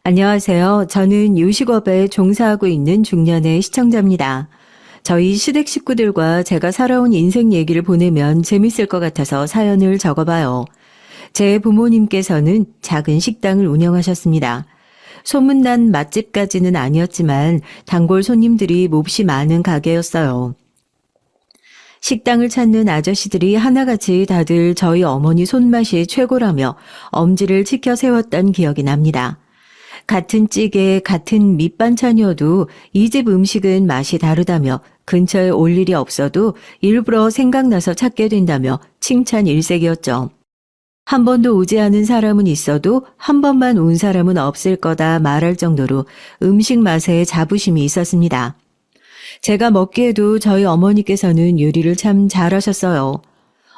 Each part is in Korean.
안녕하세요. 저는 요식업에 종사하고 있는 중년의 시청자입니다. 저희 시댁 식구들과 제가 살아온 인생 얘기를 보내면 재밌을 것 같아서 사연을 적어봐요. 제 부모님께서는 작은 식당을 운영하셨습니다. 소문난 맛집까지는 아니었지만 단골 손님들이 몹시 많은 가게였어요. 식당을 찾는 아저씨들이 하나같이 다들 저희 어머니 손맛이 최고라며 엄지를 치켜 세웠던 기억이 납니다. 같은 찌개, 같은 밑반찬이어도 이 집 음식은 맛이 다르다며 근처에 올 일이 없어도 일부러 생각나서 찾게 된다며 칭찬 일색이었죠. 한 번도 오지 않은 사람은 있어도 한 번만 온 사람은 없을 거다 말할 정도로 음식 맛에 자부심이 있었습니다. 제가 먹기에도 저희 어머니께서는 요리를 참 잘하셨어요.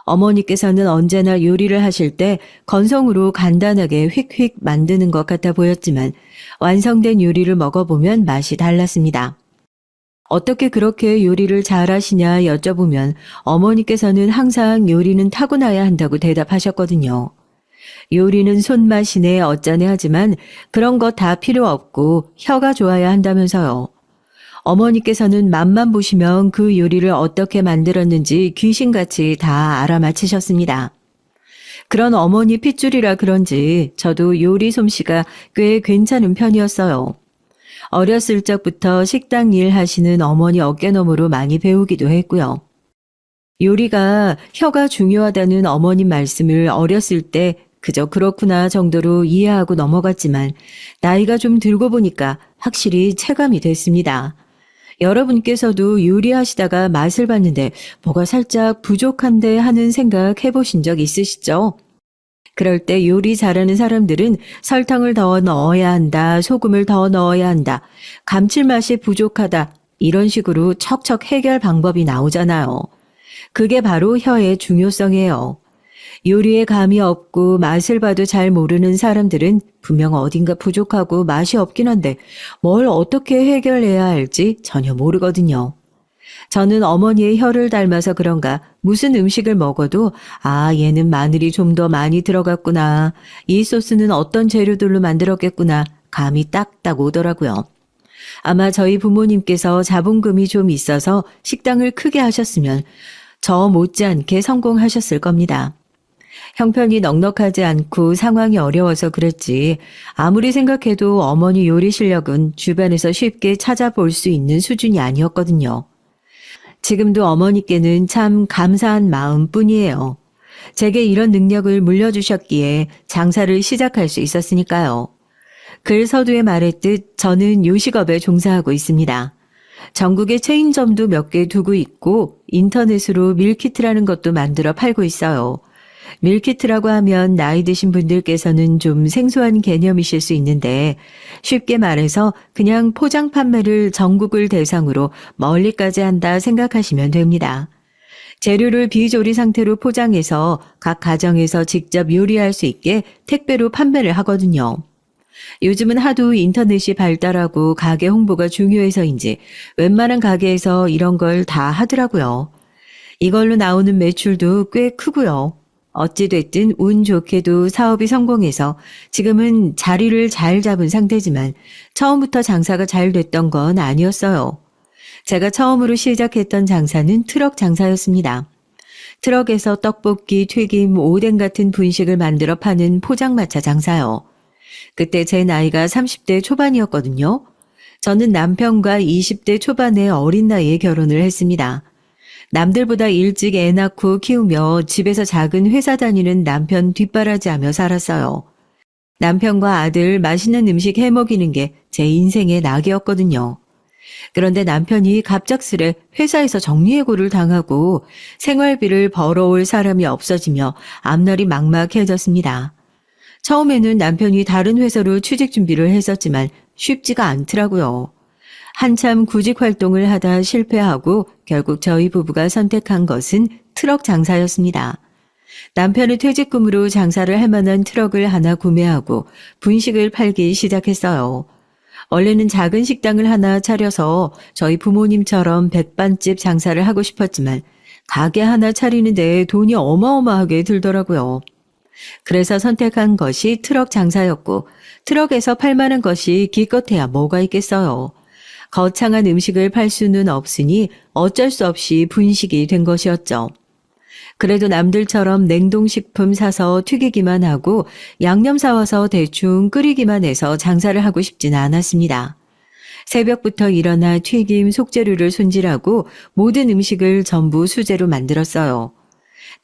어머니께서는 언제나 요리를 하실 때 건성으로 간단하게 휙휙 만드는 것 같아 보였지만 완성된 요리를 먹어보면 맛이 달랐습니다. 어떻게 그렇게 요리를 잘하시냐 여쭤보면 어머니께서는 항상 요리는 타고나야 한다고 대답하셨거든요. 요리는 손맛이네 어쩌네 하지만 그런 거 다 필요 없고 혀가 좋아야 한다면서요. 어머니께서는 맛만 보시면 그 요리를 어떻게 만들었는지 귀신같이 다 알아맞히셨습니다. 그런 어머니 핏줄이라 그런지 저도 요리 솜씨가 꽤 괜찮은 편이었어요. 어렸을 적부터 식당 일 하시는 어머니 어깨너머로 많이 배우기도 했고요. 요리가 혀가 중요하다는 어머님 말씀을 어렸을 때 그저 그렇구나 정도로 이해하고 넘어갔지만 나이가 좀 들고 보니까 확실히 체감이 됐습니다. 여러분께서도 요리하시다가 맛을 봤는데 뭐가 살짝 부족한데 하는 생각 해보신 적 있으시죠? 그럴 때 요리 잘하는 사람들은 설탕을 더 넣어야 한다, 소금을 더 넣어야 한다, 감칠맛이 부족하다, 이런 식으로 척척 해결 방법이 나오잖아요. 그게 바로 혀의 중요성이에요. 요리에 감이 없고 맛을 봐도 잘 모르는 사람들은 분명 어딘가 부족하고 맛이 없긴 한데 뭘 어떻게 해결해야 할지 전혀 모르거든요. 저는 어머니의 혀를 닮아서 그런가 무슨 음식을 먹어도 얘는 마늘이 좀 더 많이 들어갔구나. 이 소스는 어떤 재료들로 만들었겠구나. 감이 딱딱 오더라고요. 아마 저희 부모님께서 자본금이 좀 있어서 식당을 크게 하셨으면 저 못지않게 성공하셨을 겁니다. 형편이 넉넉하지 않고 상황이 어려워서 그랬지 아무리 생각해도 어머니 요리 실력은 주변에서 쉽게 찾아볼 수 있는 수준이 아니었거든요. 지금도 어머니께는 참 감사한 마음뿐이에요. 제게 이런 능력을 물려주셨기에 장사를 시작할 수 있었으니까요. 글 서두에 말했듯 저는 요식업에 종사하고 있습니다. 전국에 체인점도 몇 개 두고 있고 인터넷으로 밀키트라는 것도 만들어 팔고 있어요. 밀키트라고 하면 나이 드신 분들께서는 좀 생소한 개념이실 수 있는데 쉽게 말해서 그냥 포장 판매를 전국을 대상으로 멀리까지 한다 생각하시면 됩니다. 재료를 비조리 상태로 포장해서 각 가정에서 직접 요리할 수 있게 택배로 판매를 하거든요. 요즘은 하도 인터넷이 발달하고 가게 홍보가 중요해서인지 웬만한 가게에서 이런 걸 다 하더라고요. 이걸로 나오는 매출도 꽤 크고요. 어찌됐든 운 좋게도 사업이 성공해서 지금은 자리를 잘 잡은 상태지만 처음부터 장사가 잘 됐던 건 아니었어요. 제가 처음으로 시작했던 장사는 트럭 장사였습니다. 트럭에서 떡볶이, 튀김, 오뎅 같은 분식을 만들어 파는 포장마차 장사요. 그때 제 나이가 30대 초반이었거든요. 저는 남편과 20대 초반의 어린 나이에 결혼을 했습니다. 남들보다 일찍 애 낳고 키우며 집에서 작은 회사 다니는 남편 뒷바라지하며 살았어요. 남편과 아들 맛있는 음식 해먹이는 게 제 인생의 낙이었거든요. 그런데 남편이 갑작스레 회사에서 정리해고를 당하고 생활비를 벌어올 사람이 없어지며 앞날이 막막해졌습니다. 처음에는 남편이 다른 회사로 취직 준비를 했었지만 쉽지가 않더라고요. 한참 구직 활동을 하다 실패하고 결국 저희 부부가 선택한 것은 트럭 장사였습니다. 남편의 퇴직금으로 장사를 할 만한 트럭을 하나 구매하고 분식을 팔기 시작했어요. 원래는 작은 식당을 하나 차려서 저희 부모님처럼 백반집 장사를 하고 싶었지만 가게 하나 차리는데 돈이 어마어마하게 들더라고요. 그래서 선택한 것이 트럭 장사였고 트럭에서 팔 만한 것이 기껏해야 뭐가 있겠어요. 거창한 음식을 팔 수는 없으니 어쩔 수 없이 분식이 된 것이었죠. 그래도 남들처럼 냉동식품 사서 튀기기만 하고 양념 사와서 대충 끓이기만 해서 장사를 하고 싶지는 않았습니다. 새벽부터 일어나 튀김, 속재료를 손질하고 모든 음식을 전부 수제로 만들었어요.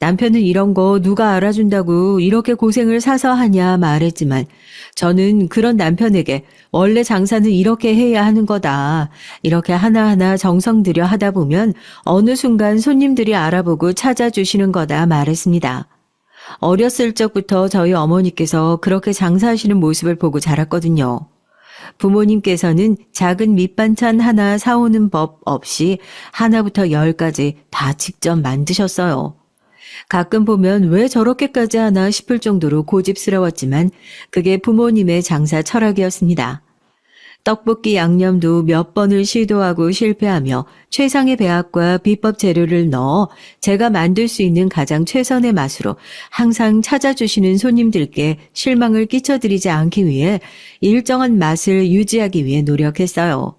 남편은 이런 거 누가 알아준다고 이렇게 고생을 사서 하냐 말했지만 저는 그런 남편에게 원래 장사는 이렇게 해야 하는 거다. 이렇게 하나하나 정성 들여 하다 보면 어느 순간 손님들이 알아보고 찾아주시는 거다 말했습니다. 어렸을 적부터 저희 어머니께서 그렇게 장사하시는 모습을 보고 자랐거든요. 부모님께서는 작은 밑반찬 하나 사오는 법 없이 하나부터 열까지 다 직접 만드셨어요. 가끔 보면 왜 저렇게까지 하나 싶을 정도로 고집스러웠지만 그게 부모님의 장사 철학이었습니다. 떡볶이 양념도 몇 번을 시도하고 실패하며 최상의 배합과 비법 재료를 넣어 제가 만들 수 있는 가장 최선의 맛으로 항상 찾아주시는 손님들께 실망을 끼쳐드리지 않기 위해 일정한 맛을 유지하기 위해 노력했어요.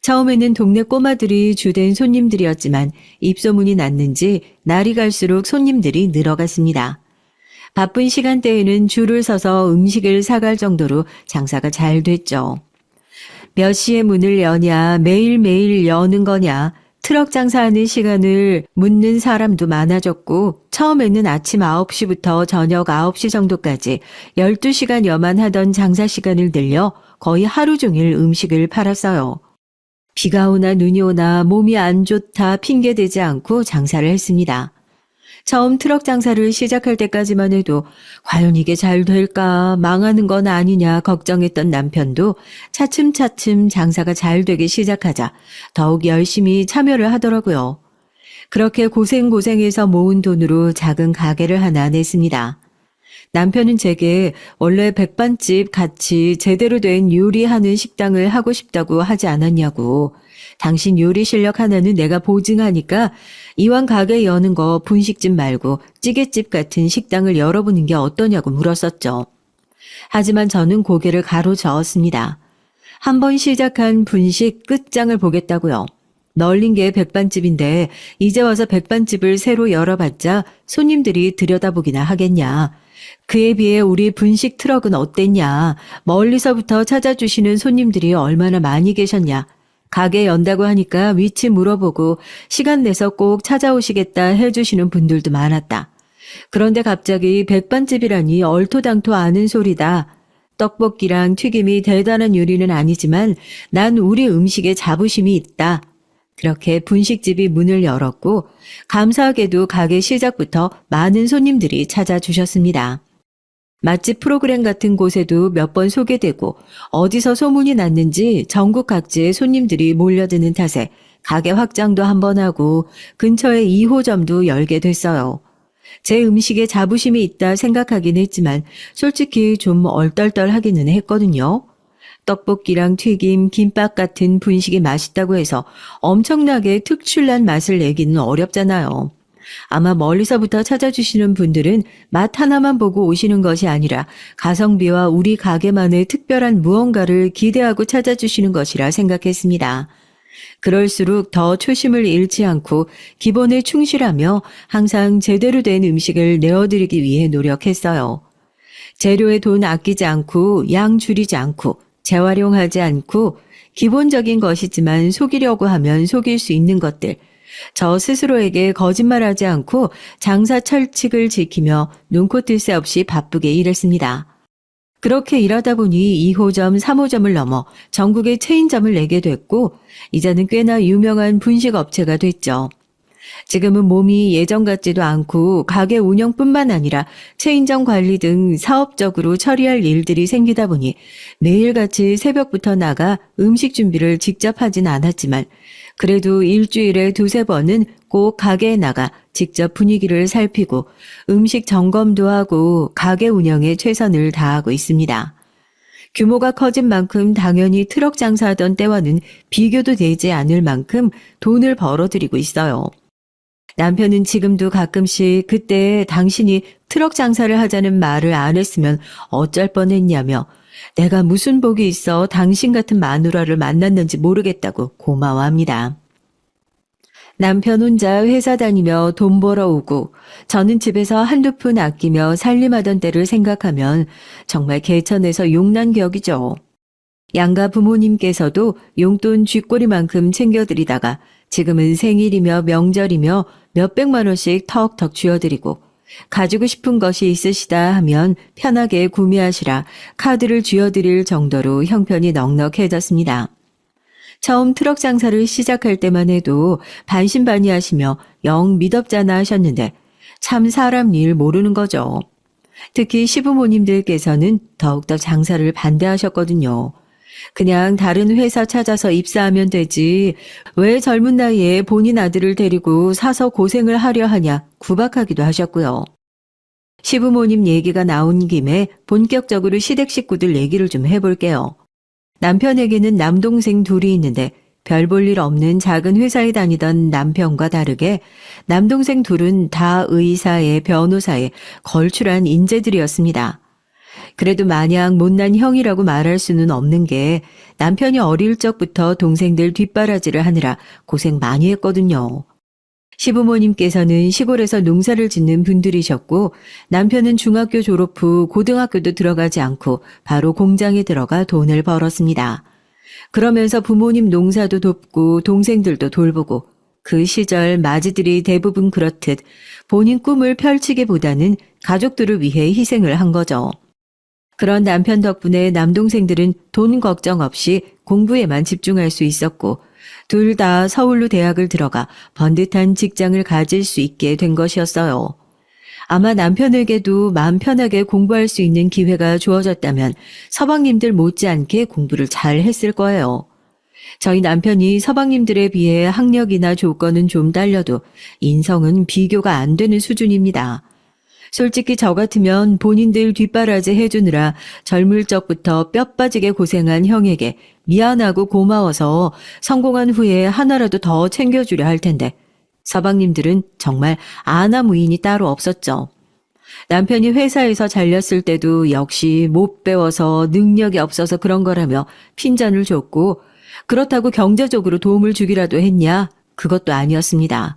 처음에는 동네 꼬마들이 주된 손님들이었지만 입소문이 났는지 날이 갈수록 손님들이 늘어갔습니다. 바쁜 시간대에는 줄을 서서 음식을 사갈 정도로 장사가 잘 됐죠. 몇 시에 문을 여냐, 매일매일 여는 거냐, 트럭 장사하는 시간을 묻는 사람도 많아졌고 처음에는 아침 9시부터 저녁 9시 정도까지 12시간여만 하던 장사 시간을 늘려 거의 하루 종일 음식을 팔았어요. 비가 오나 눈이 오나 몸이 안 좋다 핑계대지 않고 장사를 했습니다. 처음 트럭 장사를 시작할 때까지만 해도 과연 이게 잘 될까 망하는 건 아니냐 걱정했던 남편도 차츰차츰 장사가 잘 되기 시작하자 더욱 열심히 참여를 하더라고요. 그렇게 고생고생해서 모은 돈으로 작은 가게를 하나 냈습니다. 남편은 제게 원래 백반집 같이 제대로 된 요리하는 식당을 하고 싶다고 하지 않았냐고. 당신 요리 실력 하나는 내가 보증하니까 이왕 가게 여는 거 분식집 말고 찌개집 같은 식당을 열어보는 게 어떠냐고 물었었죠. 하지만 저는 고개를 가로저었습니다. 한번 시작한 분식 끝장을 보겠다고요. 널린 게 백반집인데 이제 와서 백반집을 새로 열어봤자 손님들이 들여다보기나 하겠냐. 그에 비해 우리 분식 트럭은 어땠냐. 멀리서부터 찾아주시는 손님들이 얼마나 많이 계셨냐. 가게 연다고 하니까 위치 물어보고 시간 내서 꼭 찾아오시겠다 해주시는 분들도 많았다. 그런데 갑자기 백반집이라니 얼토당토 않은 소리다. 떡볶이랑 튀김이 대단한 요리는 아니지만 난 우리 음식에 자부심이 있다. 그렇게 분식집이 문을 열었고 감사하게도 가게 시작부터 많은 손님들이 찾아주셨습니다. 맛집 프로그램 같은 곳에도 몇 번 소개되고 어디서 소문이 났는지 전국 각지의 손님들이 몰려드는 탓에 가게 확장도 한번 하고 근처에 2호점도 열게 됐어요. 제 음식에 자부심이 있다 생각하긴 했지만 솔직히 좀 얼떨떨하기는 했거든요. 떡볶이랑 튀김, 김밥 같은 분식이 맛있다고 해서 엄청나게 특출난 맛을 내기는 어렵잖아요. 아마 멀리서부터 찾아주시는 분들은 맛 하나만 보고 오시는 것이 아니라 가성비와 우리 가게만의 특별한 무언가를 기대하고 찾아주시는 것이라 생각했습니다. 그럴수록 더 초심을 잃지 않고 기본에 충실하며 항상 제대로 된 음식을 내어드리기 위해 노력했어요. 재료에 돈 아끼지 않고 양 줄이지 않고 재활용하지 않고 기본적인 것이지만 속이려고 하면 속일 수 있는 것들, 저 스스로에게 거짓말하지 않고 장사 철칙을 지키며 눈코뜰 새 없이 바쁘게 일했습니다. 그렇게 일하다 보니 2호점, 3호점을 넘어 전국에 체인점을 내게 됐고 이제는 꽤나 유명한 분식 업체가 됐죠. 지금은 몸이 예전 같지도 않고 가게 운영뿐만 아니라 체인점 관리 등 사업적으로 처리할 일들이 생기다 보니 매일같이 새벽부터 나가 음식 준비를 직접 하진 않았지만 그래도 일주일에 2-3번은 꼭 가게에 나가 직접 분위기를 살피고 음식 점검도 하고 가게 운영에 최선을 다하고 있습니다. 규모가 커진 만큼 당연히 트럭 장사하던 때와는 비교도 되지 않을 만큼 돈을 벌어들이고 있어요. 남편은 지금도 가끔씩 그때 당신이 트럭 장사를 하자는 말을 안 했으면 어쩔 뻔했냐며 내가 무슨 복이 있어 당신 같은 마누라를 만났는지 모르겠다고 고마워합니다. 남편 혼자 회사 다니며 돈 벌어오고 저는 집에서 한두 푼 아끼며 살림하던 때를 생각하면 정말 개천에서 용난격이죠. 양가 부모님께서도 용돈 쥐꼬리만큼 챙겨드리다가 지금은 생일이며 명절이며 몇백만 원씩 턱턱 쥐어드리고 가지고 싶은 것이 있으시다 하면 편하게 구매하시라 카드를 쥐어드릴 정도로 형편이 넉넉해졌습니다. 처음 트럭 장사를 시작할 때만 해도 반신반의하시며 영 미덥잖아 하셨는데 참 사람 일 모르는 거죠. 특히 시부모님들께서는 더욱더 장사를 반대하셨거든요. 그냥 다른 회사 찾아서 입사하면 되지 왜 젊은 나이에 본인 아들을 데리고 사서 고생을 하려 하냐 구박하기도 하셨고요. 시부모님 얘기가 나온 김에 본격적으로 시댁 식구들 얘기를 좀 해볼게요. 남편에게는 남동생 둘이 있는데 별 볼 일 없는 작은 회사에 다니던 남편과 다르게 남동생 둘은 다 의사에 변호사에 걸출한 인재들이었습니다. 그래도 마냥 못난 형이라고 말할 수는 없는 게 남편이 어릴 적부터 동생들 뒷바라지를 하느라 고생 많이 했거든요. 시부모님께서는 시골에서 농사를 짓는 분들이셨고 남편은 중학교 졸업 후 고등학교도 들어가지 않고 바로 공장에 들어가 돈을 벌었습니다. 그러면서 부모님 농사도 돕고 동생들도 돌보고 그 시절 마지들이 대부분 그렇듯 본인 꿈을 펼치기보다는 가족들을 위해 희생을 한 거죠. 그런 남편 덕분에 남동생들은 돈 걱정 없이 공부에만 집중할 수 있었고 둘 다 서울로 대학을 들어가 번듯한 직장을 가질 수 있게 된 것이었어요. 아마 남편에게도 마음 편하게 공부할 수 있는 기회가 주어졌다면 서방님들 못지않게 공부를 잘 했을 거예요. 저희 남편이 서방님들에 비해 학력이나 조건은 좀 딸려도 인성은 비교가 안 되는 수준입니다. 솔직히 저 같으면 본인들 뒷바라지 해주느라 젊을 적부터 뼈 빠지게 고생한 형에게 미안하고 고마워서 성공한 후에 하나라도 더 챙겨주려 할 텐데 서방님들은 정말 아나무인이 따로 없었죠. 남편이 회사에서 잘렸을 때도 역시 못 배워서 능력이 없어서 그런 거라며 핀잔을 줬고 그렇다고 경제적으로 도움을 주기라도 했냐? 그것도 아니었습니다.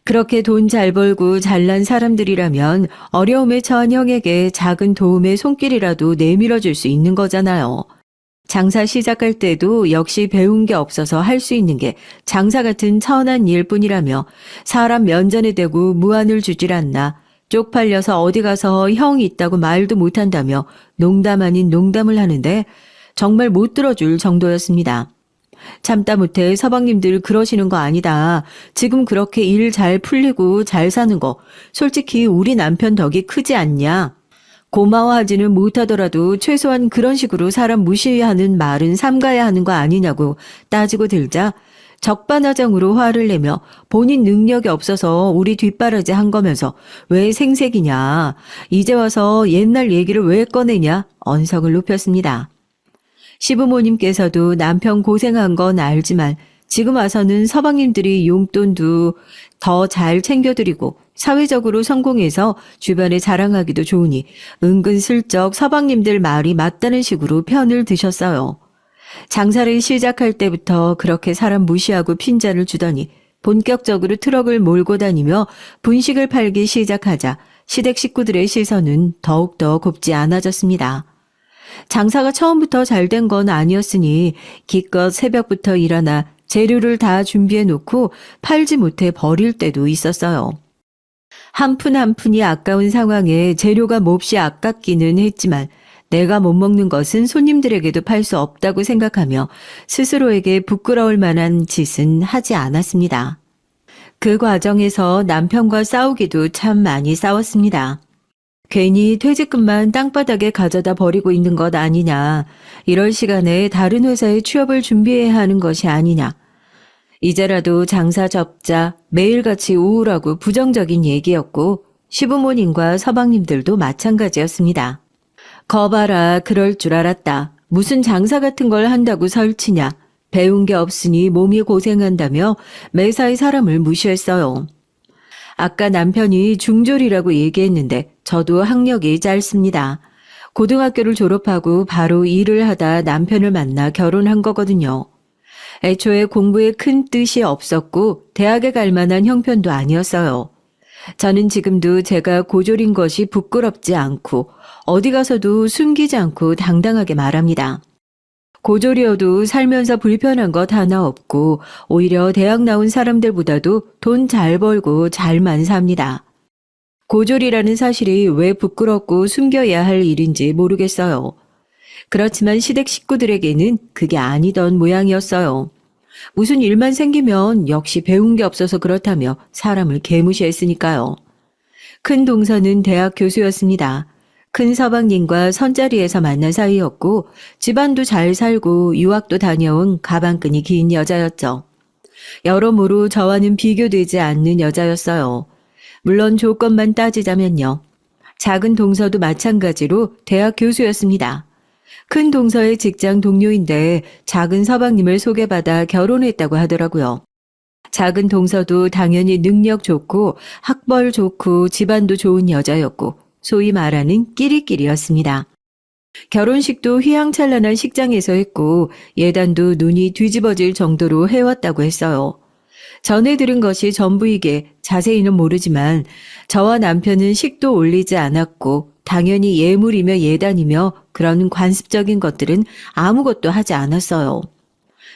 그렇게 돈 잘 벌고 잘난 사람들이라면 어려움에 처한 형에게 작은 도움의 손길이라도 내밀어 줄 수 있는 거잖아요. 장사 시작할 때도 역시 배운 게 없어서 할 수 있는 게 장사 같은 천한 일뿐이라며 사람 면전에 대고 무안을 주질 않나 쪽팔려서 어디 가서 형이 있다고 말도 못한다며 농담 아닌 농담을 하는데 정말 못 들어줄 정도였습니다. 참다 못해 서방님들 그러시는 거 아니다. 지금 그렇게 일 잘 풀리고 잘 사는 거 솔직히 우리 남편 덕이 크지 않냐. 고마워하지는 못하더라도 최소한 그런 식으로 사람 무시하는 말은 삼가야 하는 거 아니냐고 따지고 들자 적반하장으로 화를 내며 본인 능력이 없어서 우리 뒷바라지 한 거면서 왜 생색이냐. 이제 와서 옛날 얘기를 왜 꺼내냐. 언성을 높였습니다. 시부모님께서도 남편 고생한 건 알지만 지금 와서는 서방님들이 용돈도 더 잘 챙겨드리고 사회적으로 성공해서 주변에 자랑하기도 좋으니 은근슬쩍 서방님들 말이 맞다는 식으로 편을 드셨어요. 장사를 시작할 때부터 그렇게 사람 무시하고 핀잔을 주더니 본격적으로 트럭을 몰고 다니며 분식을 팔기 시작하자 시댁 식구들의 시선은 더욱더 곱지 않아졌습니다. 장사가 처음부터 잘 된 건 아니었으니 기껏 새벽부터 일어나 재료를 다 준비해 놓고 팔지 못해 버릴 때도 있었어요. 한 푼 한 푼이 아까운 상황에 재료가 몹시 아깝기는 했지만 내가 못 먹는 것은 손님들에게도 팔 수 없다고 생각하며 스스로에게 부끄러울 만한 짓은 하지 않았습니다. 그 과정에서 남편과 싸우기도 참 많이 싸웠습니다. 괜히 퇴직금만 땅바닥에 가져다 버리고 있는 것 아니냐. 이럴 시간에 다른 회사에 취업을 준비해야 하는 것이 아니냐. 이제라도 장사 접자 매일같이 우울하고 부정적인 얘기였고 시부모님과 서방님들도 마찬가지였습니다. 거봐라 그럴 줄 알았다. 무슨 장사 같은 걸 한다고 설치냐. 배운 게 없으니 몸이 고생한다며 매사에 사람을 무시했어요. 아까 남편이 중졸이라고 얘기했는데 저도 학력이 짧습니다. 고등학교를 졸업하고 바로 일을 하다 남편을 만나 결혼한 거거든요. 애초에 공부에 큰 뜻이 없었고 대학에 갈 만한 형편도 아니었어요. 저는 지금도 제가 고졸인 것이 부끄럽지 않고 어디 가서도 숨기지 않고 당당하게 말합니다. 고졸이어도 살면서 불편한 것 하나 없고 오히려 대학 나온 사람들보다도 돈 잘 벌고 잘만 삽니다. 고졸이라는 사실이 왜 부끄럽고 숨겨야 할 일인지 모르겠어요. 그렇지만 시댁 식구들에게는 그게 아니던 모양이었어요. 무슨 일만 생기면 역시 배운 게 없어서 그렇다며 사람을 개무시했으니까요. 큰 동서는 대학 교수였습니다. 큰 서방님과 선자리에서 만난 사이였고 집안도 잘 살고 유학도 다녀온 가방끈이 긴 여자였죠. 여러모로 저와는 비교되지 않는 여자였어요. 물론 조건만 따지자면요. 작은 동서도 마찬가지로 대학 교수였습니다. 큰 동서의 직장 동료인데 작은 서방님을 소개받아 결혼했다고 하더라고요. 작은 동서도 당연히 능력 좋고 학벌 좋고 집안도 좋은 여자였고 소위 말하는 끼리끼리였습니다. 결혼식도 휘황찬란한 식장에서 했고 예단도 눈이 뒤집어질 정도로 해왔다고 했어요. 전해 들은 것이 전부이게 자세히는 모르지만 저와 남편은 식도 올리지 않았고 당연히 예물이며 예단이며 그런 관습적인 것들은 아무것도 하지 않았어요.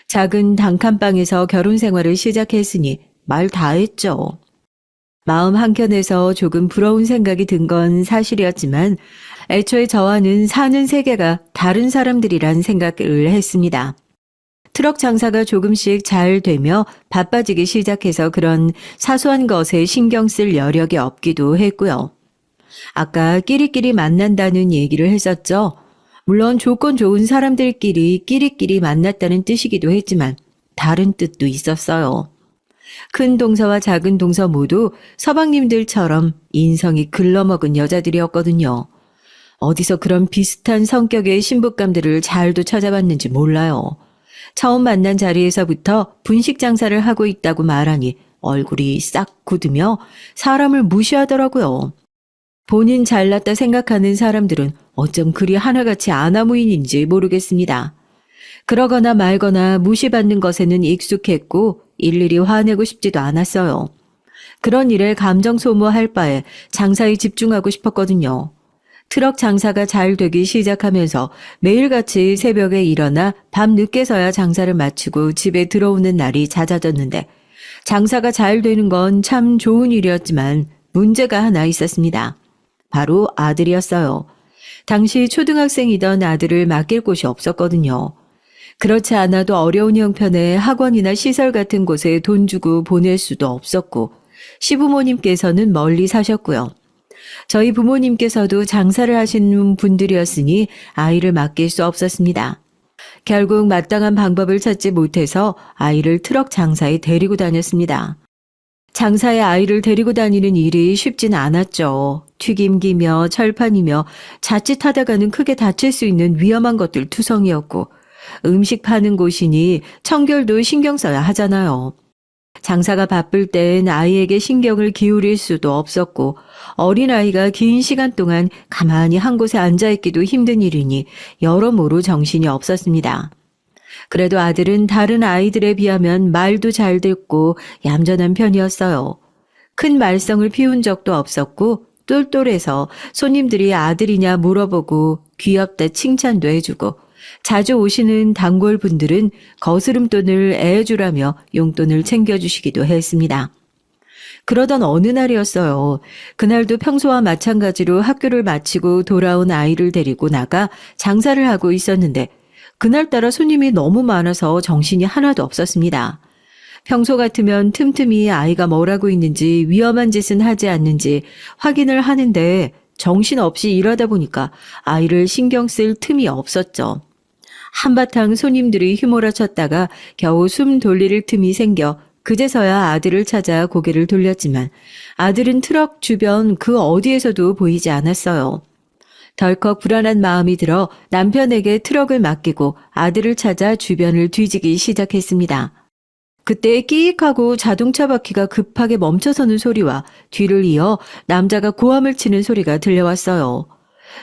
작은 단칸방에서 결혼 생활을 시작했으니 말 다 했죠. 마음 한켠에서 조금 부러운 생각이 든 건 사실이었지만 애초에 저와는 사는 세계가 다른 사람들이란 생각을 했습니다. 트럭 장사가 조금씩 잘 되며 바빠지기 시작해서 그런 사소한 것에 신경 쓸 여력이 없기도 했고요. 아까 끼리끼리 만난다는 얘기를 했었죠. 물론 조건 좋은 사람들끼리 끼리끼리 만났다는 뜻이기도 했지만 다른 뜻도 있었어요. 큰 동서와 작은 동서 모두 서방님들처럼 인성이 글러먹은 여자들이었거든요. 어디서 그런 비슷한 성격의 신부감들을 잘도 찾아봤는지 몰라요. 처음 만난 자리에서부터 분식 장사를 하고 있다고 말하니 얼굴이 싹 굳으며 사람을 무시하더라고요. 본인 잘났다 생각하는 사람들은 어쩜 그리 하나같이 아나무인인지 모르겠습니다. 그러거나 말거나 무시받는 것에는 익숙했고 일일이 화내고 싶지도 않았어요. 그런 일에 감정 소모할 바에 장사에 집중하고 싶었거든요. 트럭 장사가 잘 되기 시작하면서 매일같이 새벽에 일어나 밤 늦게서야 장사를 마치고 집에 들어오는 날이 잦아졌는데 장사가 잘 되는 건 참 좋은 일이었지만 문제가 하나 있었습니다. 바로 아들이었어요. 당시 초등학생이던 아들을 맡길 곳이 없었거든요. 그렇지 않아도 어려운 형편의 학원이나 시설 같은 곳에 돈 주고 보낼 수도 없었고 시부모님께서는 멀리 사셨고요. 저희 부모님께서도 장사를 하시는 분들이었으니 아이를 맡길 수 없었습니다. 결국 마땅한 방법을 찾지 못해서 아이를 트럭 장사에 데리고 다녔습니다. 장사에 아이를 데리고 다니는 일이 쉽진 않았죠. 튀김기며 철판이며 자칫하다가는 크게 다칠 수 있는 위험한 것들 투성이었고 음식 파는 곳이니 청결도 신경 써야 하잖아요. 장사가 바쁠 땐 아이에게 신경을 기울일 수도 없었고 어린아이가 긴 시간 동안 가만히 한 곳에 앉아있기도 힘든 일이니 여러모로 정신이 없었습니다. 그래도 아들은 다른 아이들에 비하면 말도 잘 듣고 얌전한 편이었어요. 큰 말썽을 피운 적도 없었고 똘똘해서 손님들이 아들이냐 물어보고 귀엽다 칭찬도 해주고 자주 오시는 단골분들은 거스름돈을 애해주라며 용돈을 챙겨주시기도 했습니다. 그러던 어느 날이었어요. 그날도 평소와 마찬가지로 학교를 마치고 돌아온 아이를 데리고 나가 장사를 하고 있었는데 그날따라 손님이 너무 많아서 정신이 하나도 없었습니다. 평소 같으면 틈틈이 아이가 뭘 하고 있는지 위험한 짓은 하지 않는지 확인을 하는데 정신없이 일하다 보니까 아이를 신경 쓸 틈이 없었죠. 한바탕 손님들이 휘몰아쳤다가 겨우 숨 돌릴 틈이 생겨 그제서야 아들을 찾아 고개를 돌렸지만 아들은 트럭 주변 그 어디에서도 보이지 않았어요. 덜컥 불안한 마음이 들어 남편에게 트럭을 맡기고 아들을 찾아 주변을 뒤지기 시작했습니다. 그때 끼익하고 자동차 바퀴가 급하게 멈춰서는 소리와 뒤를 이어 남자가 고함을 치는 소리가 들려왔어요.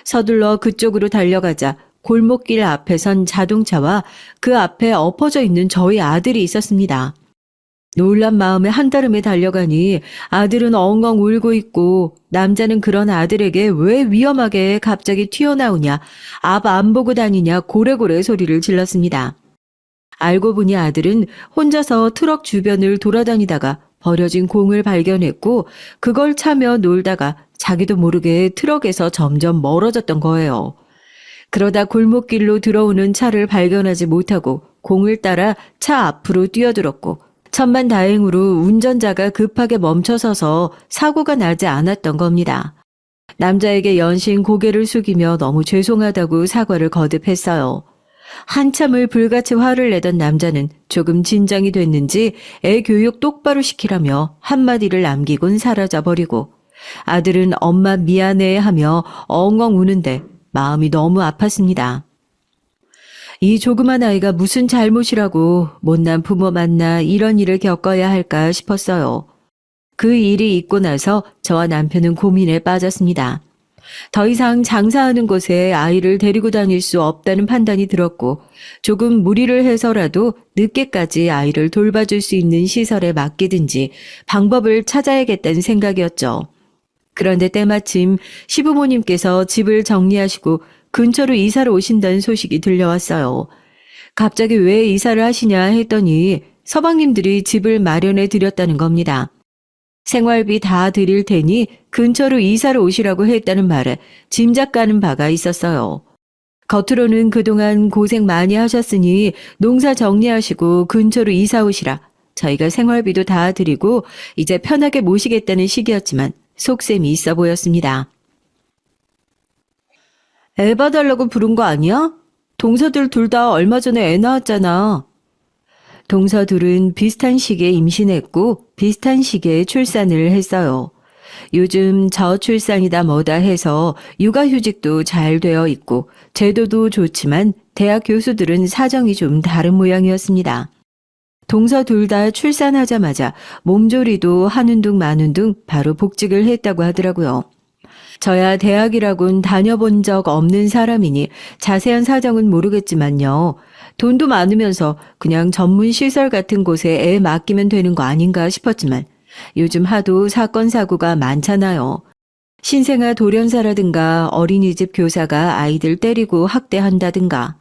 서둘러 그쪽으로 달려가자 골목길 앞에 선 자동차와 그 앞에 엎어져 있는 저희 아들이 있었습니다. 놀란 마음에 한달음에 달려가니 아들은 엉엉 울고 있고 남자는 그런 아들에게 왜 위험하게 갑자기 튀어나오냐, 앞 안 보고 다니냐 고래고래 소리를 질렀습니다. 알고 보니 아들은 혼자서 트럭 주변을 돌아다니다가 버려진 공을 발견했고 그걸 차며 놀다가 자기도 모르게 트럭에서 점점 멀어졌던 거예요. 그러다 골목길로 들어오는 차를 발견하지 못하고 공을 따라 차 앞으로 뛰어들었고 천만다행으로 운전자가 급하게 멈춰서서 사고가 나지 않았던 겁니다. 남자에게 연신 고개를 숙이며 너무 죄송하다고 사과를 거듭했어요. 한참을 불같이 화를 내던 남자는 조금 진정이 됐는지 애 교육 똑바로 시키라며 한마디를 남기곤 사라져버리고 아들은 엄마 미안해 하며 엉엉 우는데 마음이 너무 아팠습니다. 이 조그만 아이가 무슨 잘못이라고 못난 부모 만나 이런 일을 겪어야 할까 싶었어요. 그 일이 있고 나서 저와 남편은 고민에 빠졌습니다. 더 이상 장사하는 곳에 아이를 데리고 다닐 수 없다는 판단이 들었고 조금 무리를 해서라도 늦게까지 아이를 돌봐줄 수 있는 시설에 맡기든지 방법을 찾아야겠다는 생각이었죠. 그런데 때마침 시부모님께서 집을 정리하시고 근처로 이사를 오신다는 소식이 들려왔어요. 갑자기 왜 이사를 하시냐 했더니 서방님들이 집을 마련해 드렸다는 겁니다. 생활비 다 드릴 테니 근처로 이사를 오시라고 했다는 말에 짐작 가는 바가 있었어요. 겉으로는 그동안 고생 많이 하셨으니 농사 정리하시고 근처로 이사 오시라. 저희가 생활비도 다 드리고 이제 편하게 모시겠다는 식이었지만 속셈이 있어 보였습니다. 애 봐달라고 부른 거 아니야? 동서들 둘 다 얼마 전에 애 낳았잖아. 동서 둘은 비슷한 시기에 임신했고 비슷한 시기에 출산을 했어요. 요즘 저출산이다 뭐다 해서 육아휴직도 잘 되어 있고 제도도 좋지만 대학 교수들은 사정이 좀 다른 모양이었습니다. 동서 둘 다 출산하자마자 몸조리도 하는 둥 마는 둥 바로 복직을 했다고 하더라고요. 저야 대학이라곤 다녀본 적 없는 사람이니 자세한 사정은 모르겠지만요. 돈도 많으면서 그냥 전문 시설 같은 곳에 애 맡기면 되는 거 아닌가 싶었지만 요즘 하도 사건 사고가 많잖아요. 신생아 돌연사라든가 어린이집 교사가 아이들 때리고 학대한다든가.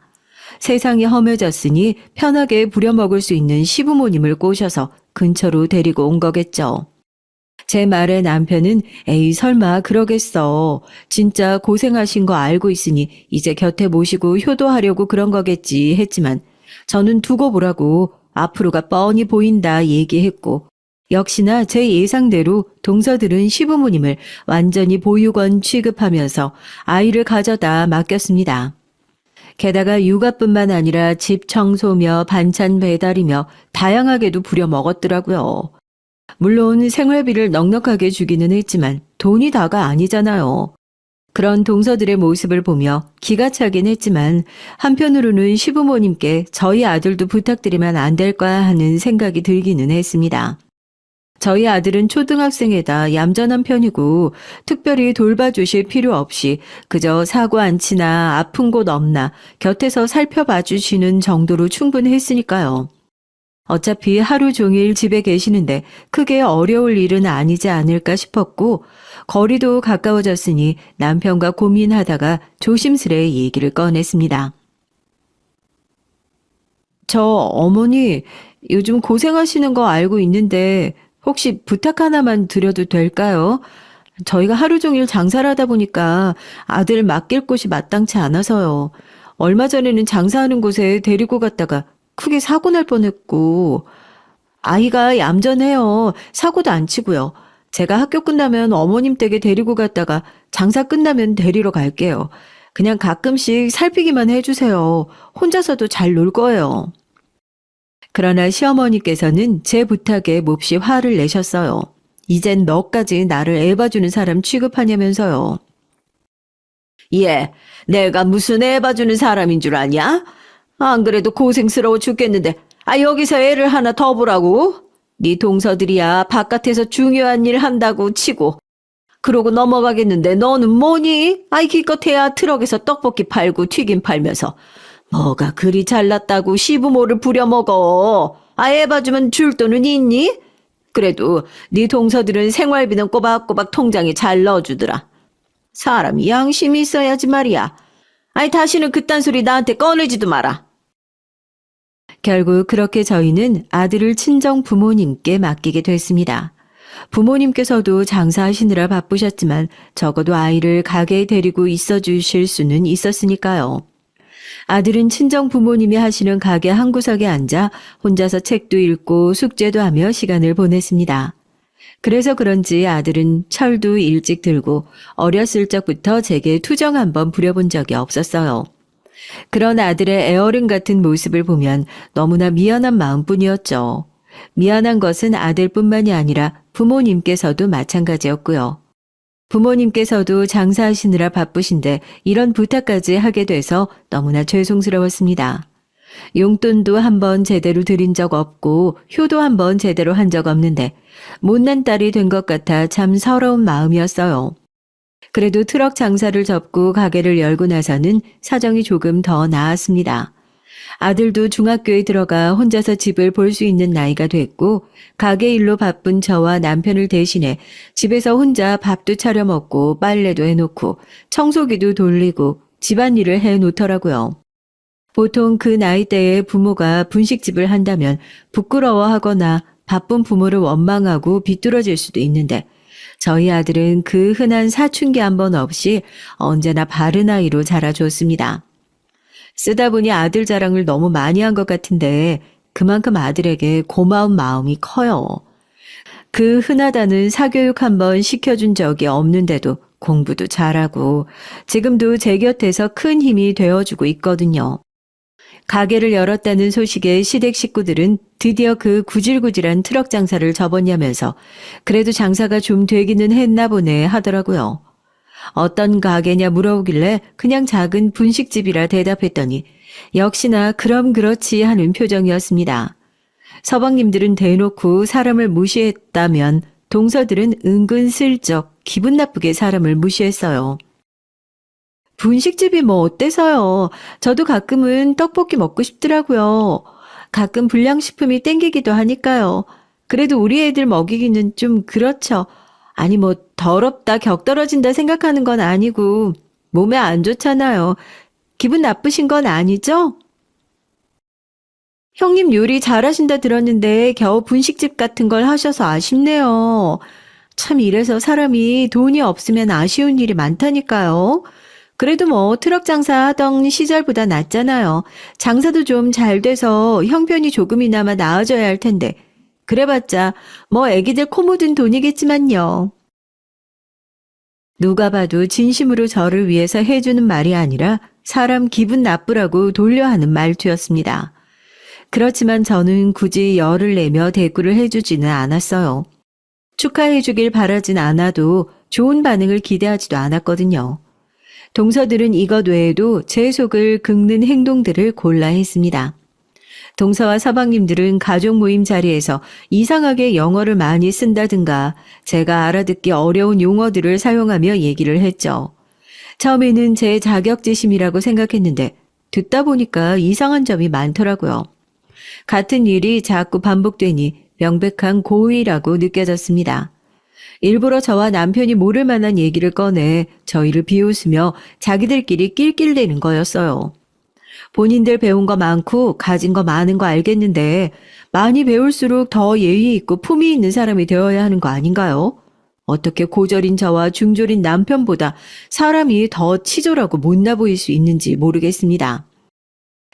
세상이 험해졌으니 편하게 부려먹을 수 있는 시부모님을 꼬셔서 근처로 데리고 온 거겠죠. 제 말에 남편은 에이 설마 그러겠어. 진짜 고생하신 거 알고 있으니 이제 곁에 모시고 효도하려고 그런 거겠지 했지만 저는 두고 보라고 앞으로가 뻔히 보인다 얘기했고 역시나 제 예상대로 동서들은 시부모님을 완전히 보육원 취급하면서 아이를 가져다 맡겼습니다. 게다가 육아뿐만 아니라 집 청소며 반찬 배달이며 다양하게도 부려먹었더라고요. 물론 생활비를 넉넉하게 주기는 했지만 돈이 다가 아니잖아요. 그런 동서들의 모습을 보며 기가 차긴 했지만 한편으로는 시부모님께 저희 아들도 부탁드리면 안 될까 하는 생각이 들기는 했습니다. 저희 아들은 초등학생에다 얌전한 편이고 특별히 돌봐주실 필요 없이 그저 사고 안 치나 아픈 곳 없나 곁에서 살펴봐 주시는 정도로 충분했으니까요. 어차피 하루 종일 집에 계시는데 크게 어려울 일은 아니지 않을까 싶었고 거리도 가까워졌으니 남편과 고민하다가 조심스레 얘기를 꺼냈습니다. 저 어머니 요즘 고생하시는 거 알고 있는데 혹시 부탁 하나만 드려도 될까요? 저희가 하루 종일 장사를 하다 보니까 아들 맡길 곳이 마땅치 않아서요. 얼마 전에는 장사하는 곳에 데리고 갔다가 크게 사고 날 뻔했고 아이가 얌전해요. 사고도 안 치고요. 제가 학교 끝나면 어머님 댁에 데리고 갔다가 장사 끝나면 데리러 갈게요. 그냥 가끔씩 살피기만 해주세요. 혼자서도 잘 놀 거예요. 그러나 시어머니께서는 제 부탁에 몹시 화를 내셨어요. 이젠 너까지 나를 애 봐주는 사람 취급하냐면서요. 얘, 내가 무슨 애 봐주는 사람인 줄 아냐? 안 그래도 고생스러워 죽겠는데 여기서 애를 하나 더 보라고? 네 동서들이야 바깥에서 중요한 일 한다고 치고 그러고 넘어가겠는데 너는 뭐니? 기껏해야 트럭에서 떡볶이 팔고 튀김 팔면서 뭐가 그리 잘났다고 시부모를 부려먹어. 애 봐주면 줄 돈은 있니? 그래도 네 동서들은 생활비는 꼬박꼬박 통장에 잘 넣어주더라. 사람이 양심이 있어야지 말이야. 다시는 그딴 소리 나한테 꺼내지도 마라. 결국 그렇게 저희는 아들을 친정 부모님께 맡기게 됐습니다. 부모님께서도 장사하시느라 바쁘셨지만 적어도 아이를 가게에 데리고 있어 주실 수는 있었으니까요. 아들은 친정 부모님이 하시는 가게 한 구석에 앉아 혼자서 책도 읽고 숙제도 하며 시간을 보냈습니다. 그래서 그런지 아들은 철도 일찍 들고 어렸을 적부터 제게 투정 한번 부려본 적이 없었어요. 그런 아들의 애어른 같은 모습을 보면 너무나 미안한 마음뿐이었죠. 미안한 것은 아들뿐만이 아니라 부모님께서도 마찬가지였고요. 부모님께서도 장사하시느라 바쁘신데 이런 부탁까지 하게 돼서 너무나 죄송스러웠습니다. 용돈도 한번 제대로 드린 적 없고 효도 한번 제대로 한 적 없는데 못난 딸이 된 것 같아 참 서러운 마음이었어요. 그래도 트럭 장사를 접고 가게를 열고 나서는 사정이 조금 더 나았습니다. 아들도 중학교에 들어가 혼자서 집을 볼 수 있는 나이가 됐고 가게 일로 바쁜 저와 남편을 대신해 집에서 혼자 밥도 차려 먹고 빨래도 해놓고 청소기도 돌리고 집안일을 해놓더라고요. 보통 그 나이대에 부모가 분식집을 한다면 부끄러워하거나 바쁜 부모를 원망하고 비뚤어질 수도 있는데 저희 아들은 그 흔한 사춘기 한 번 없이 언제나 바른 아이로 자라줬습니다. 쓰다 보니 아들 자랑을 너무 많이 한 것 같은데 그만큼 아들에게 고마운 마음이 커요. 그 흔하다는 사교육 한번 시켜준 적이 없는데도 공부도 잘하고 지금도 제 곁에서 큰 힘이 되어주고 있거든요. 가게를 열었다는 소식에 시댁 식구들은 드디어 그 구질구질한 트럭 장사를 접었냐면서 그래도 장사가 좀 되기는 했나 보네 하더라고요. 어떤 가게냐 물어오길래 그냥 작은 분식집이라 대답했더니 역시나 그럼 그렇지 하는 표정이었습니다. 서방님들은 대놓고 사람을 무시했다면 동서들은 은근슬쩍 기분 나쁘게 사람을 무시했어요. 분식집이 뭐 어때서요? 저도 가끔은 떡볶이 먹고 싶더라고요. 가끔 불량식품이 땡기기도 하니까요. 그래도 우리 애들 먹이기는 좀 그렇죠. 뭐 더럽다 격 떨어진다 생각하는 건 아니고 몸에 안 좋잖아요. 기분 나쁘신 건 아니죠? 형님 요리 잘하신다 들었는데 겨우 분식집 같은 걸 하셔서 아쉽네요. 참 이래서 사람이 돈이 없으면 아쉬운 일이 많다니까요. 그래도 뭐 트럭 장사 하던 시절보다 낫잖아요. 장사도 좀 잘 돼서 형편이 조금이나마 나아져야 할 텐데. 그래봤자 뭐 애기들 코 묻은 돈이겠지만요. 누가 봐도 진심으로 저를 위해서 해주는 말이 아니라 사람 기분 나쁘라고 돌려하는 말투였습니다. 그렇지만 저는 굳이 열을 내며 대꾸를 해주지는 않았어요. 축하해주길 바라진 않아도 좋은 반응을 기대하지도 않았거든요. 동서들은 이것 외에도 제 속을 긁는 행동들을 골라 했습니다. 동서와 서방님들은 가족 모임 자리에서 이상하게 영어를 많이 쓴다든가 제가 알아듣기 어려운 용어들을 사용하며 얘기를 했죠. 처음에는 제 자격지심이라고 생각했는데 듣다 보니까 이상한 점이 많더라고요. 같은 일이 자꾸 반복되니 명백한 고의라고 느껴졌습니다. 일부러 저와 남편이 모를 만한 얘기를 꺼내 저희를 비웃으며 자기들끼리 낄낄대는 거였어요. 본인들 배운 거 많고 가진 거 많은 거 알겠는데 많이 배울수록 더 예의 있고 품위 있는 사람이 되어야 하는 거 아닌가요? 어떻게 고졸인 저와 중졸인 남편보다 사람이 더 치졸하고 못나 보일 수 있는지 모르겠습니다.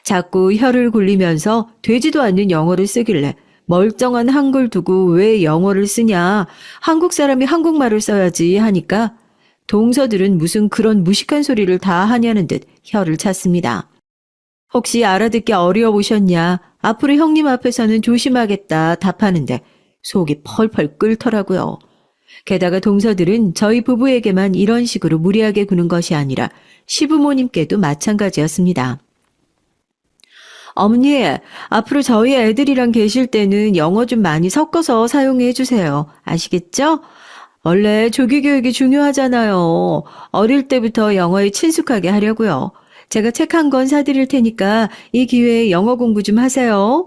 자꾸 혀를 굴리면서 되지도 않는 영어를 쓰길래 멀쩡한 한글 두고 왜 영어를 쓰냐, 한국 사람이 한국말을 써야지 하니까 동서들은 무슨 그런 무식한 소리를 다 하냐는 듯 혀를 찼습니다. 혹시 알아듣기 어려우셨냐, 앞으로 형님 앞에서는 조심하겠다 답하는데 속이 펄펄 끓더라고요. 게다가 동서들은 저희 부부에게만 이런 식으로 무리하게 구는 것이 아니라 시부모님께도 마찬가지였습니다. 어머니, 앞으로 저희 애들이랑 계실 때는 영어 좀 많이 섞어서 사용해 주세요. 아시겠죠? 원래 조기 교육이 중요하잖아요. 어릴 때부터 영어에 친숙하게 하려고요. 제가 책 한 권 사드릴 테니까 이 기회에 영어 공부 좀 하세요.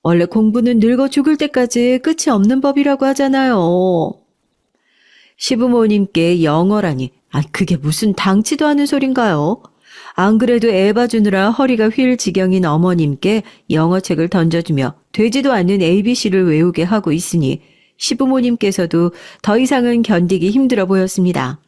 원래 공부는 늙어 죽을 때까지 끝이 없는 법이라고 하잖아요. 시부모님께 영어라니, 그게 무슨 당치도 않은 소린가요? 안 그래도 애 봐주느라 허리가 휠 지경인 어머님께 영어책을 던져주며 되지도 않는 ABC를 외우게 하고 있으니 시부모님께서도 더 이상은 견디기 힘들어 보였습니다.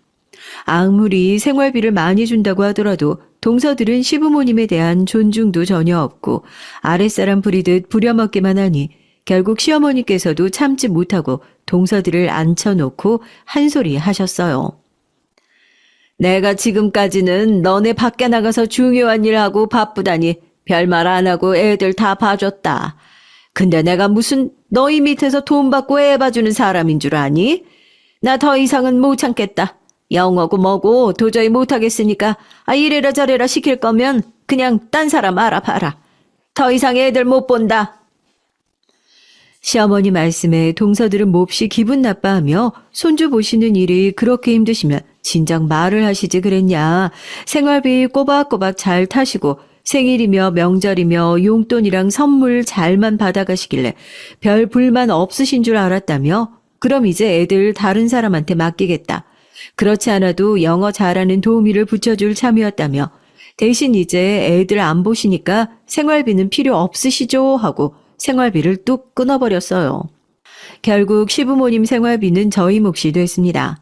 아무리 생활비를 많이 준다고 하더라도 동서들은 시부모님에 대한 존중도 전혀 없고 아랫사람 부리듯 부려먹기만 하니 결국 시어머니께서도 참지 못하고 동서들을 앉혀놓고 한 소리 하셨어요. 내가 지금까지는 너네 밖에 나가서 중요한 일 하고 바쁘다니 별말 안 하고 애들 다 봐줬다. 근데 내가 무슨 너희 밑에서 돈 받고 애 봐주는 사람인 줄 아니? 나 더 이상은 못 참겠다. 영어고 뭐고 도저히 못하겠으니까 이래라 저래라 시킬 거면 그냥 딴 사람 알아봐라. 더 이상 애들 못 본다. 시어머니 말씀에 동서들은 몹시 기분 나빠하며 손주 보시는 일이 그렇게 힘드시면 진작 말을 하시지 그랬냐. 생활비 꼬박꼬박 잘 타시고 생일이며 명절이며 용돈이랑 선물 잘만 받아가시길래 별 불만 없으신 줄 알았다며 그럼 이제 애들 다른 사람한테 맡기겠다. 그렇지 않아도 영어 잘하는 도우미를 붙여줄 참이었다며 대신 이제 애들 안 보시니까 생활비는 필요 없으시죠 하고 생활비를 뚝 끊어버렸어요. 결국 시부모님 생활비는 저희 몫이 됐습니다.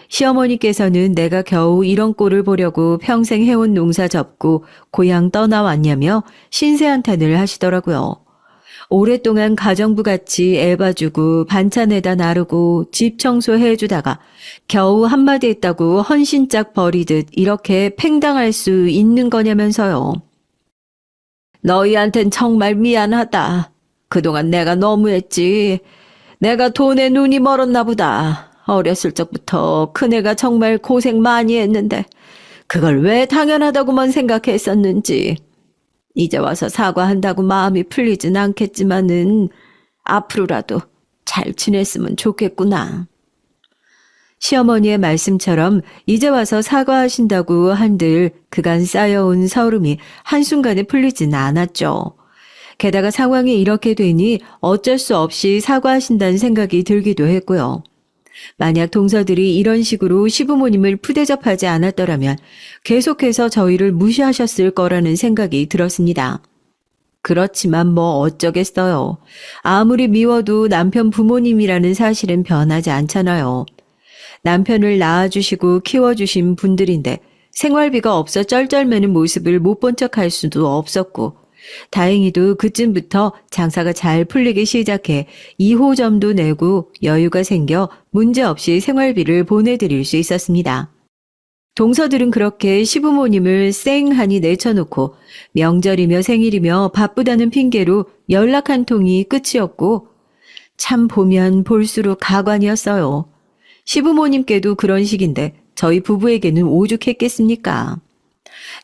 시어머니께서는 내가 겨우 이런 꼴을 보려고 평생 해온 농사 접고 고향 떠나왔냐며 신세한탄을 하시더라고요. 오랫동안 가정부 같이 애 봐주고 반찬에다 나르고 집 청소해주다가 겨우 한마디 했다고 헌신짝 버리듯 이렇게 팽당할 수 있는 거냐면서요. 너희한텐 정말 미안하다. 그동안 내가 너무했지. 내가 돈에 눈이 멀었나 보다. 어렸을 적부터 큰애가 정말 고생 많이 했는데 그걸 왜 당연하다고만 생각했었는지. 이제 와서 사과한다고 마음이 풀리진 않겠지만은 앞으로라도 잘 지냈으면 좋겠구나. 시어머니의 말씀처럼 이제 와서 사과하신다고 한들 그간 쌓여온 서름이 한순간에 풀리진 않았죠. 게다가 상황이 이렇게 되니 어쩔 수 없이 사과하신다는 생각이 들기도 했고요. 만약 동서들이 이런 식으로 시부모님을 푸대접하지 않았더라면 계속해서 저희를 무시하셨을 거라는 생각이 들었습니다. 그렇지만 뭐 어쩌겠어요. 아무리 미워도 남편 부모님이라는 사실은 변하지 않잖아요. 남편을 낳아주시고 키워주신 분들인데 생활비가 없어 쩔쩔매는 모습을 못 본 척할 수도 없었고 다행히도 그쯤부터 장사가 잘 풀리기 시작해 2호점도 내고 여유가 생겨 문제없이 생활비를 보내드릴 수 있었습니다. 동서들은 그렇게 시부모님을 쌩하니 내쳐놓고 명절이며 생일이며 바쁘다는 핑계로 연락 한 통이 끝이었고 참 보면 볼수록 가관이었어요. 시부모님께도 그런 식인데 저희 부부에게는 오죽했겠습니까?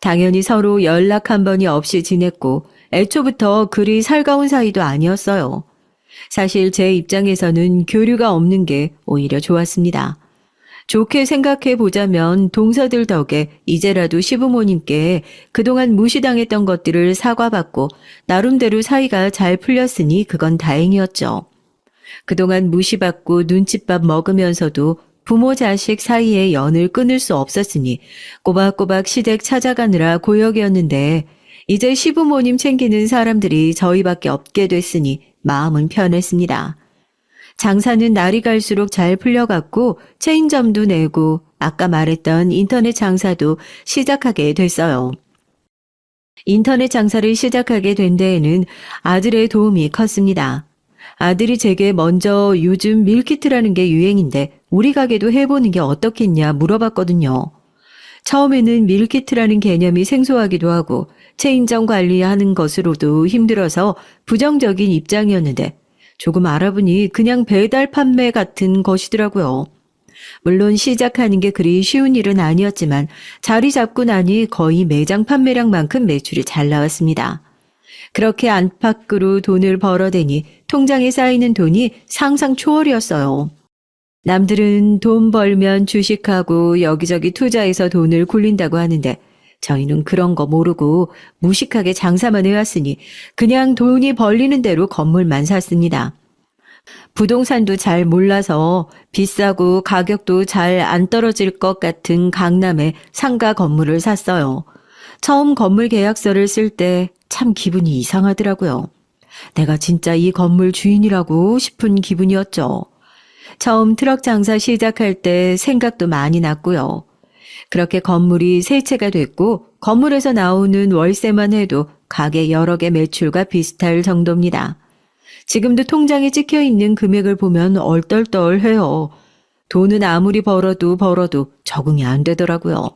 당연히 서로 연락 한 번이 없이 지냈고 애초부터 그리 살가운 사이도 아니었어요. 사실 제 입장에서는 교류가 없는 게 오히려 좋았습니다. 좋게 생각해 보자면 동서들 덕에 이제라도 시부모님께 그동안 무시당했던 것들을 사과받고 나름대로 사이가 잘 풀렸으니 그건 다행이었죠. 그동안 무시받고 눈칫밥 먹으면서도 부모 자식 사이에 연을 끊을 수 없었으니 꼬박꼬박 시댁 찾아가느라 고역이었는데 이제 시부모님 챙기는 사람들이 저희밖에 없게 됐으니 마음은 편했습니다. 장사는 날이 갈수록 잘 풀려갔고 체인점도 내고 아까 말했던 인터넷 장사도 시작하게 됐어요. 인터넷 장사를 시작하게 된 데에는 아들의 도움이 컸습니다. 아들이 제게 먼저 요즘 밀키트라는 게 유행인데 우리 가게도 해보는 게 어떻겠냐 물어봤거든요. 처음에는 밀키트라는 개념이 생소하기도 하고 체인점 관리하는 것으로도 힘들어서 부정적인 입장이었는데 조금 알아보니 그냥 배달 판매 같은 것이더라고요. 물론 시작하는 게 그리 쉬운 일은 아니었지만 자리 잡고 나니 거의 매장 판매량만큼 매출이 잘 나왔습니다. 그렇게 안팎으로 돈을 벌어대니 통장에 쌓이는 돈이 상상 초월이었어요. 남들은 돈 벌면 주식하고 여기저기 투자해서 돈을 굴린다고 하는데 저희는 그런 거 모르고 무식하게 장사만 해왔으니 그냥 돈이 벌리는 대로 건물만 샀습니다. 부동산도 잘 몰라서 비싸고 가격도 잘 안 떨어질 것 같은 강남에 상가 건물을 샀어요. 처음 건물 계약서를 쓸 때 참 기분이 이상하더라고요. 내가 진짜 이 건물 주인이라고 싶은 기분이었죠. 처음 트럭 장사 시작할 때 생각도 많이 났고요. 그렇게 건물이 세 채가 됐고 건물에서 나오는 월세만 해도 가게 여러 개 매출과 비슷할 정도입니다. 지금도 통장에 찍혀 있는 금액을 보면 얼떨떨해요. 돈은 아무리 벌어도 적응이 안 되더라고요.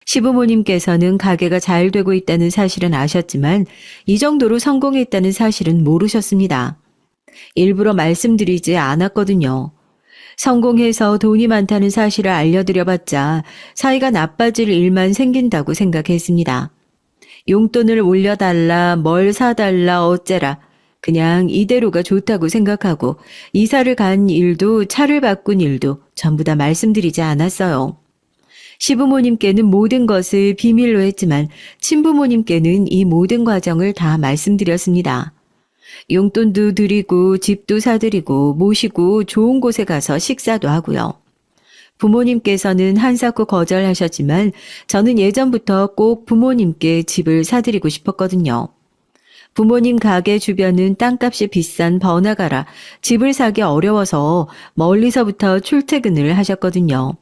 시부모님께서는 가게가 잘 되고 있다는 사실은 아셨지만 이 정도로 성공했다는 사실은 모르셨습니다. 일부러 말씀드리지 않았거든요. 성공해서 돈이 많다는 사실을 알려드려봤자 사이가 나빠질 일만 생긴다고 생각했습니다. 용돈을 올려달라, 뭘 사달라, 어째라. 그냥 이대로가 좋다고 생각하고 이사를 간 일도 차를 바꾼 일도 전부 다 말씀드리지 않았어요. 시부모님께는 모든 것을 비밀로 했지만 친부모님께는 이 모든 과정을 다 말씀드렸습니다. 용돈도 드리고 집도 사드리고 모시고 좋은 곳에 가서 식사도 하고요. 부모님께서는 한사코 거절하셨지만 저는 예전부터 꼭 부모님께 집을 사드리고 싶었거든요. 부모님 가게 주변은 땅값이 비싼 번화가라 집을 사기 어려워서 멀리서부터 출퇴근을 하셨거든요.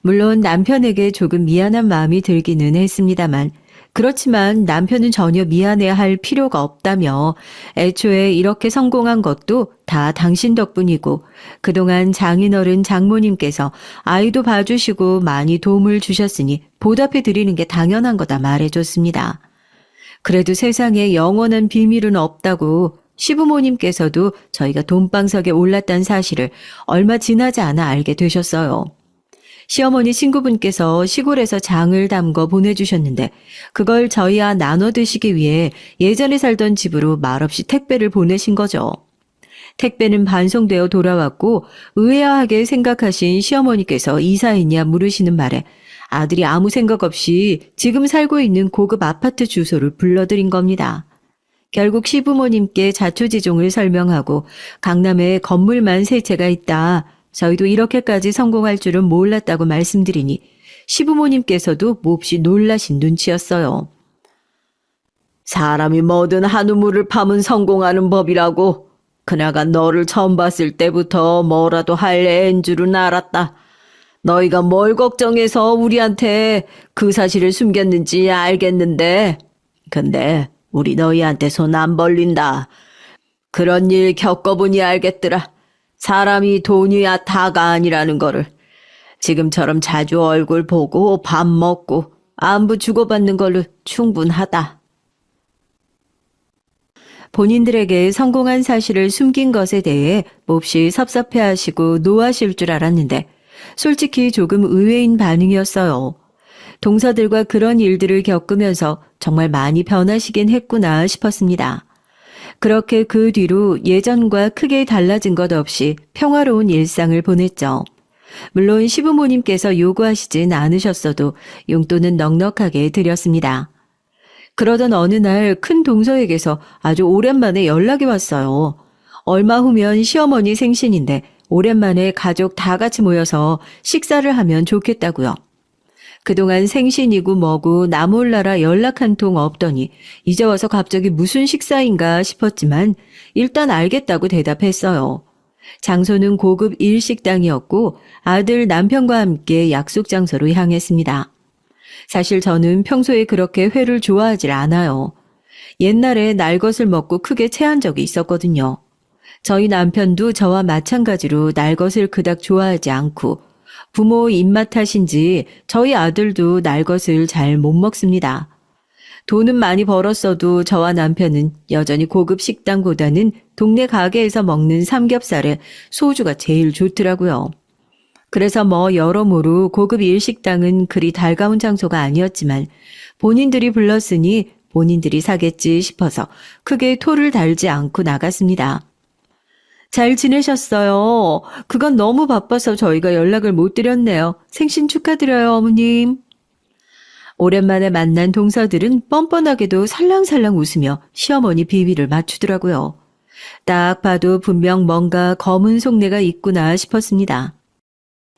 물론 남편에게 조금 미안한 마음이 들기는 했습니다만 그렇지만 남편은 전혀 미안해할 필요가 없다며 애초에 이렇게 성공한 것도 다 당신 덕분이고 그동안 장인어른 장모님께서 아이도 봐주시고 많이 도움을 주셨으니 보답해 드리는 게 당연한 거다 말해줬습니다. 그래도 세상에 영원한 비밀은 없다고 시부모님께서도 저희가 돈방석에 올랐다는 사실을 얼마 지나지 않아 알게 되셨어요. 시어머니 친구분께서 시골에서 장을 담궈 보내주셨는데 그걸 저희와 나눠 드시기 위해 예전에 살던 집으로 말없이 택배를 보내신 거죠. 택배는 반송되어 돌아왔고 의아하게 생각하신 시어머니께서 이사했냐 물으시는 말에 아들이 아무 생각 없이 지금 살고 있는 고급 아파트 주소를 불러드린 겁니다. 결국 시부모님께 자초지종을 설명하고 강남에 건물만 세 채가 있다. 저희도 이렇게까지 성공할 줄은 몰랐다고 말씀드리니 시부모님께서도 몹시 놀라신 눈치였어요. 사람이 뭐든 한 우물을 파면 성공하는 법이라고. 그나가 너를 처음 봤을 때부터 뭐라도 할 애인 줄은 알았다. 너희가 뭘 걱정해서 우리한테 그 사실을 숨겼는지 알겠는데. 근데 우리 너희한테 손 안 벌린다. 그런 일 겪어보니 알겠더라. 사람이 돈이야 다가 아니라는 거를. 지금처럼 자주 얼굴 보고 밥 먹고 안부 주고받는 걸로 충분하다. 본인들에게 성공한 사실을 숨긴 것에 대해 몹시 섭섭해하시고 노하실 줄 알았는데 솔직히 조금 의외인 반응이었어요. 동서들과 그런 일들을 겪으면서 정말 많이 변하시긴 했구나 싶었습니다. 그렇게 그 뒤로 예전과 크게 달라진 것 없이 평화로운 일상을 보냈죠. 물론 시부모님께서 요구하시진 않으셨어도 용돈은 넉넉하게 드렸습니다. 그러던 어느 날 큰 동서에게서 아주 오랜만에 연락이 왔어요. 얼마 후면 시어머니 생신인데 오랜만에 가족 다 같이 모여서 식사를 하면 좋겠다고요. 그동안 생신이고 뭐고 나 몰라라 연락 한 통 없더니 이제 와서 갑자기 무슨 식사인가 싶었지만 일단 알겠다고 대답했어요. 장소는 고급 일식당이었고 아들 남편과 함께 약속 장소로 향했습니다. 사실 저는 평소에 그렇게 회를 좋아하질 않아요. 옛날에 날것을 먹고 크게 체한 적이 있었거든요. 저희 남편도 저와 마찬가지로 날것을 그닥 좋아하지 않고 부모 입맛 탓인지 저희 아들도 날것을 잘 못 먹습니다. 돈은 많이 벌었어도 저와 남편은 여전히 고급 식당보다는 동네 가게에서 먹는 삼겹살에 소주가 제일 좋더라고요. 그래서 뭐 여러모로 고급 일식당은 그리 달가운 장소가 아니었지만 본인들이 불렀으니 본인들이 사겠지 싶어서 크게 토를 달지 않고 나갔습니다. 잘 지내셨어요? 그간 너무 바빠서 저희가 연락을 못 드렸네요. 생신 축하드려요, 어머님. 오랜만에 만난 동서들은 뻔뻔하게도 살랑살랑 웃으며 시어머니 비위를 맞추더라고요. 딱 봐도 분명 뭔가 검은 속내가 있구나 싶었습니다.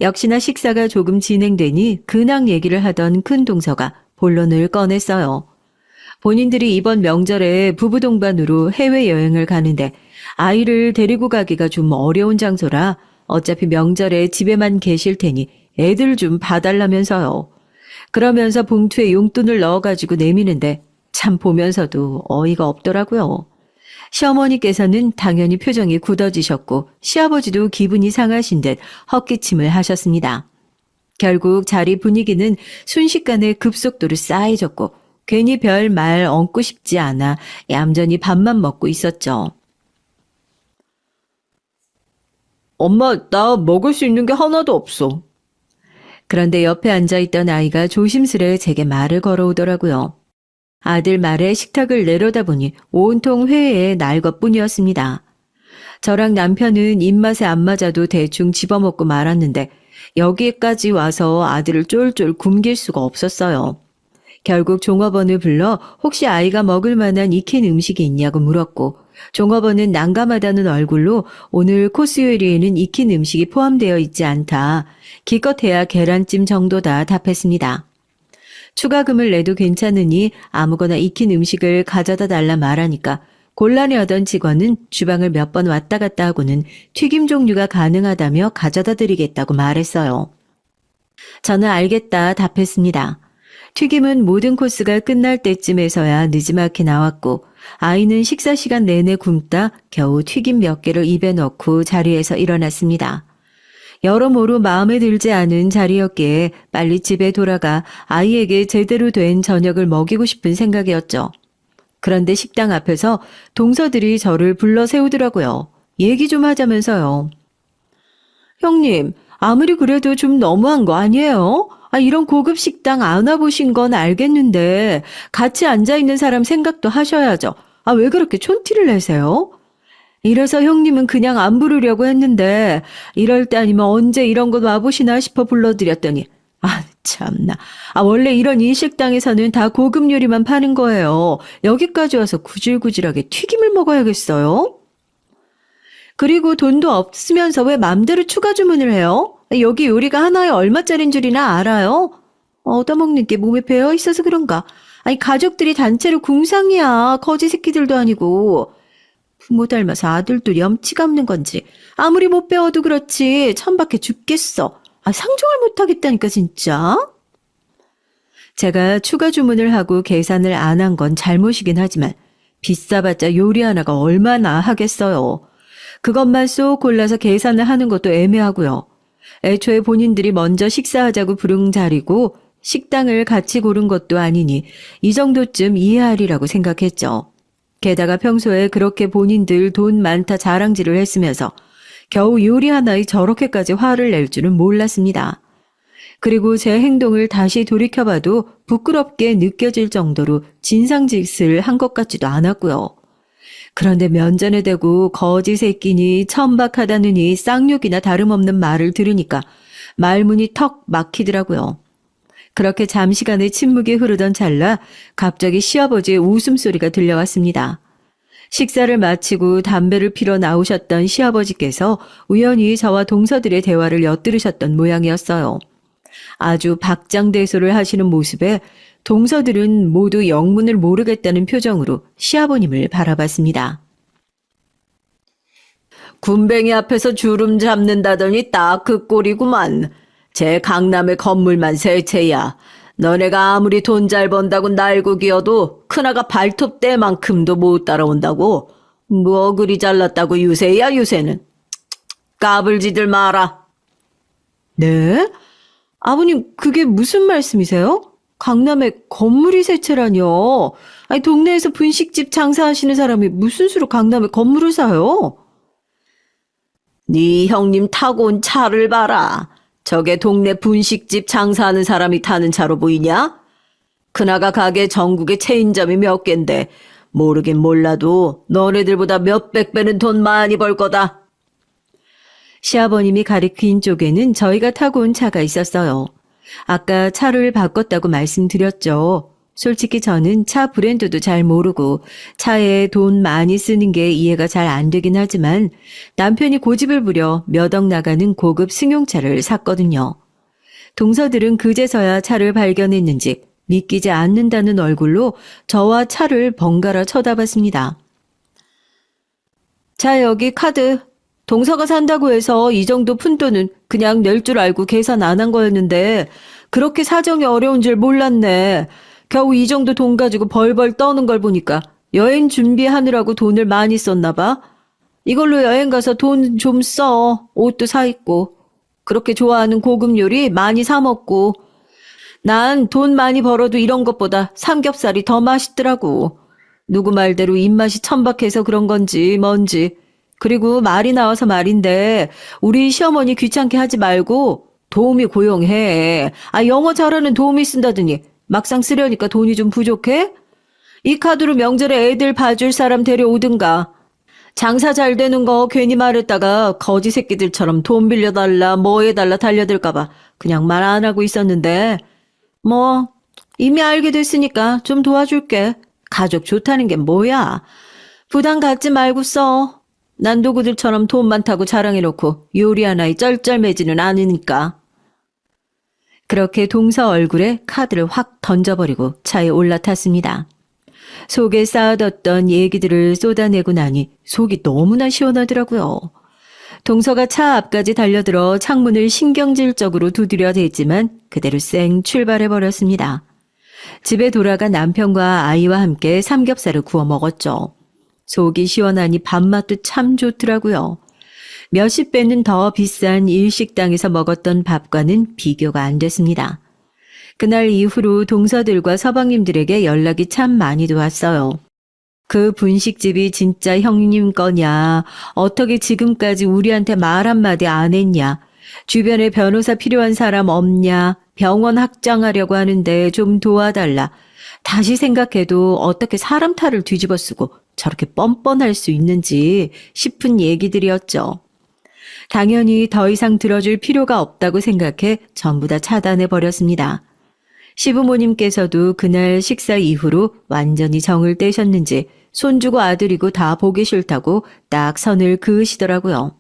역시나 식사가 조금 진행되니 근황 얘기를 하던 큰 동서가 본론을 꺼냈어요. 본인들이 이번 명절에 부부 동반으로 해외여행을 가는데 아이를 데리고 가기가 좀 어려운 장소라 어차피 명절에 집에만 계실 테니 애들 좀 봐달라면서요. 그러면서 봉투에 용돈을 넣어가지고 내미는데 참 보면서도 어이가 없더라고요. 시어머니께서는 당연히 표정이 굳어지셨고 시아버지도 기분이 상하신 듯 헛기침을 하셨습니다. 결국 자리 분위기는 순식간에 급속도로 싸해졌고 괜히 별 말 얹고 싶지 않아 얌전히 밥만 먹고 있었죠. 엄마, 나 먹을 수 있는 게 하나도 없어. 그런데 옆에 앉아있던 아이가 조심스레 제게 말을 걸어오더라고요. 아들 말에 식탁을 내려다보니 온통 회에 날 것뿐이었습니다. 저랑 남편은 입맛에 안 맞아도 대충 집어먹고 말았는데 여기까지 와서 아들을 쫄쫄 굶길 수가 없었어요. 결국 종업원을 불러 혹시 아이가 먹을 만한 익힌 음식이 있냐고 물었고 종업원은 난감하다는 얼굴로 오늘 코스 요리에는 익힌 음식이 포함되어 있지 않다. 기껏해야 계란찜 정도다 답했습니다. 추가금을 내도 괜찮으니 아무거나 익힌 음식을 가져다 달라 말하니까 곤란해하던 직원은 주방을 몇 번 왔다 갔다 하고는 튀김 종류가 가능하다며 가져다 드리겠다고 말했어요. 저는 알겠다 답했습니다. 튀김은 모든 코스가 끝날 때쯤에서야 느지막이 나왔고 아이는 식사 시간 내내 굶다 겨우 튀김 몇 개를 입에 넣고 자리에서 일어났습니다. 여러모로 마음에 들지 않은 자리였기에 빨리 집에 돌아가 아이에게 제대로 된 저녁을 먹이고 싶은 생각이었죠. 그런데 식당 앞에서 동서들이 저를 불러 세우더라고요. 얘기 좀 하자면서요. 형님, 아무리 그래도 좀 너무한 거 아니에요? 이런 고급 식당 안 와보신 건 알겠는데 같이 앉아있는 사람 생각도 하셔야죠. 왜 그렇게 촌티를 내세요? 이래서 형님은 그냥 안 부르려고 했는데 이럴 때 아니면 언제 이런 곳 와보시나 싶어 불러드렸더니 참나. 원래 이런 이 식당에서는 다 고급 요리만 파는 거예요. 여기까지 와서 구질구질하게 튀김을 먹어야겠어요? 그리고 돈도 없으면서 왜 맘대로 추가 주문을 해요? 여기 요리가 하나에 얼마짜린 줄이나 알아요? 얻어먹는 게 몸에 배어 있어서 그런가? 가족들이 단체로 궁상이야. 거지 새끼들도 아니고. 부모 닮아서 아들도 염치가 없는 건지 아무리 못 배워도 그렇지 천박해 죽겠어. 상종을 못하겠다니까 진짜. 제가 추가 주문을 하고 계산을 안 한 건 잘못이긴 하지만 비싸봤자 요리 하나가 얼마나 하겠어요. 그것만 쏙 골라서 계산을 하는 것도 애매하고요. 애초에 본인들이 먼저 식사하자고 부른 자리고 식당을 같이 고른 것도 아니니 이 정도쯤 이해하리라고 생각했죠. 게다가 평소에 그렇게 본인들 돈 많다 자랑질을 했으면서 겨우 요리 하나에 저렇게까지 화를 낼 줄은 몰랐습니다. 그리고 제 행동을 다시 돌이켜봐도 부끄럽게 느껴질 정도로 진상짓을 한 것 같지도 않았고요. 그런데 면전에 대고 거지 새끼니 천박하다느니 쌍욕이나 다름없는 말을 들으니까 말문이 턱 막히더라고요. 그렇게 잠시간의 침묵이 흐르던 찰나 갑자기 시아버지의 웃음소리가 들려왔습니다. 식사를 마치고 담배를 피러 나오셨던 시아버지께서 우연히 저와 동서들의 대화를 엿들으셨던 모양이었어요. 아주 박장대소를 하시는 모습에 동서들은 모두 영문을 모르겠다는 표정으로 시아버님을 바라봤습니다. 군뱅이 앞에서 주름 잡는다더니 딱 그 꼴이구만. 제 강남의 건물만 세 채야. 너네가 아무리 돈 잘 번다고 날고 기어도 큰아가 발톱 때만큼도 못 따라온다고. 뭐 그리 잘났다고 유세야 유세는. 까불지들 마라. 네? 아버님 그게 무슨 말씀이세요? 강남에 건물이 세 채라뇨. 동네에서 분식집 장사하시는 사람이 무슨 수로 강남에 건물을 사요? 네 형님 타고 온 차를 봐라. 저게 동네 분식집 장사하는 사람이 타는 차로 보이냐? 그나가 가게 전국에 체인점이 몇 갠데 모르긴 몰라도 너네들보다 몇백 배는 돈 많이 벌 거다. 시아버님이 가리킨 쪽에는 저희가 타고 온 차가 있었어요. 아까 차를 바꿨다고 말씀드렸죠. 솔직히 저는 차 브랜드도 잘 모르고 차에 돈 많이 쓰는 게 이해가 잘 안 되긴 하지만 남편이 고집을 부려 몇 억 나가는 고급 승용차를 샀거든요. 동서들은 그제서야 차를 발견했는지 믿기지 않는다는 얼굴로 저와 차를 번갈아 쳐다봤습니다. 자, 여기 카드. 동서가 산다고 해서 이 정도 푼돈은 그냥 낼 줄 알고 계산 안 한 거였는데 그렇게 사정이 어려운 줄 몰랐네. 겨우 이 정도 돈 가지고 벌벌 떠는 걸 보니까 여행 준비하느라고 돈을 많이 썼나 봐. 이걸로 여행 가서 돈 좀 써. 옷도 사 입고. 그렇게 좋아하는 고급 요리 많이 사 먹고. 난 돈 많이 벌어도 이런 것보다 삼겹살이 더 맛있더라고. 누구 말대로 입맛이 천박해서 그런 건지 뭔지. 그리고 말이 나와서 말인데 우리 시어머니 귀찮게 하지 말고 도우미 고용해. 영어 잘하는 도우미 쓴다더니 막상 쓰려니까 돈이 좀 부족해? 이 카드로 명절에 애들 봐줄 사람 데려오든가. 장사 잘 되는 거 괜히 말했다가 거지 새끼들처럼 돈 빌려달라 뭐 해달라 달려들까봐 그냥 말 안 하고 있었는데 뭐 이미 알게 됐으니까 좀 도와줄게. 가족 좋다는 게 뭐야. 부담 갖지 말고 써. 난도구들처럼 돈 많다고 자랑해놓고 요리 하나에 쩔쩔매지는 않으니까. 그렇게 동서 얼굴에 카드를 확 던져버리고 차에 올라탔습니다. 속에 쌓아뒀던 얘기들을 쏟아내고 나니 속이 너무나 시원하더라고요. 동서가 차 앞까지 달려들어 창문을 신경질적으로 두드려 댔지만 그대로 쌩 출발해버렸습니다. 집에 돌아가 남편과 아이와 함께 삼겹살을 구워 먹었죠. 속이 시원하니 밥맛도 참 좋더라고요. 몇십 배는 더 비싼 일식당에서 먹었던 밥과는 비교가 안 됐습니다. 그날 이후로 동서들과 서방님들에게 연락이 참 많이도 왔어요. 그 분식집이 진짜 형님 거냐? 어떻게 지금까지 우리한테 말 한마디 안 했냐? 주변에 변호사 필요한 사람 없냐? 병원 확장하려고 하는데 좀 도와달라. 다시 생각해도 어떻게 사람 탈을 뒤집어 쓰고 저렇게 뻔뻔할 수 있는지 싶은 얘기들이었죠. 당연히 더 이상 들어줄 필요가 없다고 생각해 전부 다 차단해 버렸습니다. 시부모님께서도 그날 식사 이후로 완전히 정을 떼셨는지 손주고 아들이고 다 보기 싫다고 딱 선을 그으시더라고요.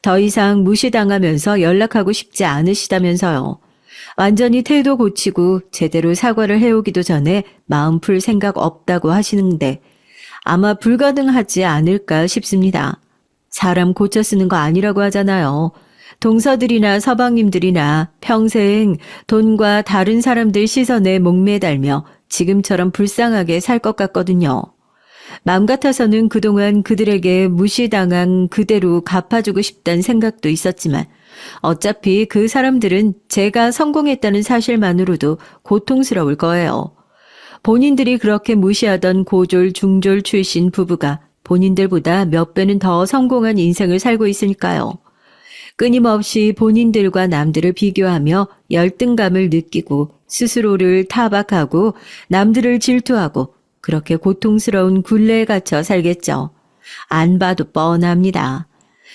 더 이상 무시당하면서 연락하고 싶지 않으시다면서요. 완전히 태도 고치고 제대로 사과를 해오기도 전에 마음 풀 생각 없다고 하시는데 아마 불가능하지 않을까 싶습니다. 사람 고쳐 쓰는 거 아니라고 하잖아요. 동서들이나 서방님들이나 평생 돈과 다른 사람들 시선에 목매달며 지금처럼 불쌍하게 살 것 같거든요. 마음 같아서는 그동안 그들에게 무시당한 그대로 갚아주고 싶다는 생각도 있었지만 어차피 그 사람들은 제가 성공했다는 사실만으로도 고통스러울 거예요. 본인들이 그렇게 무시하던 고졸 중졸 출신 부부가 본인들보다 몇 배는 더 성공한 인생을 살고 있으니까요. 끊임없이 본인들과 남들을 비교하며 열등감을 느끼고 스스로를 타박하고 남들을 질투하고 그렇게 고통스러운 굴레에 갇혀 살겠죠. 안 봐도 뻔합니다.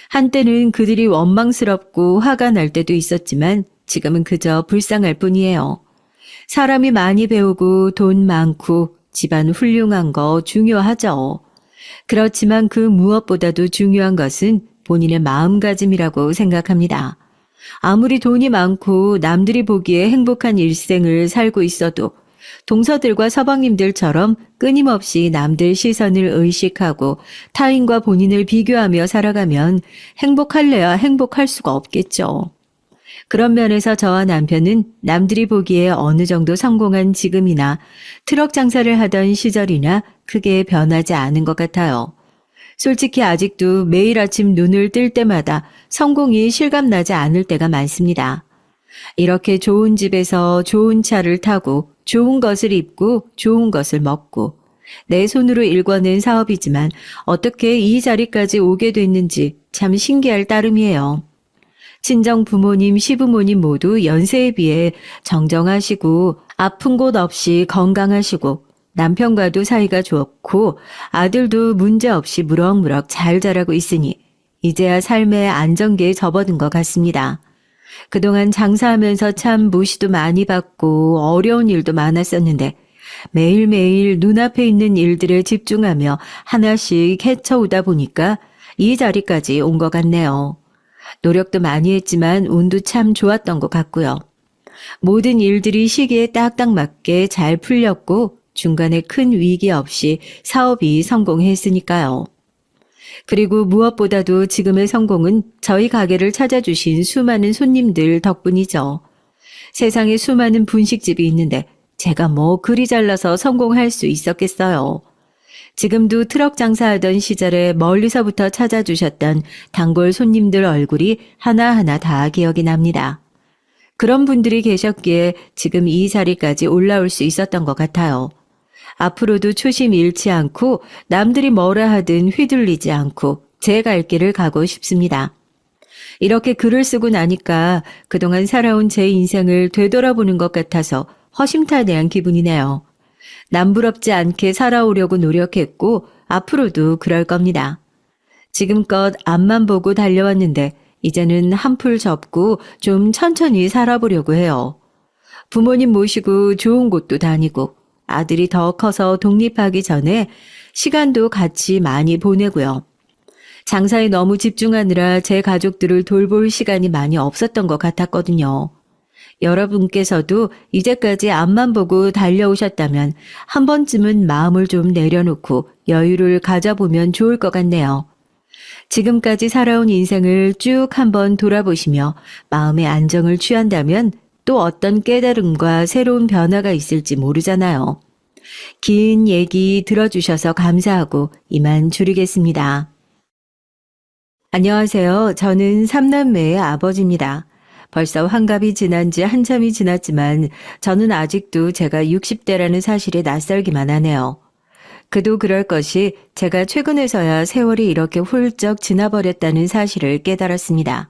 한때는 그들이 원망스럽고 화가 날 때도 있었지만 지금은 그저 불쌍할 뿐이에요. 사람이 많이 배우고 돈 많고 집안 훌륭한 거 중요하죠. 그렇지만 그 무엇보다도 중요한 것은 본인의 마음가짐이라고 생각합니다. 아무리 돈이 많고 남들이 보기에 행복한 일생을 살고 있어도 동서들과 서방님들처럼 끊임없이 남들 시선을 의식하고 타인과 본인을 비교하며 살아가면 행복할래야 행복할 수가 없겠죠. 그런 면에서 저와 남편은 남들이 보기에 어느 정도 성공한 지금이나 트럭 장사를 하던 시절이나 크게 변하지 않은 것 같아요. 솔직히 아직도 매일 아침 눈을 뜰 때마다 성공이 실감나지 않을 때가 많습니다. 이렇게 좋은 집에서 좋은 차를 타고 좋은 것을 입고 좋은 것을 먹고 내 손으로 일궈낸 사업이지만 어떻게 이 자리까지 오게 됐는지 참 신기할 따름이에요. 친정 부모님, 시부모님 모두 연세에 비해 정정하시고 아픈 곳 없이 건강하시고 남편과도 사이가 좋고 아들도 문제없이 무럭무럭 잘 자라고 있으니 이제야 삶의 안정기에 접어든 것 같습니다. 그동안 장사하면서 참 무시도 많이 받고 어려운 일도 많았었는데 매일매일 눈앞에 있는 일들에 집중하며 하나씩 헤쳐오다 보니까 이 자리까지 온 것 같네요. 노력도 많이 했지만 운도 참 좋았던 것 같고요. 모든 일들이 시기에 딱딱 맞게 잘 풀렸고 중간에 큰 위기 없이 사업이 성공했으니까요. 그리고 무엇보다도 지금의 성공은 저희 가게를 찾아주신 수많은 손님들 덕분이죠. 세상에 수많은 분식집이 있는데 제가 뭐 그리 잘나서 성공할 수 있었겠어요. 지금도 트럭 장사하던 시절에 멀리서부터 찾아주셨던 단골 손님들 얼굴이 하나하나 다 기억이 납니다. 그런 분들이 계셨기에 지금 이 자리까지 올라올 수 있었던 것 같아요. 앞으로도 초심 잃지 않고 남들이 뭐라 하든 휘둘리지 않고 제 갈 길을 가고 싶습니다. 이렇게 글을 쓰고 나니까 그동안 살아온 제 인생을 되돌아보는 것 같아서 허심탄회한 기분이네요. 남부럽지 않게 살아오려고 노력했고 앞으로도 그럴 겁니다. 지금껏 앞만 보고 달려왔는데 이제는 한풀 접고 좀 천천히 살아보려고 해요. 부모님 모시고 좋은 곳도 다니고 아들이 더 커서 독립하기 전에 시간도 같이 많이 보내고요. 장사에 너무 집중하느라 제 가족들을 돌볼 시간이 많이 없었던 것 같았거든요. 여러분께서도 이제까지 앞만 보고 달려오셨다면 한 번쯤은 마음을 좀 내려놓고 여유를 가져보면 좋을 것 같네요. 지금까지 살아온 인생을 쭉 한번 돌아보시며 마음의 안정을 취한다면 또 어떤 깨달음과 새로운 변화가 있을지 모르잖아요. 긴 얘기 들어주셔서 감사하고 이만 줄이겠습니다. 안녕하세요. 저는 3남매의 아버지입니다. 벌써 환갑이 지난 지 한참이 지났지만 저는 아직도 제가 60대라는 사실에 낯설기만 하네요. 그도 그럴 것이 제가 최근에서야 세월이 이렇게 훌쩍 지나버렸다는 사실을 깨달았습니다.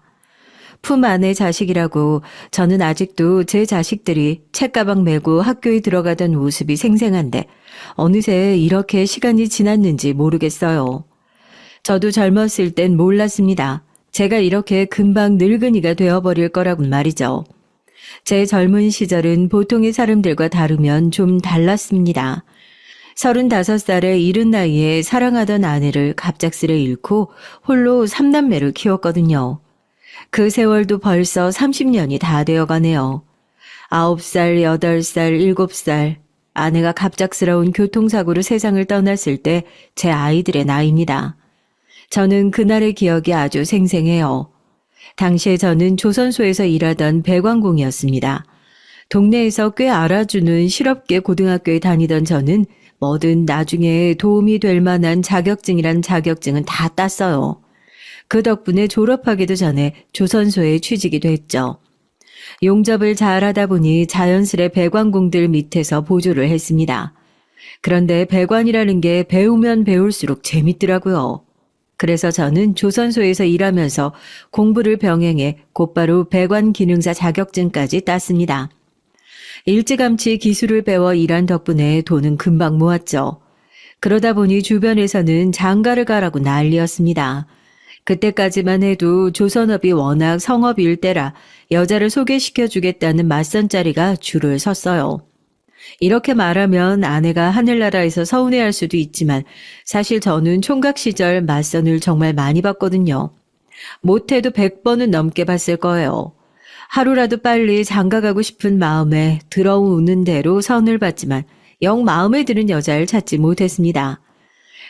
품 안의 자식이라고 저는 아직도 제 자식들이 책가방 메고 학교에 들어가던 모습이 생생한데 어느새 이렇게 시간이 지났는지 모르겠어요. 저도 젊었을 땐 몰랐습니다. 제가 이렇게 금방 늙은이가 되어버릴 거라곤 말이죠. 제 젊은 시절은 보통의 사람들과 다르면 좀 달랐습니다. 35살의 이른 나이에 사랑하던 아내를 갑작스레 잃고 홀로 3남매를 키웠거든요. 그 세월도 벌써 30년이 다 되어가네요. 9살, 8살, 7살, 아내가 갑작스러운 교통사고로 세상을 떠났을 때 제 아이들의 나이입니다. 저는 그날의 기억이 아주 생생해요. 당시에 저는 조선소에서 일하던 배관공이었습니다. 동네에서 꽤 알아주는 실업계 고등학교에 다니던 저는 뭐든 나중에 도움이 될 만한 자격증이란 자격증은 다 땄어요. 그 덕분에 졸업하기도 전에 조선소에 취직이 됐죠. 용접을 잘하다 보니 자연스레 배관공들 밑에서 보조를 했습니다. 그런데 배관이라는 게 배우면 배울수록 재밌더라고요. 그래서 저는 조선소에서 일하면서 공부를 병행해 곧바로 배관 기능사 자격증까지 땄습니다. 일찌감치 기술을 배워 일한 덕분에 돈은 금방 모았죠. 그러다 보니 주변에서는 장가를 가라고 난리였습니다. 그때까지만 해도 조선업이 워낙 성업일 때라 여자를 소개시켜주겠다는 맞선자리가 줄을 섰어요. 이렇게 말하면 아내가 하늘나라에서 서운해할 수도 있지만 사실 저는 총각 시절 맞선을 정말 많이 봤거든요. 못해도 100번은 넘게 봤을 거예요. 하루라도 빨리 장가가고 싶은 마음에 들어오는 대로 선을 봤지만 영 마음에 드는 여자를 찾지 못했습니다.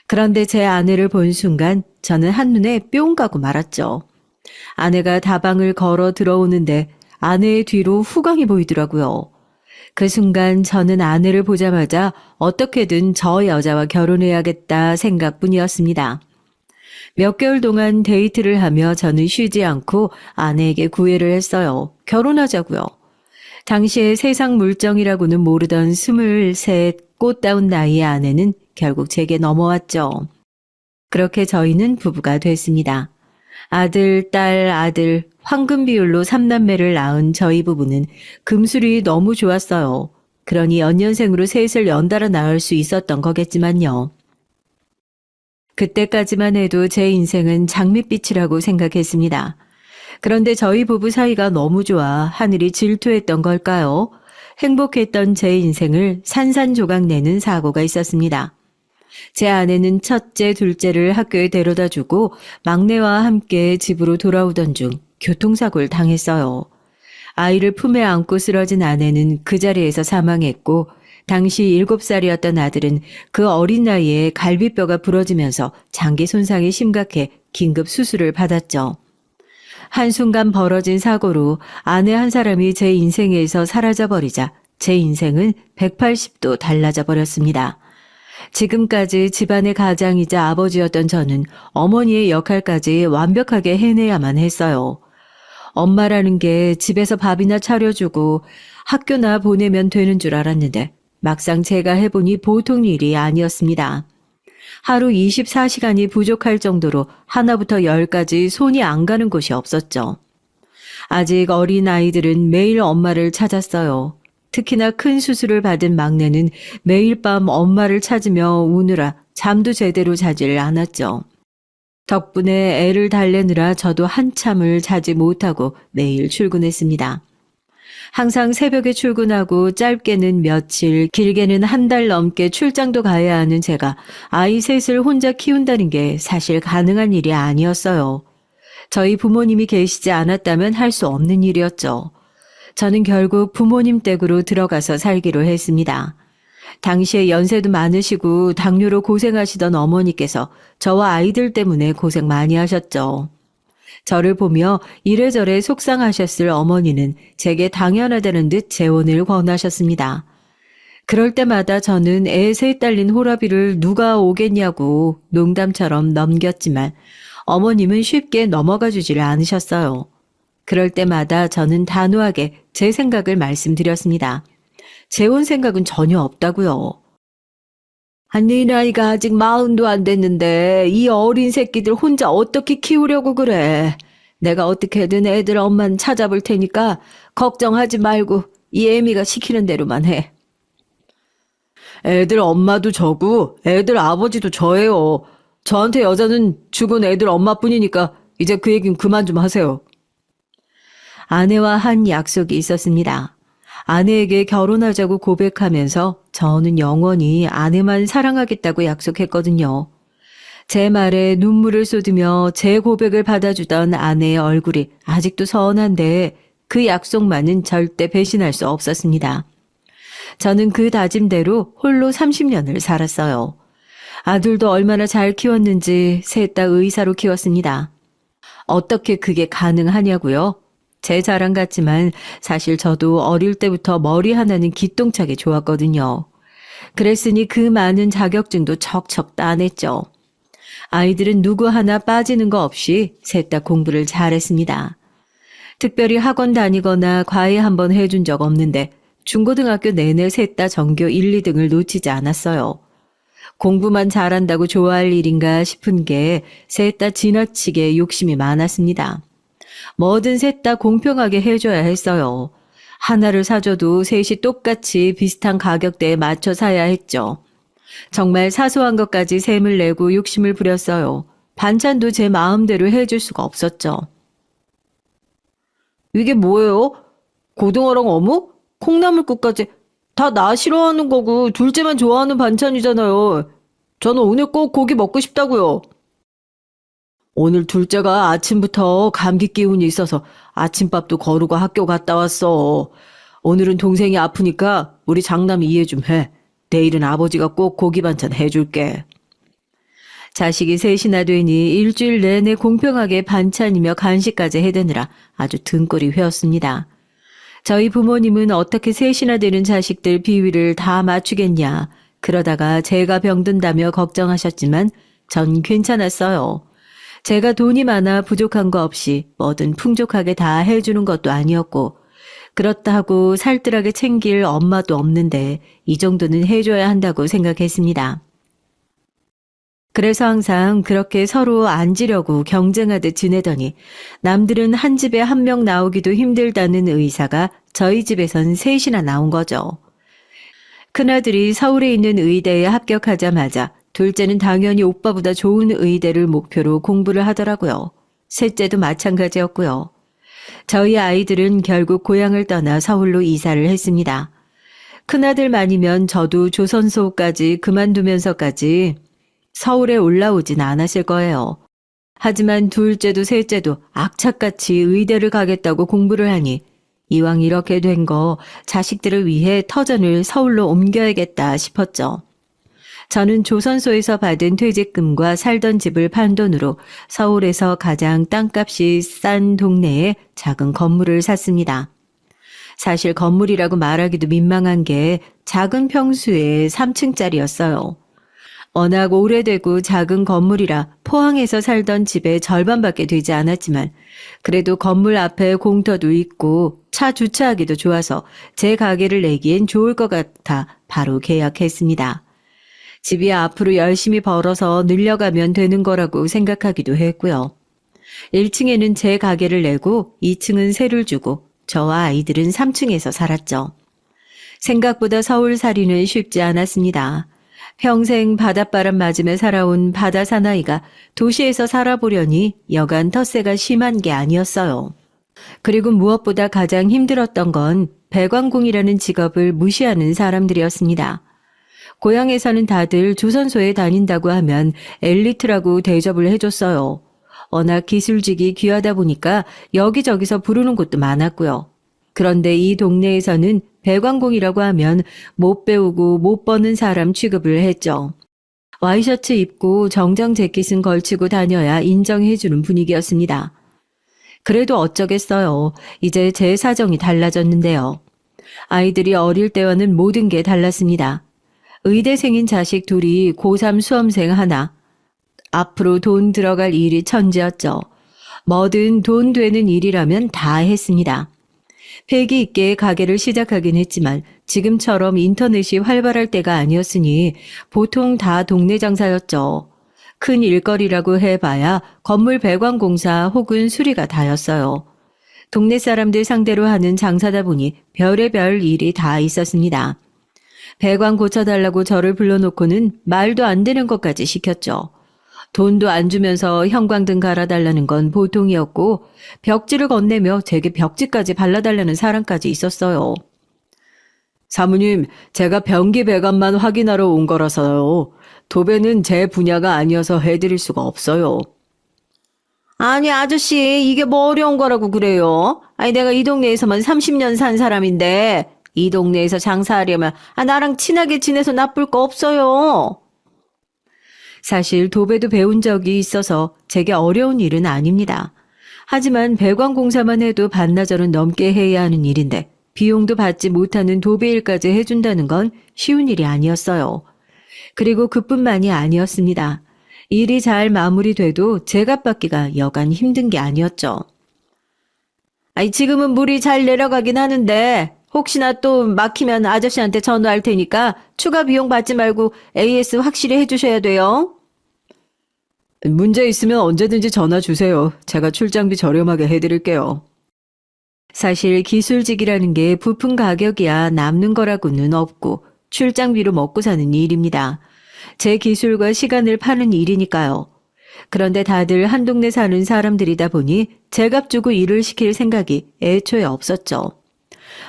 그런데 제 아내를 본 순간 저는 한눈에 뿅 가고 말았죠. 아내가 다방을 걸어 들어오는데 아내의 뒤로 후광이 보이더라고요. 그 순간 저는 아내를 보자마자 어떻게든 저 여자와 결혼해야겠다 생각뿐이었습니다. 몇 개월 동안 데이트를 하며 저는 쉬지 않고 아내에게 구애를 했어요. 결혼하자고요. 당시에 세상 물정이라고는 모르던 23 꽃다운 나이의 아내는 결국 제게 넘어왔죠. 그렇게 저희는 부부가 됐습니다. 아들, 딸, 아들, 황금 비율로 3남매를 낳은 저희 부부는 금술이 너무 좋았어요. 그러니 연년생으로 셋을 연달아 낳을 수 있었던 거겠지만요. 그때까지만 해도 제 인생은 장밋빛이라고 생각했습니다. 그런데 저희 부부 사이가 너무 좋아 하늘이 질투했던 걸까요? 행복했던 제 인생을 산산조각 내는 사고가 있었습니다. 제 아내는 첫째, 둘째를 학교에 데려다 주고 막내와 함께 집으로 돌아오던 중 교통사고를 당했어요. 아이를 품에 안고 쓰러진 아내는 그 자리에서 사망했고 당시 7살이었던 아들은 그 어린 나이에 갈비뼈가 부러지면서 장기 손상이 심각해 긴급 수술을 받았죠. 한순간 벌어진 사고로 아내 한 사람이 제 인생에서 사라져버리자 제 인생은 180도 달라져 버렸습니다. 지금까지 집안의 가장이자 아버지였던 저는 어머니의 역할까지 완벽하게 해내야만 했어요. 엄마라는 게 집에서 밥이나 차려주고 학교나 보내면 되는 줄 알았는데 막상 제가 해보니 보통 일이 아니었습니다. 하루 24시간이 부족할 정도로 하나부터 10까지 손이 안 가는 곳이 없었죠. 아직 어린 아이들은 매일 엄마를 찾았어요. 특히나 큰 수술을 받은 막내는 매일 밤 엄마를 찾으며 우느라 잠도 제대로 자지를 않았죠. 덕분에 애를 달래느라 저도 한참을 자지 못하고 매일 출근했습니다. 항상 새벽에 출근하고 짧게는 며칠, 길게는 한 달 넘게 출장도 가야 하는 제가 아이 셋을 혼자 키운다는 게 사실 가능한 일이 아니었어요. 저희 부모님이 계시지 않았다면 할 수 없는 일이었죠. 저는 결국 부모님 댁으로 들어가서 살기로 했습니다. 당시에 연세도 많으시고 당뇨로 고생하시던 어머니께서 저와 아이들 때문에 고생 많이 하셨죠. 저를 보며 이래저래 속상하셨을 어머니는 제게 당연하다는 듯 재혼을 권하셨습니다. 그럴 때마다 저는 애 셋 딸린 호라비를 누가 오겠냐고 농담처럼 넘겼지만 어머님은 쉽게 넘어가 주지를 않으셨어요. 그럴 때마다 저는 단호하게 제 생각을 말씀드렸습니다. 재혼 생각은 전혀 없다고요. 네 나이가 아직 40도 안 됐는데 이 어린 새끼들 혼자 어떻게 키우려고 그래. 내가 어떻게든 애들 엄마는 찾아볼 테니까 걱정하지 말고 이 애미가 시키는 대로만 해. 애들 엄마도 저고 애들 아버지도 저예요. 저한테 여자는 죽은 애들 엄마뿐이니까 이제 그 얘기는 그만 좀 하세요. 아내와 한 약속이 있었습니다. 아내에게 결혼하자고 고백하면서 저는 영원히 아내만 사랑하겠다고 약속했거든요. 제 말에 눈물을 쏟으며 제 고백을 받아주던 아내의 얼굴이 아직도 서운한데 그 약속만은 절대 배신할 수 없었습니다. 저는 그 다짐대로 홀로 30년을 살았어요. 아들도 얼마나 잘 키웠는지 셋 다 의사로 키웠습니다. 어떻게 그게 가능하냐고요? 제 자랑 같지만 사실 저도 어릴 때부터 머리 하나는 기똥차게 좋았거든요. 그랬으니 그 많은 자격증도 척척 따냈죠. 아이들은 누구 하나 빠지는 거 없이 셋 다 공부를 잘했습니다. 특별히 학원 다니거나 과외 한번 해준 적 없는데 중고등학교 내내 셋 다 전교 1, 2등을 놓치지 않았어요. 공부만 잘한다고 좋아할 일인가 싶은 게 셋 다 지나치게 욕심이 많았습니다. 뭐든 셋 다 공평하게 해줘야 했어요. 하나를 사줘도 셋이 똑같이 비슷한 가격대에 맞춰 사야 했죠. 정말 사소한 것까지 셈을 내고 욕심을 부렸어요. 반찬도 제 마음대로 해줄 수가 없었죠. 이게 뭐예요? 고등어랑 어묵? 콩나물국까지 다 나 싫어하는 거고 둘째만 좋아하는 반찬이잖아요. 저는 오늘 꼭 고기 먹고 싶다고요. 오늘 둘째가 아침부터 감기 기운이 있어서 아침밥도 거르고 학교 갔다 왔어. 오늘은 동생이 아프니까 우리 장남이 이해 좀 해. 내일은 아버지가 꼭 고기 반찬 해줄게. 자식이 셋이나 되니 일주일 내내 공평하게 반찬이며 간식까지 해대느라 아주 등골이 회었습니다. 저희 부모님은 어떻게 셋이나 되는 자식들 비위를 다 맞추겠냐. 그러다가 제가 병든다며 걱정하셨지만 전 괜찮았어요. 제가 돈이 많아 부족한 거 없이 뭐든 풍족하게 다 해주는 것도 아니었고 그렇다고 살뜰하게 챙길 엄마도 없는데 이 정도는 해줘야 한다고 생각했습니다. 그래서 항상 그렇게 서로 앉으려고 경쟁하듯 지내더니 남들은 한 집에 한 명 나오기도 힘들다는 의사가 저희 집에선 셋이나 나온 거죠. 큰아들이 서울에 있는 의대에 합격하자마자 둘째는 당연히 오빠보다 좋은 의대를 목표로 공부를 하더라고요. 셋째도 마찬가지였고요. 저희 아이들은 결국 고향을 떠나 서울로 이사를 했습니다. 큰아들만이면 저도 조선소까지 그만두면서까지 서울에 올라오진 않았을 거예요. 하지만 둘째도 셋째도 악착같이 의대를 가겠다고 공부를 하니 이왕 이렇게 된 거 자식들을 위해 터전을 서울로 옮겨야겠다 싶었죠. 저는 조선소에서 받은 퇴직금과 살던 집을 판 돈으로 서울에서 가장 땅값이 싼 동네에 작은 건물을 샀습니다. 사실 건물이라고 말하기도 민망한 게 작은 평수의 3층짜리였어요. 워낙 오래되고 작은 건물이라 포항에서 살던 집의 절반밖에 되지 않았지만 그래도 건물 앞에 공터도 있고 차 주차하기도 좋아서 제 가게를 내기엔 좋을 것 같아 바로 계약했습니다. 집이 앞으로 열심히 벌어서 늘려가면 되는 거라고 생각하기도 했고요. 1층에는 제 가게를 내고 2층은 세를 주고 저와 아이들은 3층에서 살았죠. 생각보다 서울살이는 쉽지 않았습니다. 평생 바닷바람 맞으며 살아온 바다 사나이가 도시에서 살아보려니 여간 텃세가 심한 게 아니었어요. 그리고 무엇보다 가장 힘들었던 건 배관공이라는 직업을 무시하는 사람들이었습니다. 고향에서는 다들 조선소에 다닌다고 하면 엘리트라고 대접을 해줬어요. 워낙 기술직이 귀하다 보니까 여기저기서 부르는 곳도 많았고요. 그런데 이 동네에서는 배관공이라고 하면 못 배우고 못 버는 사람 취급을 했죠. 와이셔츠 입고 정장 재킷은 걸치고 다녀야 인정해주는 분위기였습니다. 그래도 어쩌겠어요. 이제 제 사정이 달라졌는데요. 아이들이 어릴 때와는 모든 게 달랐습니다. 의대생인 자식 둘이 고3 수험생 하나. 앞으로 돈 들어갈 일이 천지였죠. 뭐든 돈 되는 일이라면 다 했습니다. 패기 있게 가게를 시작하긴 했지만 지금처럼 인터넷이 활발할 때가 아니었으니 보통 다 동네 장사였죠. 큰 일거리라고 해봐야 건물 배관공사 혹은 수리가 다였어요. 동네 사람들 상대로 하는 장사다 보니 별의별 일이 다 있었습니다. 배관 고쳐달라고 저를 불러놓고는 말도 안 되는 것까지 시켰죠. 돈도 안 주면서 형광등 갈아달라는 건 보통이었고 벽지를 건네며 제게 벽지까지 발라달라는 사람까지 있었어요. 사모님, 제가 변기 배관만 확인하러 온 거라서요. 도배는 제 분야가 아니어서 해드릴 수가 없어요. 아니 아저씨, 이게 뭐 어려운 거라고 그래요? 아니 내가 이 동네에서만 30년 산 사람인데 이 동네에서 장사하려면 나랑 친하게 지내서 나쁠 거 없어요. 사실 도배도 배운 적이 있어서 제게 어려운 일은 아닙니다. 하지만 배관공사만 해도 반나절은 넘게 해야 하는 일인데 비용도 받지 못하는 도배일까지 해준다는 건 쉬운 일이 아니었어요. 그리고 그뿐만이 아니었습니다. 일이 잘 마무리돼도 제값 받기가 여간 힘든 게 아니었죠. 아니 지금은 물이 잘 내려가긴 하는데 혹시나 또 막히면 아저씨한테 전화할 테니까 추가 비용 받지 말고 AS 확실히 해주셔야 돼요. 문제 있으면 언제든지 전화 주세요. 제가 출장비 저렴하게 해드릴게요. 사실 기술직이라는 게 부품 가격이야 남는 거라고는 없고 출장비로 먹고 사는 일입니다. 제 기술과 시간을 파는 일이니까요. 그런데 다들 한 동네 사는 사람들이다 보니 제값 주고 일을 시킬 생각이 애초에 없었죠.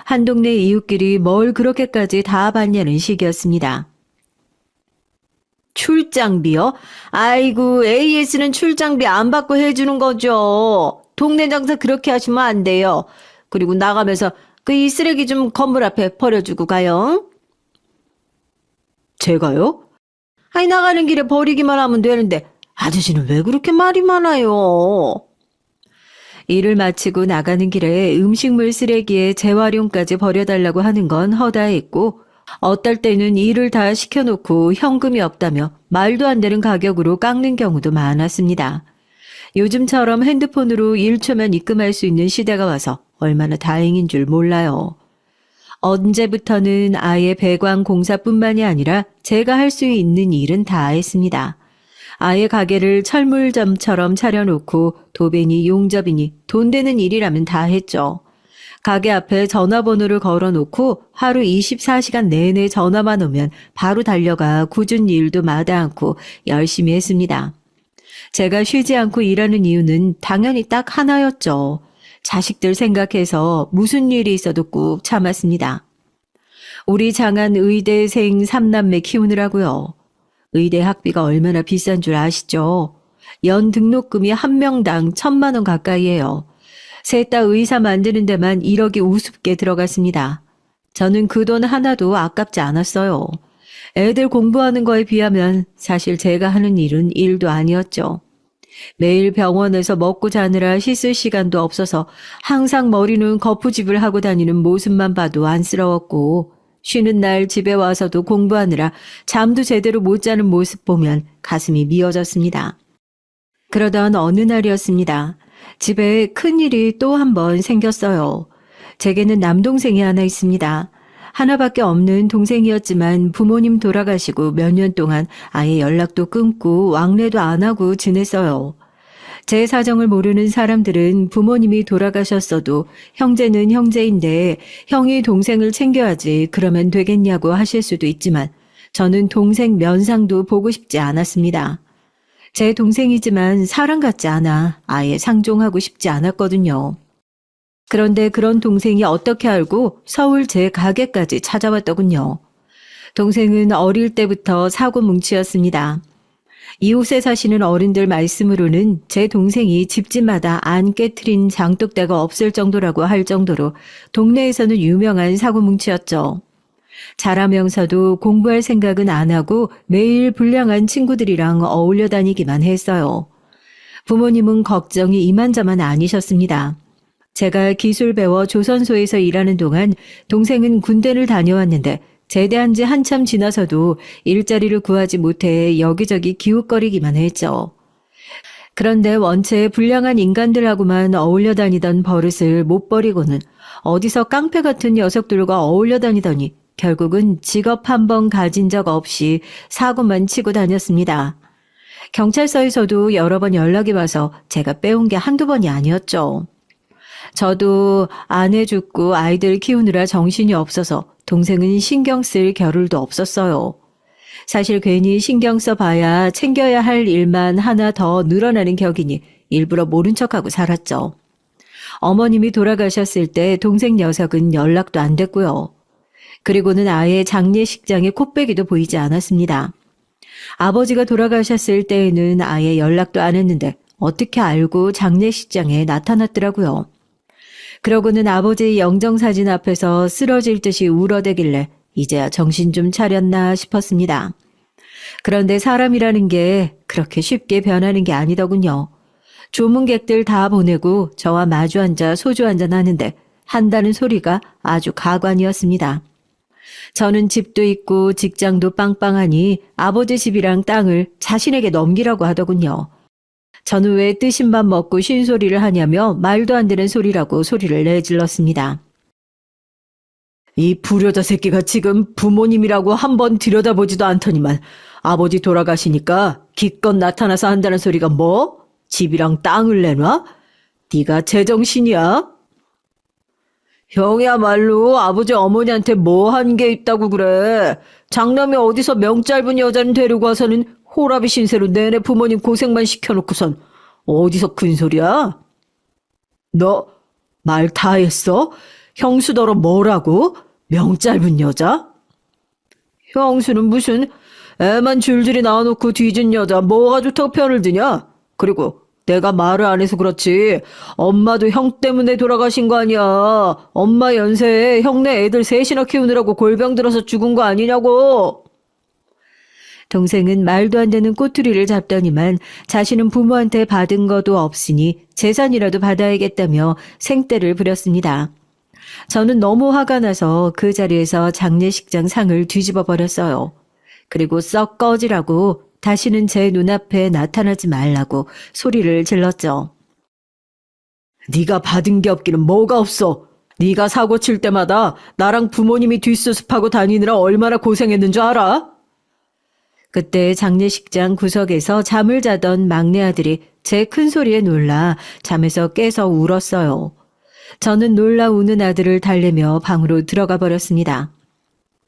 한 동네 이웃끼리 뭘 그렇게까지 다 받냐는 식이었습니다. 출장비요? 아이고, AS는 출장비 안 받고 해주는 거죠. 동네 장사 그렇게 하시면 안 돼요. 그리고 나가면서 이 쓰레기 좀 건물 앞에 버려주고 가요. 제가요? 아니 나가는 길에 버리기만 하면 되는데 아저씨는 왜 그렇게 말이 많아요? 일을 마치고 나가는 길에 음식물 쓰레기에 재활용까지 버려달라고 하는 건 허다했고 어떨 때는 일을 다 시켜놓고 현금이 없다며 말도 안 되는 가격으로 깎는 경우도 많았습니다. 요즘처럼 핸드폰으로 1초면 입금할 수 있는 시대가 와서 얼마나 다행인 줄 몰라요. 언제부터는 아예 배관 공사뿐만이 아니라 제가 할 수 있는 일은 다 했습니다. 아예 가게를 철물점처럼 차려놓고 도배니 용접이니 돈 되는 일이라면 다 했죠. 가게 앞에 전화번호를 걸어놓고 하루 24시간 내내 전화만 오면 바로 달려가 굳은 일도 마다 않고 열심히 했습니다. 제가 쉬지 않고 일하는 이유는 당연히 딱 하나였죠. 자식들 생각해서 무슨 일이 있어도 꾹 참았습니다. 우리 장한 의대생 3남매 키우느라고요. 의대 학비가 얼마나 비싼 줄 아시죠? 연 등록금이 한 명당 1,000만 원 가까이예요. 셋 다 의사 만드는 데만 1억이 우습게 들어갔습니다. 저는 그 돈 하나도 아깝지 않았어요. 애들 공부하는 거에 비하면 사실 제가 하는 일은 일도 아니었죠. 매일 병원에서 먹고 자느라 씻을 시간도 없어서 항상 머리는 거푸집을 하고 다니는 모습만 봐도 안쓰러웠고, 쉬는 날 집에 와서도 공부하느라 잠도 제대로 못 자는 모습 보면 가슴이 미어졌습니다. 그러던 어느 날이었습니다. 집에 큰일이 또 한 번 생겼어요. 제게는 남동생이 하나 있습니다. 하나밖에 없는 동생이었지만 부모님 돌아가시고 몇 년 동안 아예 연락도 끊고 왕래도 안 하고 지냈어요. 제 사정을 모르는 사람들은 부모님이 돌아가셨어도 형제는 형제인데 형이 동생을 챙겨야지 그러면 되겠냐고 하실 수도 있지만 저는 동생 면상도 보고 싶지 않았습니다. 제 동생이지만 사람 같지 않아 아예 상종하고 싶지 않았거든요. 그런데 그런 동생이 어떻게 알고 서울 제 가게까지 찾아왔더군요. 동생은 어릴 때부터 사고뭉치였습니다. 이웃에 사시는 어른들 말씀으로는 제 동생이 집집마다 안 깨트린 장독대가 없을 정도라고 할 정도로 동네에서는 유명한 사고뭉치였죠. 자라면서도 공부할 생각은 안 하고 매일 불량한 친구들이랑 어울려 다니기만 했어요. 부모님은 걱정이 이만저만 아니셨습니다. 제가 기술 배워 조선소에서 일하는 동안 동생은 군대를 다녀왔는데 제대한 지 한참 지나서도 일자리를 구하지 못해 여기저기 기웃거리기만 했죠. 그런데 원체 불량한 인간들하고만 어울려 다니던 버릇을 못 버리고는 어디서 깡패 같은 녀석들과 어울려 다니더니 결국은 직업 한 번 가진 적 없이 사고만 치고 다녔습니다. 경찰서에서도 여러 번 연락이 와서 제가 빼온 게 한두 번이 아니었죠. 저도 아내 죽고 아이들 키우느라 정신이 없어서 동생은 신경 쓸 겨를도 없었어요. 사실 괜히 신경 써봐야 챙겨야 할 일만 하나 더 늘어나는 격이니 일부러 모른 척하고 살았죠. 어머님이 돌아가셨을 때 동생 녀석은 연락도 안 됐고요. 그리고는 아예 장례식장에 코빼기도 보이지 않았습니다. 아버지가 돌아가셨을 때에는 아예 연락도 안 했는데 어떻게 알고 장례식장에 나타났더라고요. 그러고는 아버지의 영정사진 앞에서 쓰러질 듯이 울어대길래 이제야 정신 좀 차렸나 싶었습니다. 그런데 사람이라는 게 그렇게 쉽게 변하는 게 아니더군요. 조문객들 다 보내고 저와 마주 앉아 소주 한잔 하는데 한다는 소리가 아주 가관이었습니다. 저는 집도 있고 직장도 빵빵하니 아버지 집이랑 땅을 자신에게 넘기라고 하더군요. 저는 왜 뜨신 밥 먹고 쉰 소리를 하냐며 말도 안 되는 소리라고 소리를 내질렀습니다. 이 불효자 새끼가 지금 부모님이라고 한번 들여다보지도 않더니만 아버지 돌아가시니까 기껏 나타나서 한다는 소리가 뭐? 집이랑 땅을 내놔? 네가 제정신이야? 형이야말로 아버지 어머니한테 뭐 한 게 있다고 그래. 장남이 어디서 명 짧은 여자는 데리고 와서는 호라비 신세로 내내 부모님 고생만 시켜놓고선 어디서 큰 소리야? 너 말 다 했어? 형수더러 뭐라고? 명 짧은 여자? 형수는 무슨 애만 줄줄이 낳아놓고 뒤진 여자 뭐가 좋다고 편을 드냐? 그리고 내가 말을 안 해서 그렇지 엄마도 형 때문에 돌아가신 거 아니야. 엄마 연세에 형네 애들 셋이나 키우느라고 골병 들어서 죽은 거 아니냐고. 동생은 말도 안 되는 꼬투리를 잡더니만 자신은 부모한테 받은 것도 없으니 재산이라도 받아야겠다며 생떼를 부렸습니다. 저는 너무 화가 나서 그 자리에서 장례식장 상을 뒤집어 버렸어요. 그리고 썩 꺼지라고 다시는 제 눈앞에 나타나지 말라고 소리를 질렀죠. 네가 받은 게 없기는 뭐가 없어. 네가 사고 칠 때마다 나랑 부모님이 뒷수습하고 다니느라 얼마나 고생했는 줄 알아? 그때 장례식장 구석에서 잠을 자던 막내 아들이 제 큰 소리에 놀라 잠에서 깨서 울었어요. 저는 놀라 우는 아들을 달래며 방으로 들어가 버렸습니다.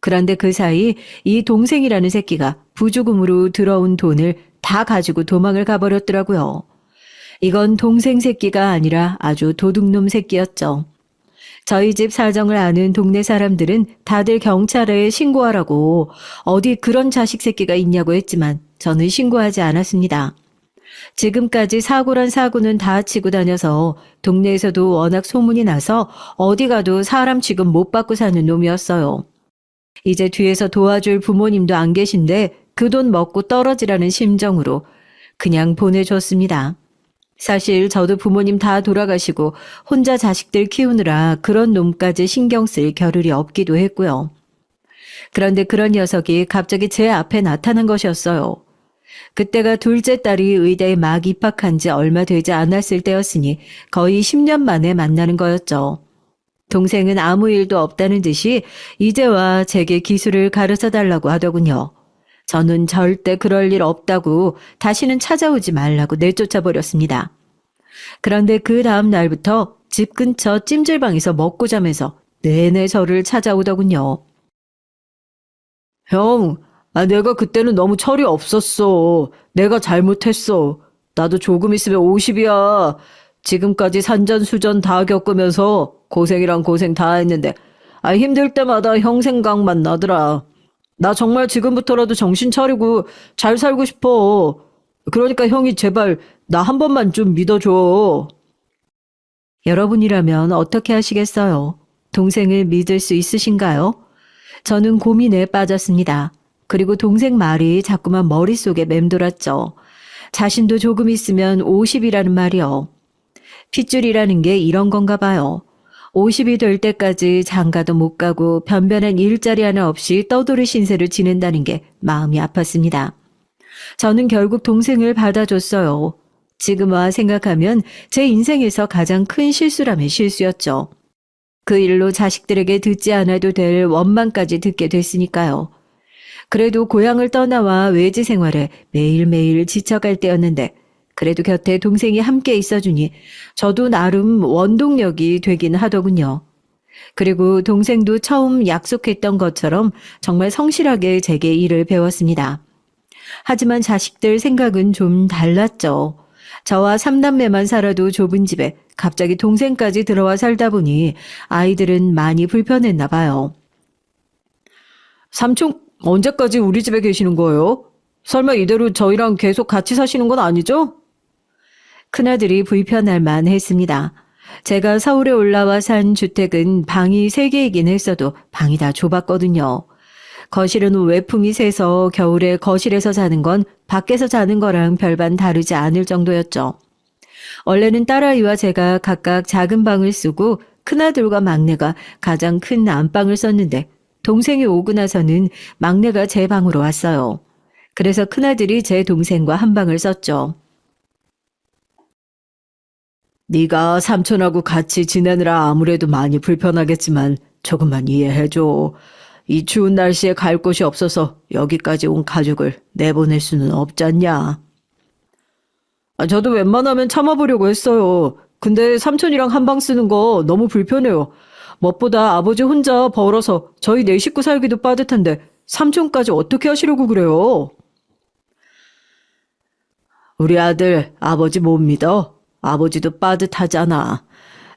그런데 그 사이 이 동생이라는 새끼가 부조금으로 들어온 돈을 다 가지고 도망을 가버렸더라고요. 이건 동생 새끼가 아니라 아주 도둑놈 새끼였죠. 저희 집 사정을 아는 동네 사람들은 다들 경찰에 신고하라고 어디 그런 자식 새끼가 있냐고 했지만 저는 신고하지 않았습니다. 지금까지 사고란 사고는 다 치고 다녀서 동네에서도 워낙 소문이 나서 어디 가도 사람 취급 못 받고 사는 놈이었어요. 이제 뒤에서 도와줄 부모님도 안 계신데 그 돈 먹고 떨어지라는 심정으로 그냥 보내줬습니다. 사실 저도 부모님 다 돌아가시고 혼자 자식들 키우느라 그런 놈까지 신경 쓸 겨를이 없기도 했고요. 그런데 그런 녀석이 갑자기 제 앞에 나타난 것이었어요. 그때가 둘째 딸이 의대에 막 입학한 지 얼마 되지 않았을 때였으니 거의 10년 만에 만나는 거였죠. 동생은 아무 일도 없다는 듯이 이제와 제게 기술을 가르쳐 달라고 하더군요. 저는 절대 그럴 일 없다고 다시는 찾아오지 말라고 내쫓아 버렸습니다. 그런데 그 다음 날부터 집 근처 찜질방에서 먹고 자면서 내내 저를 찾아오더군요. 형, 내가 그때는 너무 철이 없었어. 내가 잘못했어. 나도 조금 있으면 50이야. 지금까지 산전수전 다 겪으면서 고생이랑 고생 다 했는데 힘들 때마다 형 생각만 나더라. 나 정말 지금부터라도 정신 차리고 잘 살고 싶어. 그러니까 형이 제발 나 한 번만 좀 믿어줘. 여러분이라면 어떻게 하시겠어요? 동생을 믿을 수 있으신가요? 저는 고민에 빠졌습니다. 그리고 동생 말이 자꾸만 머릿속에 맴돌았죠. 자신도 조금 있으면 50이라는 말이요. 핏줄이라는 게 이런 건가 봐요. 50이 될 때까지 장가도 못 가고 변변한 일자리 하나 없이 떠돌이 신세를 지낸다는 게 마음이 아팠습니다. 저는 결국 동생을 받아줬어요. 지금 와 생각하면 제 인생에서 가장 큰 실수라면 실수였죠. 그 일로 자식들에게 듣지 않아도 될 원망까지 듣게 됐으니까요. 그래도 고향을 떠나와 외지 생활에 매일매일 지쳐갈 때였는데 그래도 곁에 동생이 함께 있어주니 저도 나름 원동력이 되긴 하더군요. 그리고 동생도 처음 약속했던 것처럼 정말 성실하게 제게 일을 배웠습니다. 하지만 자식들 생각은 좀 달랐죠. 저와 3남매만 살아도 좁은 집에 갑자기 동생까지 들어와 살다 보니 아이들은 많이 불편했나 봐요. 삼촌 언제까지 우리 집에 계시는 거예요? 설마 이대로 저희랑 계속 같이 사시는 건 아니죠? 큰아들이 불편할 만했습니다. 제가 서울에 올라와 산 주택은 방이 3개이긴 했어도 방이 다 좁았거든요. 거실은 외풍이 세서 겨울에 거실에서 자는 건 밖에서 자는 거랑 별반 다르지 않을 정도였죠. 원래는 딸아이와 제가 각각 작은 방을 쓰고 큰아들과 막내가 가장 큰 안방을 썼는데 동생이 오고 나서는 막내가 제 방으로 왔어요. 그래서 큰아들이 제 동생과 한 방을 썼죠. 네가 삼촌하고 같이 지내느라 아무래도 많이 불편하겠지만 조금만 이해해줘. 이 추운 날씨에 갈 곳이 없어서 여기까지 온 가족을 내보낼 수는 없잖냐. 저도 웬만하면 참아보려고 했어요. 근데 삼촌이랑 한 방 쓰는 거 너무 불편해요. 무엇보다 아버지 혼자 벌어서 저희 4식구 살기도 빠듯한데 삼촌까지 어떻게 하시려고 그래요? 우리 아들 아버지 못 믿어? 아버지도 빠듯하잖아.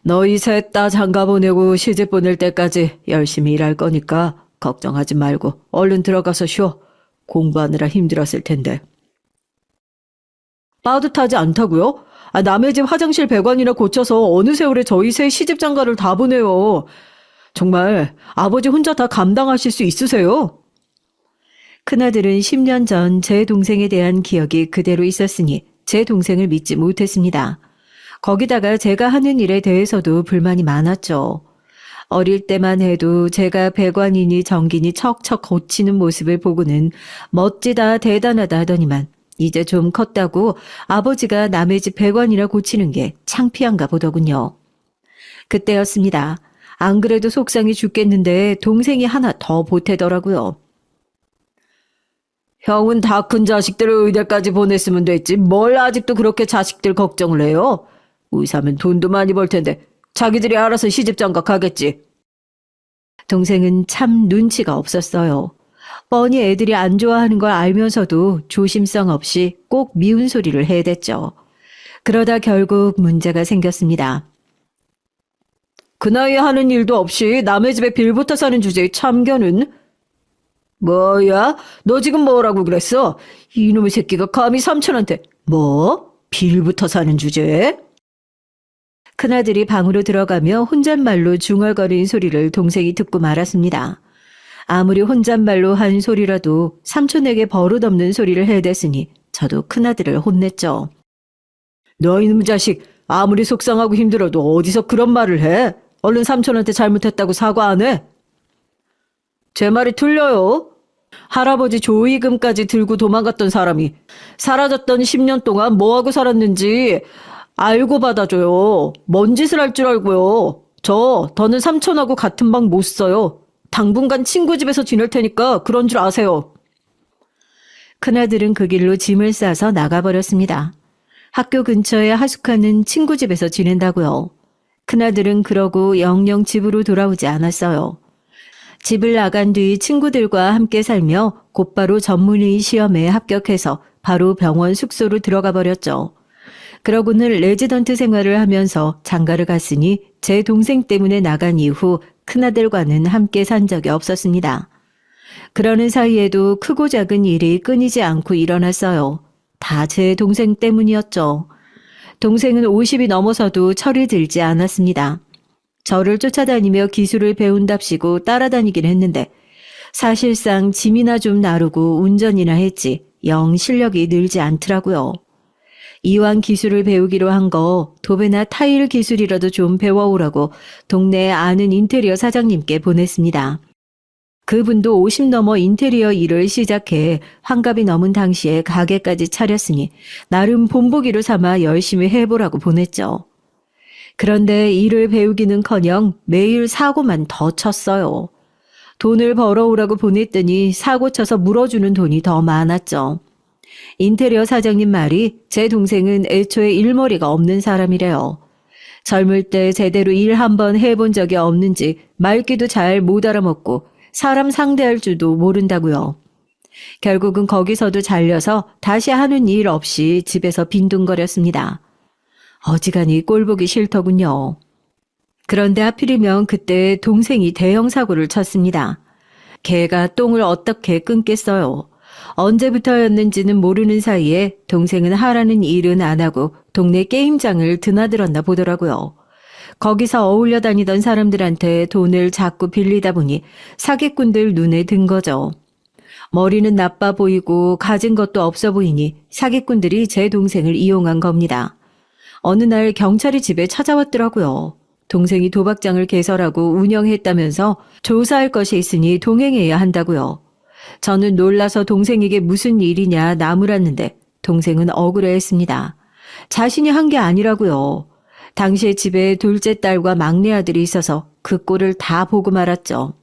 너희 셋 다 장가 보내고 시집 보낼 때까지 열심히 일할 거니까 걱정하지 말고 얼른 들어가서 쉬어. 공부하느라 힘들었을 텐데. 빠듯하지 않다고요? 남의 집 화장실 배관이나 고쳐서 어느 세월에 저희 새 시집 장가를 다 보내요. 정말 아버지 혼자 다 감당하실 수 있으세요? 큰아들은 10년 전 제 동생에 대한 기억이 그대로 있었으니 제 동생을 믿지 못했습니다. 거기다가 제가 하는 일에 대해서도 불만이 많았죠. 어릴 때만 해도 제가 배관이니 전기니 척척 고치는 모습을 보고는 멋지다 대단하다 하더니만 이제 좀 컸다고 아버지가 남의 집 배관이나 고치는 게 창피한가 보더군요. 그때였습니다. 안 그래도 속상해 죽겠는데 동생이 하나 더 보태더라고요. 형은 다 큰 자식들을 의대까지 보냈으면 됐지 뭘 아직도 그렇게 자식들 걱정을 해요? 의사면 돈도 많이 벌 텐데 자기들이 알아서 시집장가 가겠지. 동생은 참 눈치가 없었어요. 뻔히 애들이 안 좋아하는 걸 알면서도 조심성 없이 꼭 미운 소리를 해댔죠. 그러다 결국 문제가 생겼습니다. 그 나이에 하는 일도 없이 남의 집에 빌부터 사는 주제에 참견은? 뭐야? 너 지금 뭐라고 그랬어? 이놈의 새끼가 감히 삼촌한테 뭐? 빌부터 사는 주제에? 큰아들이 방으로 들어가며 혼잣말로 중얼거리는 소리를 동생이 듣고 말았습니다. 아무리 혼잣말로 한 소리라도 삼촌에게 버릇없는 소리를 해댔으니 저도 큰아들을 혼냈죠. 너 이놈 자식, 아무리 속상하고 힘들어도 어디서 그런 말을 해? 얼른 삼촌한테 잘못했다고 사과 안 해? 제 말이 틀려요. 할아버지 조의금까지 들고 도망갔던 사람이 사라졌던 10년 동안 뭐하고 살았는지 알고 받아줘요. 뭔 짓을 할 줄 알고요. 더는 삼촌하고 같은 방 못 써요. 당분간 친구 집에서 지낼 테니까 그런 줄 아세요. 큰아들은 그 길로 짐을 싸서 나가버렸습니다. 학교 근처에 하숙하는 친구 집에서 지낸다고요. 큰아들은 그러고 영영 집으로 돌아오지 않았어요. 집을 나간 뒤 친구들과 함께 살며 곧바로 전문의 시험에 합격해서 바로 병원 숙소로 들어가 버렸죠. 그러고는 레지던트 생활을 하면서 장가를 갔으니 제 동생 때문에 나간 이후 큰아들과는 함께 산 적이 없었습니다. 그러는 사이에도 크고 작은 일이 끊이지 않고 일어났어요. 다 제 동생 때문이었죠. 동생은 50이 넘어서도 철이 들지 않았습니다. 저를 쫓아다니며 기술을 배운답시고 따라다니긴 했는데 사실상 짐이나 좀 나르고 운전이나 했지 영 실력이 늘지 않더라고요. 이왕 기술을 배우기로 한 거 도배나 타일 기술이라도 좀 배워오라고 동네에 아는 인테리어 사장님께 보냈습니다. 그분도 50 넘어 인테리어 일을 시작해 환갑이 넘은 당시에 가게까지 차렸으니 나름 본보기로 삼아 열심히 해보라고 보냈죠. 그런데 일을 배우기는커녕 매일 사고만 더 쳤어요. 돈을 벌어오라고 보냈더니 사고 쳐서 물어주는 돈이 더 많았죠. 인테리어 사장님 말이 제 동생은 애초에 일머리가 없는 사람이래요. 젊을 때 제대로 일 한번 해본 적이 없는지 말귀도 잘 못 알아먹고 사람 상대할 줄도 모른다고요. 결국은 거기서도 잘려서 다시 하는 일 없이 집에서 빈둥거렸습니다. 어지간히 꼴보기 싫더군요. 그런데 하필이면 그때 동생이 대형 사고를 쳤습니다. 개가 똥을 어떻게 끊겠어요. 언제부터였는지는 모르는 사이에 동생은 하라는 일은 안 하고 동네 게임장을 드나들었나 보더라고요. 거기서 어울려 다니던 사람들한테 돈을 자꾸 빌리다 보니 사기꾼들 눈에 든 거죠. 머리는 나빠 보이고 가진 것도 없어 보이니 사기꾼들이 제 동생을 이용한 겁니다. 어느 날 경찰이 집에 찾아왔더라고요. 동생이 도박장을 개설하고 운영했다면서 조사할 것이 있으니 동행해야 한다고요. 저는 놀라서 동생에게 무슨 일이냐 나무랐는데 동생은 억울해했습니다. 자신이 한 게 아니라고요. 당시에 집에 둘째 딸과 막내 아들이 있어서 그 꼴을 다 보고 말았죠.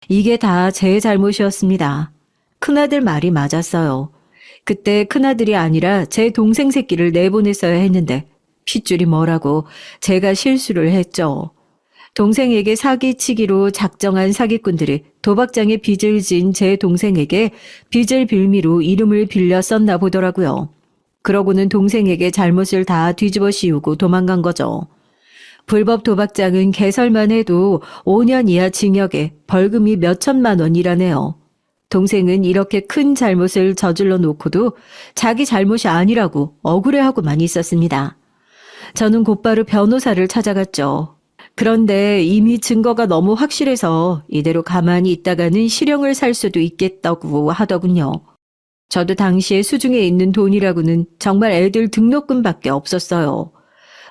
이게 다 제 잘못이었습니다. 큰아들 말이 맞았어요. 그때 큰아들이 아니라 제 동생 새끼를 내보냈어야 했는데 핏줄이 뭐라고 제가 실수를 했죠. 동생에게 사기치기로 작정한 사기꾼들이 도박장에 빚을 진 제 동생에게 빚을 빌미로 이름을 빌려 썼나 보더라고요. 그러고는 동생에게 잘못을 다 뒤집어 씌우고 도망간 거죠. 불법 도박장은 개설만 해도 5년 이하 징역에 벌금이 몇 천만 원이라네요. 동생은 이렇게 큰 잘못을 저질러 놓고도 자기 잘못이 아니라고 억울해하고만 있었습니다. 저는 곧바로 변호사를 찾아갔죠. 그런데 이미 증거가 너무 확실해서 이대로 가만히 있다가는 실형을 살 수도 있겠다고 하더군요. 저도 당시에 수중에 있는 돈이라고는 정말 애들 등록금밖에 없었어요.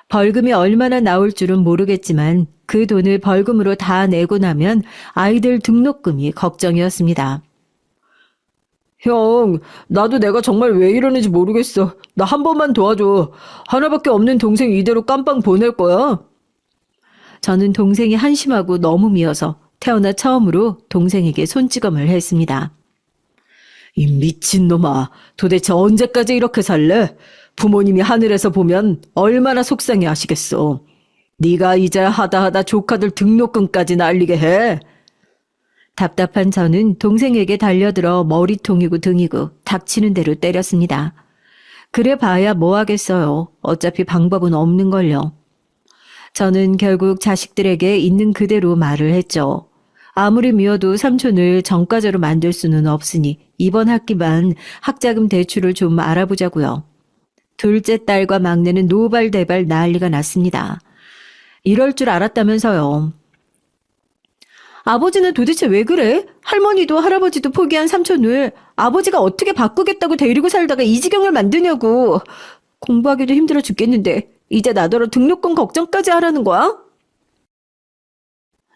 벌금이 얼마나 나올 줄은 모르겠지만 그 돈을 벌금으로 다 내고 나면 아이들 등록금이 걱정이었습니다. 형, 나도 내가 정말 왜 이러는지 모르겠어. 나 한 번만 도와줘. 하나밖에 없는 동생 이대로 깜빵 보낼 거야? 저는 동생이 한심하고 너무 미워서 태어나 처음으로 동생에게 손찌검을 했습니다. 이 미친놈아, 도대체 언제까지 이렇게 살래? 부모님이 하늘에서 보면 얼마나 속상해 하시겠어. 네가 이제 하다 조카들 등록금까지 날리게 해. 답답한 저는 동생에게 달려들어 머리통이고 등이고 닥치는 대로 때렸습니다. 그래 봐야 뭐 하겠어요. 어차피 방법은 없는걸요. 저는 결국 자식들에게 있는 그대로 말을 했죠. 아무리 미워도 삼촌을 전과자로 만들 수는 없으니 이번 학기만 학자금 대출을 좀 알아보자고요. 둘째 딸과 막내는 노발대발 난리가 났습니다. 이럴 줄 알았다면서요. 아버지는 도대체 왜 그래? 할머니도 할아버지도 포기한 삼촌을 아버지가 어떻게 바꾸겠다고 데리고 살다가 이 지경을 만드냐고. 공부하기도 힘들어 죽겠는데 이제 나더러 등록금 걱정까지 하라는 거야?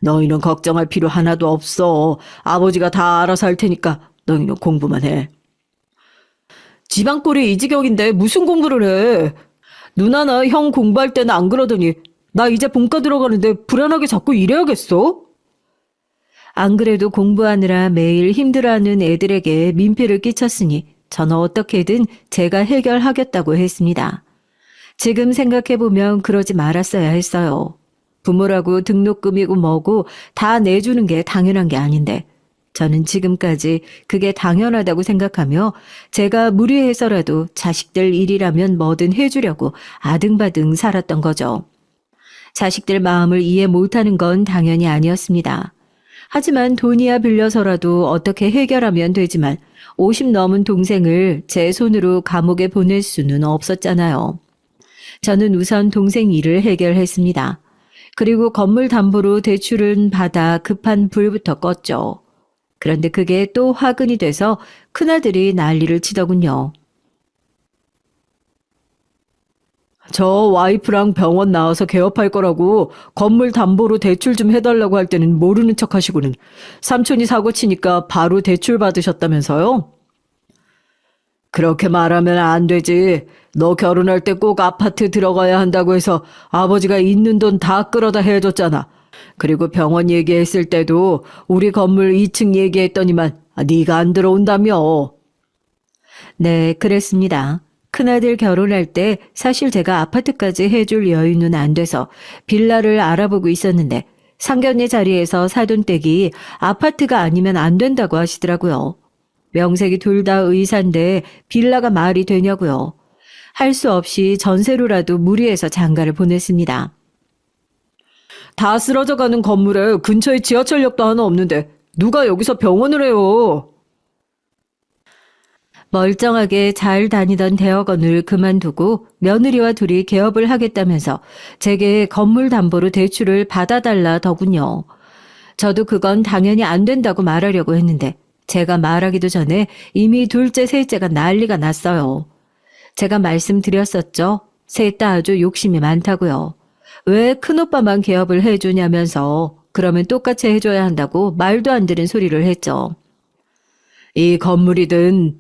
너희는 걱정할 필요 하나도 없어. 아버지가 다 알아서 할 테니까 너희는 공부만 해. 집안 꼴이 이 지경인데 무슨 공부를 해? 누나나 형 공부할 때는 안 그러더니 나 이제 본과 들어가는데 불안하게 자꾸 이래야겠어? 안 그래도 공부하느라 매일 힘들어하는 애들에게 민폐를 끼쳤으니 저는 어떻게든 제가 해결하겠다고 했습니다. 지금 생각해보면 그러지 말았어야 했어요. 부모라고 등록금이고 뭐고 다 내주는 게 당연한 게 아닌데 저는 지금까지 그게 당연하다고 생각하며 제가 무리해서라도 자식들 일이라면 뭐든 해주려고 아등바등 살았던 거죠. 자식들 마음을 이해 못하는 건 당연히 아니었습니다. 하지만 돈이야 빌려서라도 어떻게 해결하면 되지만 50 넘은 동생을 제 손으로 감옥에 보낼 수는 없었잖아요. 저는 우선 동생 일을 해결했습니다. 그리고 건물 담보로 대출은 받아 급한 불부터 껐죠. 그런데 그게 또 화근이 돼서 큰아들이 난리를 치더군요. 저 와이프랑 병원 나와서 개업할 거라고 건물 담보로 대출 좀 해달라고 할 때는 모르는 척 하시고는 삼촌이 사고 치니까 바로 대출 받으셨다면서요? 그렇게 말하면 안 되지. 너 결혼할 때 꼭 아파트 들어가야 한다고 해서 아버지가 있는 돈 다 끌어다 해줬잖아. 그리고 병원 얘기했을 때도 우리 건물 2층 얘기했더니만 네가 안 들어온다며. 네, 그랬습니다. 큰아들 결혼할 때 사실 제가 아파트까지 해줄 여유는 안 돼서 빌라를 알아보고 있었는데 상견례 자리에서 사돈댁이 아파트가 아니면 안 된다고 하시더라고요. 명색이 둘 다 의사인데 빌라가 말이 되냐고요. 할 수 없이 전세로라도 무리해서 장가를 보냈습니다. 다 쓰러져가는 건물에 근처에 지하철역도 하나 없는데 누가 여기서 병원을 해요? 멀쩡하게 잘 다니던 대학원을 그만두고 며느리와 둘이 개업을 하겠다면서 제게 건물 담보로 대출을 받아달라더군요. 저도 그건 당연히 안 된다고 말하려고 했는데 제가 말하기도 전에 이미 둘째, 셋째가 난리가 났어요. 제가 말씀드렸었죠. 셋 다 아주 욕심이 많다고요. 왜 큰오빠만 개업을 해주냐면서 그러면 똑같이 해줘야 한다고 말도 안 되는 소리를 했죠. 이 건물이든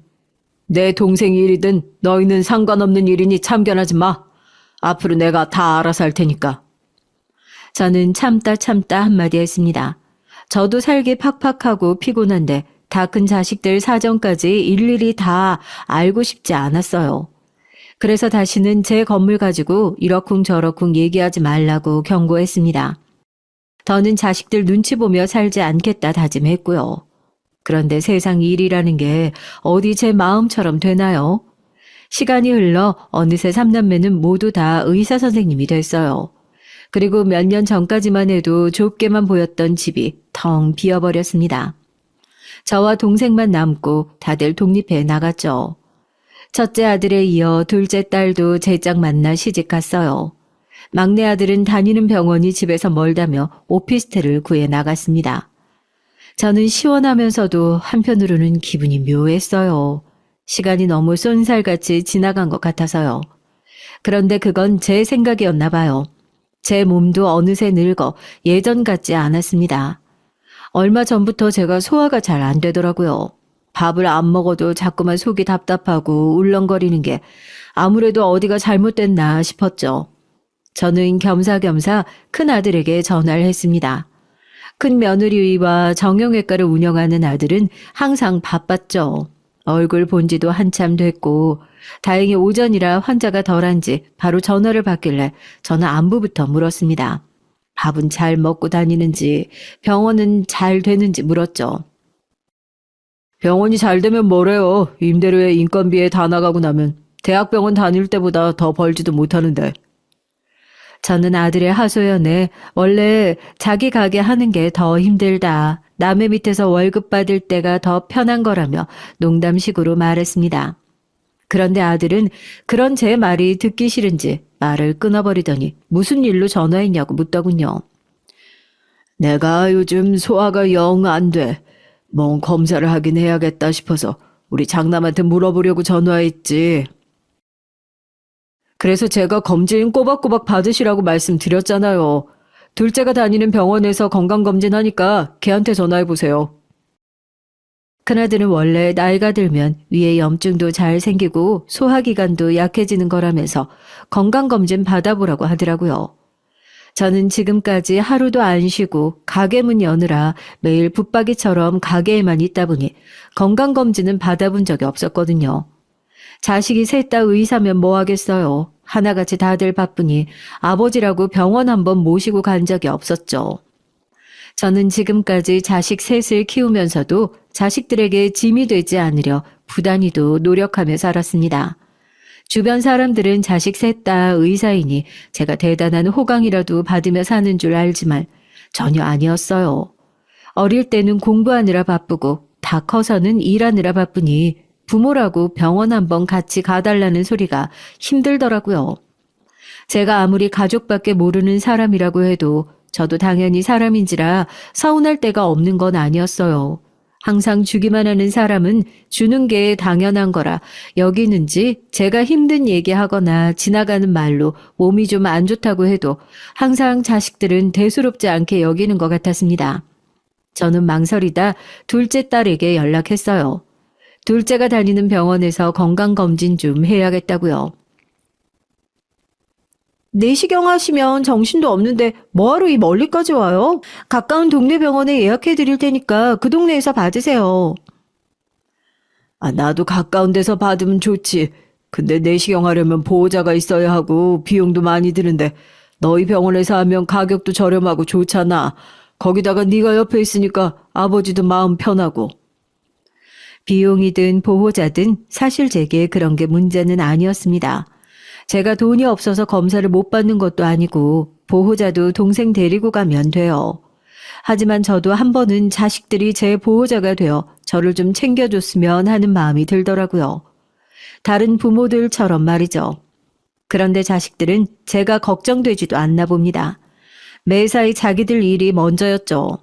내 동생 일이든 너희는 상관없는 일이니 참견하지 마. 앞으로 내가 다 알아서 할 테니까. 저는 참다 한마디 했습니다. 저도 살기 팍팍하고 피곤한데 다 큰 자식들 사정까지 일일이 다 알고 싶지 않았어요. 그래서 다시는 제 건물 가지고 이러쿵저러쿵 얘기하지 말라고 경고했습니다. 더는 자식들 눈치 보며 살지 않겠다 다짐했고요. 그런데 세상 일이라는 게 어디 제 마음처럼 되나요? 시간이 흘러 어느새 삼남매는 모두 다 의사 선생님이 됐어요. 그리고 몇 년 전까지만 해도 좁게만 보였던 집이 텅 비어버렸습니다. 저와 동생만 남고 다들 독립해 나갔죠. 첫째 아들에 이어 둘째 딸도 제 짝 만나 시집 갔어요. 막내 아들은 다니는 병원이 집에서 멀다며 오피스텔을 구해 나갔습니다. 저는 시원하면서도 한편으로는 기분이 묘했어요. 시간이 너무 쏜살같이 지나간 것 같아서요. 그런데 그건 제 생각이었나 봐요. 제 몸도 어느새 늙어 예전 같지 않았습니다. 얼마 전부터 제가 소화가 잘 안 되더라고요. 밥을 안 먹어도 자꾸만 속이 답답하고 울렁거리는 게 아무래도 어디가 잘못됐나 싶었죠. 저는 겸사겸사 큰아들에게 전화를 했습니다. 큰 며느리와 정형외과를 운영하는 아들은 항상 바빴죠. 얼굴 본 지도 한참 됐고 다행히 오전이라 환자가 덜한지 바로 전화를 받길래 저는 안부부터 물었습니다. 밥은 잘 먹고 다니는지, 병원은 잘 되는지 물었죠. 병원이 잘 되면 뭐래요. 임대료에 인건비에 다 나가고 나면 대학병원 다닐 때보다 더 벌지도 못하는데. 저는 아들의 하소연에 원래 자기 가게 하는 게 더 힘들다. 남의 밑에서 월급 받을 때가 더 편한 거라며 농담식으로 말했습니다. 그런데 아들은 그런 제 말이 듣기 싫은지 말을 끊어버리더니 무슨 일로 전화했냐고 묻더군요. 내가 요즘 소화가 영 안 돼. 뭔 검사를 하긴 해야겠다 싶어서 우리 장남한테 물어보려고 전화했지. 그래서 제가 검진 꼬박꼬박 받으시라고 말씀드렸잖아요. 둘째가 다니는 병원에서 건강검진 하니까 걔한테 전화해보세요. 큰아들은 원래 나이가 들면 위에 염증도 잘 생기고 소화기관도 약해지는 거라면서 건강검진 받아보라고 하더라고요. 저는 지금까지 하루도 안 쉬고 가게 문 여느라 매일 붙박이처럼 가게에만 있다 보니 건강검진은 받아본 적이 없었거든요. 자식이 셋 다 의사면 뭐 하겠어요. 하나같이 다들 바쁘니 아버지라고 병원 한번 모시고 간 적이 없었죠. 저는 지금까지 자식 셋을 키우면서도 자식들에게 짐이 되지 않으려 부단히도 노력하며 살았습니다. 주변 사람들은 자식 셋 다 의사이니 제가 대단한 호강이라도 받으며 사는 줄 알지만 전혀 아니었어요. 어릴 때는 공부하느라 바쁘고 다 커서는 일하느라 바쁘니 부모라고 병원 한번 같이 가달라는 소리가 힘들더라고요. 제가 아무리 가족밖에 모르는 사람이라고 해도 저도 당연히 사람인지라 서운할 데가 없는 건 아니었어요. 항상 주기만 하는 사람은 주는 게 당연한 거라 여기는지 제가 힘든 얘기하거나 지나가는 말로 몸이 좀 안 좋다고 해도 항상 자식들은 대수롭지 않게 여기는 것 같았습니다. 저는 망설이다 둘째 딸에게 연락했어요. 둘째가 다니는 병원에서 건강검진 좀 해야겠다고요. 내시경 하시면 정신도 없는데 뭐하러 이 멀리까지 와요? 가까운 동네 병원에 예약해 드릴 테니까 그 동네에서 받으세요. 나도 가까운 데서 받으면 좋지. 근데 내시경 하려면 보호자가 있어야 하고 비용도 많이 드는데 너희 병원에서 하면 가격도 저렴하고 좋잖아. 거기다가 네가 옆에 있으니까 아버지도 마음 편하고. 비용이든 보호자든 사실 제게 그런 게 문제는 아니었습니다. 제가 돈이 없어서 검사를 못 받는 것도 아니고 보호자도 동생 데리고 가면 돼요. 하지만 저도 한 번은 자식들이 제 보호자가 되어 저를 좀 챙겨줬으면 하는 마음이 들더라고요. 다른 부모들처럼 말이죠. 그런데 자식들은 제가 걱정되지도 않나 봅니다. 매사에 자기들 일이 먼저였죠.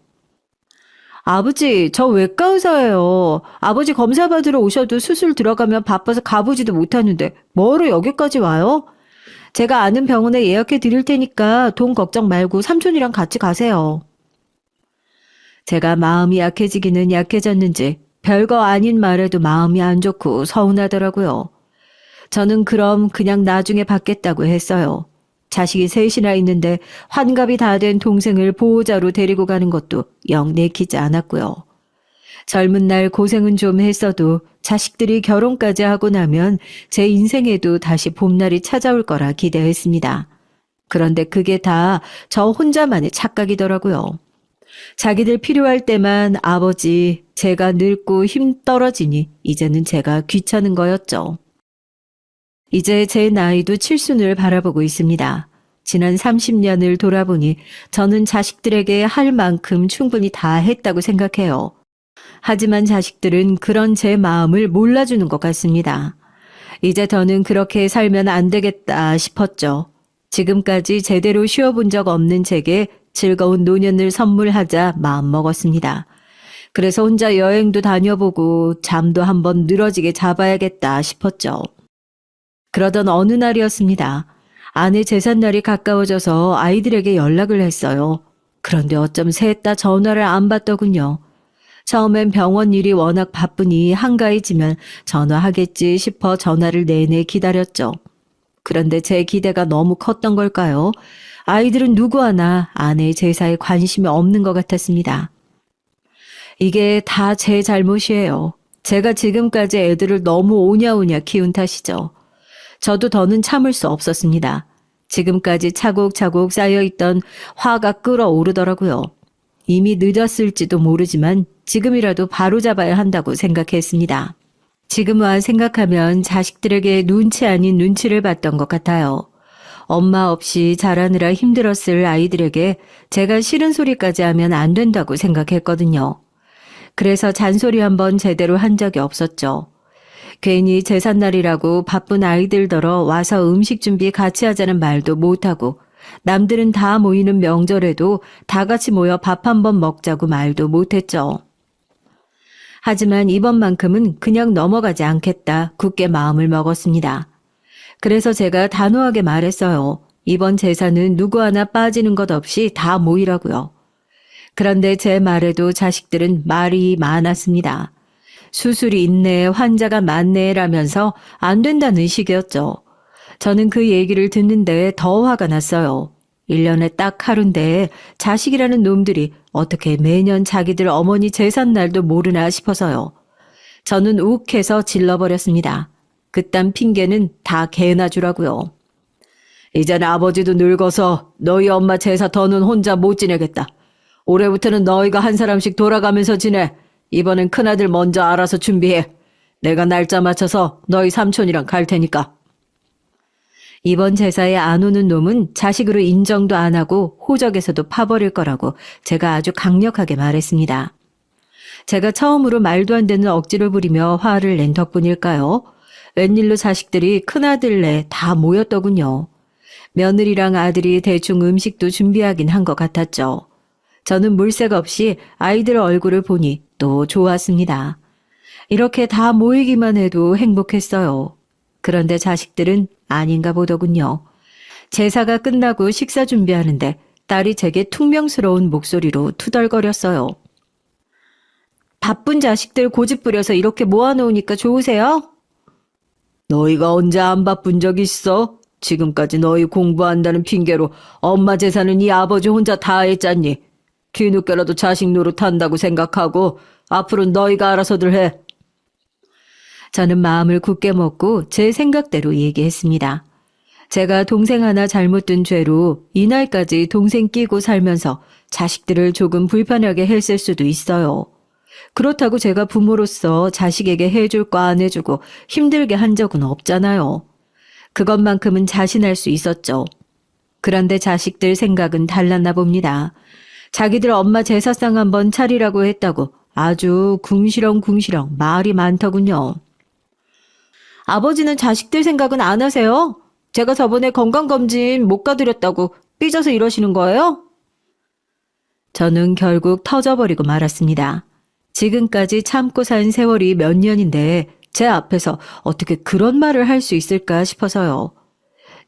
아버지, 저 외과 의사예요. 아버지 검사 받으러 오셔도 수술 들어가면 바빠서 가보지도 못하는데 뭐로 여기까지 와요? 제가 아는 병원에 예약해 드릴 테니까 돈 걱정 말고 삼촌이랑 같이 가세요. 제가 마음이 약해지기는 약해졌는지 별거 아닌 말에도 마음이 안 좋고 서운하더라고요. 저는 그럼 그냥 나중에 받겠다고 했어요. 자식이 셋이나 있는데 환갑이 다 된 동생을 보호자로 데리고 가는 것도 영 내키지 않았고요. 젊은 날 고생은 좀 했어도 자식들이 결혼까지 하고 나면 제 인생에도 다시 봄날이 찾아올 거라 기대했습니다. 그런데 그게 다 저 혼자만의 착각이더라고요. 자기들 필요할 때만 아버지, 제가 늙고 힘 떨어지니 이제는 제가 귀찮은 거였죠. 이제 제 나이도 칠순을 바라보고 있습니다. 지난 30년을 돌아보니 저는 자식들에게 할 만큼 충분히 다 했다고 생각해요. 하지만 자식들은 그런 제 마음을 몰라주는 것 같습니다. 이제 더는 그렇게 살면 안 되겠다 싶었죠. 지금까지 제대로 쉬어본 적 없는 제게 즐거운 노년을 선물하자 마음먹었습니다. 그래서 혼자 여행도 다녀보고 잠도 한번 늘어지게 잡아야겠다 싶었죠. 그러던 어느 날이었습니다. 아내 제삿날이 가까워져서 아이들에게 연락을 했어요. 그런데 어쩜 셋 다 전화를 안 받더군요. 처음엔 병원 일이 워낙 바쁘니 한가해지면 전화하겠지 싶어 전화를 내내 기다렸죠. 그런데 제 기대가 너무 컸던 걸까요? 아이들은 누구 하나 아내의 제사에 관심이 없는 것 같았습니다. 이게 다 제 잘못이에요. 제가 지금까지 애들을 너무 오냐오냐 키운 탓이죠. 저도 더는 참을 수 없었습니다. 지금까지 차곡차곡 쌓여있던 화가 끓어오르더라고요. 이미 늦었을지도 모르지만 지금이라도 바로잡아야 한다고 생각했습니다. 지금 와 생각하면 자식들에게 눈치 아닌 눈치를 봤던 것 같아요. 엄마 없이 자라느라 힘들었을 아이들에게 제가 싫은 소리까지 하면 안 된다고 생각했거든요. 그래서 잔소리 한번 제대로 한 적이 없었죠. 괜히 제삿날이라고 바쁜 아이들더러 와서 음식 준비 같이 하자는 말도 못하고 남들은 다 모이는 명절에도 다 같이 모여 밥 한번 먹자고 말도 못했죠. 하지만 이번만큼은 그냥 넘어가지 않겠다 굳게 마음을 먹었습니다. 그래서 제가 단호하게 말했어요. 이번 제사는 누구 하나 빠지는 것 없이 다 모이라고요. 그런데 제 말에도 자식들은 말이 많았습니다. 수술이 있네, 환자가 많네라면서 안 된다는 식이었죠. 저는 그 얘기를 듣는데 더 화가 났어요. 1년에 딱 하루인데 자식이라는 놈들이 어떻게 매년 자기들 어머니 제삿날도 모르나 싶어서요. 저는 욱해서 질러버렸습니다. 그딴 핑계는 다 개나 주라고요. 이젠 아버지도 늙어서 너희 엄마 제사 더는 혼자 못 지내겠다. 올해부터는 너희가 한 사람씩 돌아가면서 지내. 이번엔 큰아들 먼저 알아서 준비해. 내가 날짜 맞춰서 너희 삼촌이랑 갈 테니까. 이번 제사에 안 오는 놈은 자식으로 인정도 안 하고 호적에서도 파버릴 거라고 제가 아주 강력하게 말했습니다. 제가 처음으로 말도 안 되는 억지를 부리며 화를 낸 덕분일까요? 웬일로 자식들이 큰아들네 다 모였더군요. 며느리랑 아들이 대충 음식도 준비하긴 한 것 같았죠. 저는 물색 없이 아이들 얼굴을 보니 또 좋았습니다. 이렇게 다 모이기만 해도 행복했어요. 그런데 자식들은 아닌가 보더군요. 제사가 끝나고 식사 준비하는데 딸이 제게 퉁명스러운 목소리로 투덜거렸어요. 바쁜 자식들 고집 부려서 이렇게 모아놓으니까 좋으세요? 너희가 언제 안 바쁜 적 있어? 지금까지 너희 공부한다는 핑계로 엄마 제사는 이 아버지 혼자 다 했잖니. 뒤늦게라도 자식 노릇한다고 생각하고 앞으로는 너희가 알아서들 해. 저는 마음을 굳게 먹고 제 생각대로 얘기했습니다. 제가 동생 하나 잘못 둔 죄로 이날까지 동생 끼고 살면서 자식들을 조금 불편하게 했을 수도 있어요. 그렇다고 제가 부모로서 자식에게 해줄 거 안 해주고 힘들게 한 적은 없잖아요. 그것만큼은 자신할 수 있었죠. 그런데 자식들 생각은 달랐나 봅니다. 자기들 엄마 제사상 한번 차리라고 했다고 아주 궁시렁궁시렁 말이 많더군요. 아버지는 자식들 생각은 안 하세요? 제가 저번에 건강검진 못 가드렸다고 삐져서 이러시는 거예요? 저는 결국 터져버리고 말았습니다. 지금까지 참고 산 세월이 몇 년인데 제 앞에서 어떻게 그런 말을 할 수 있을까 싶어서요.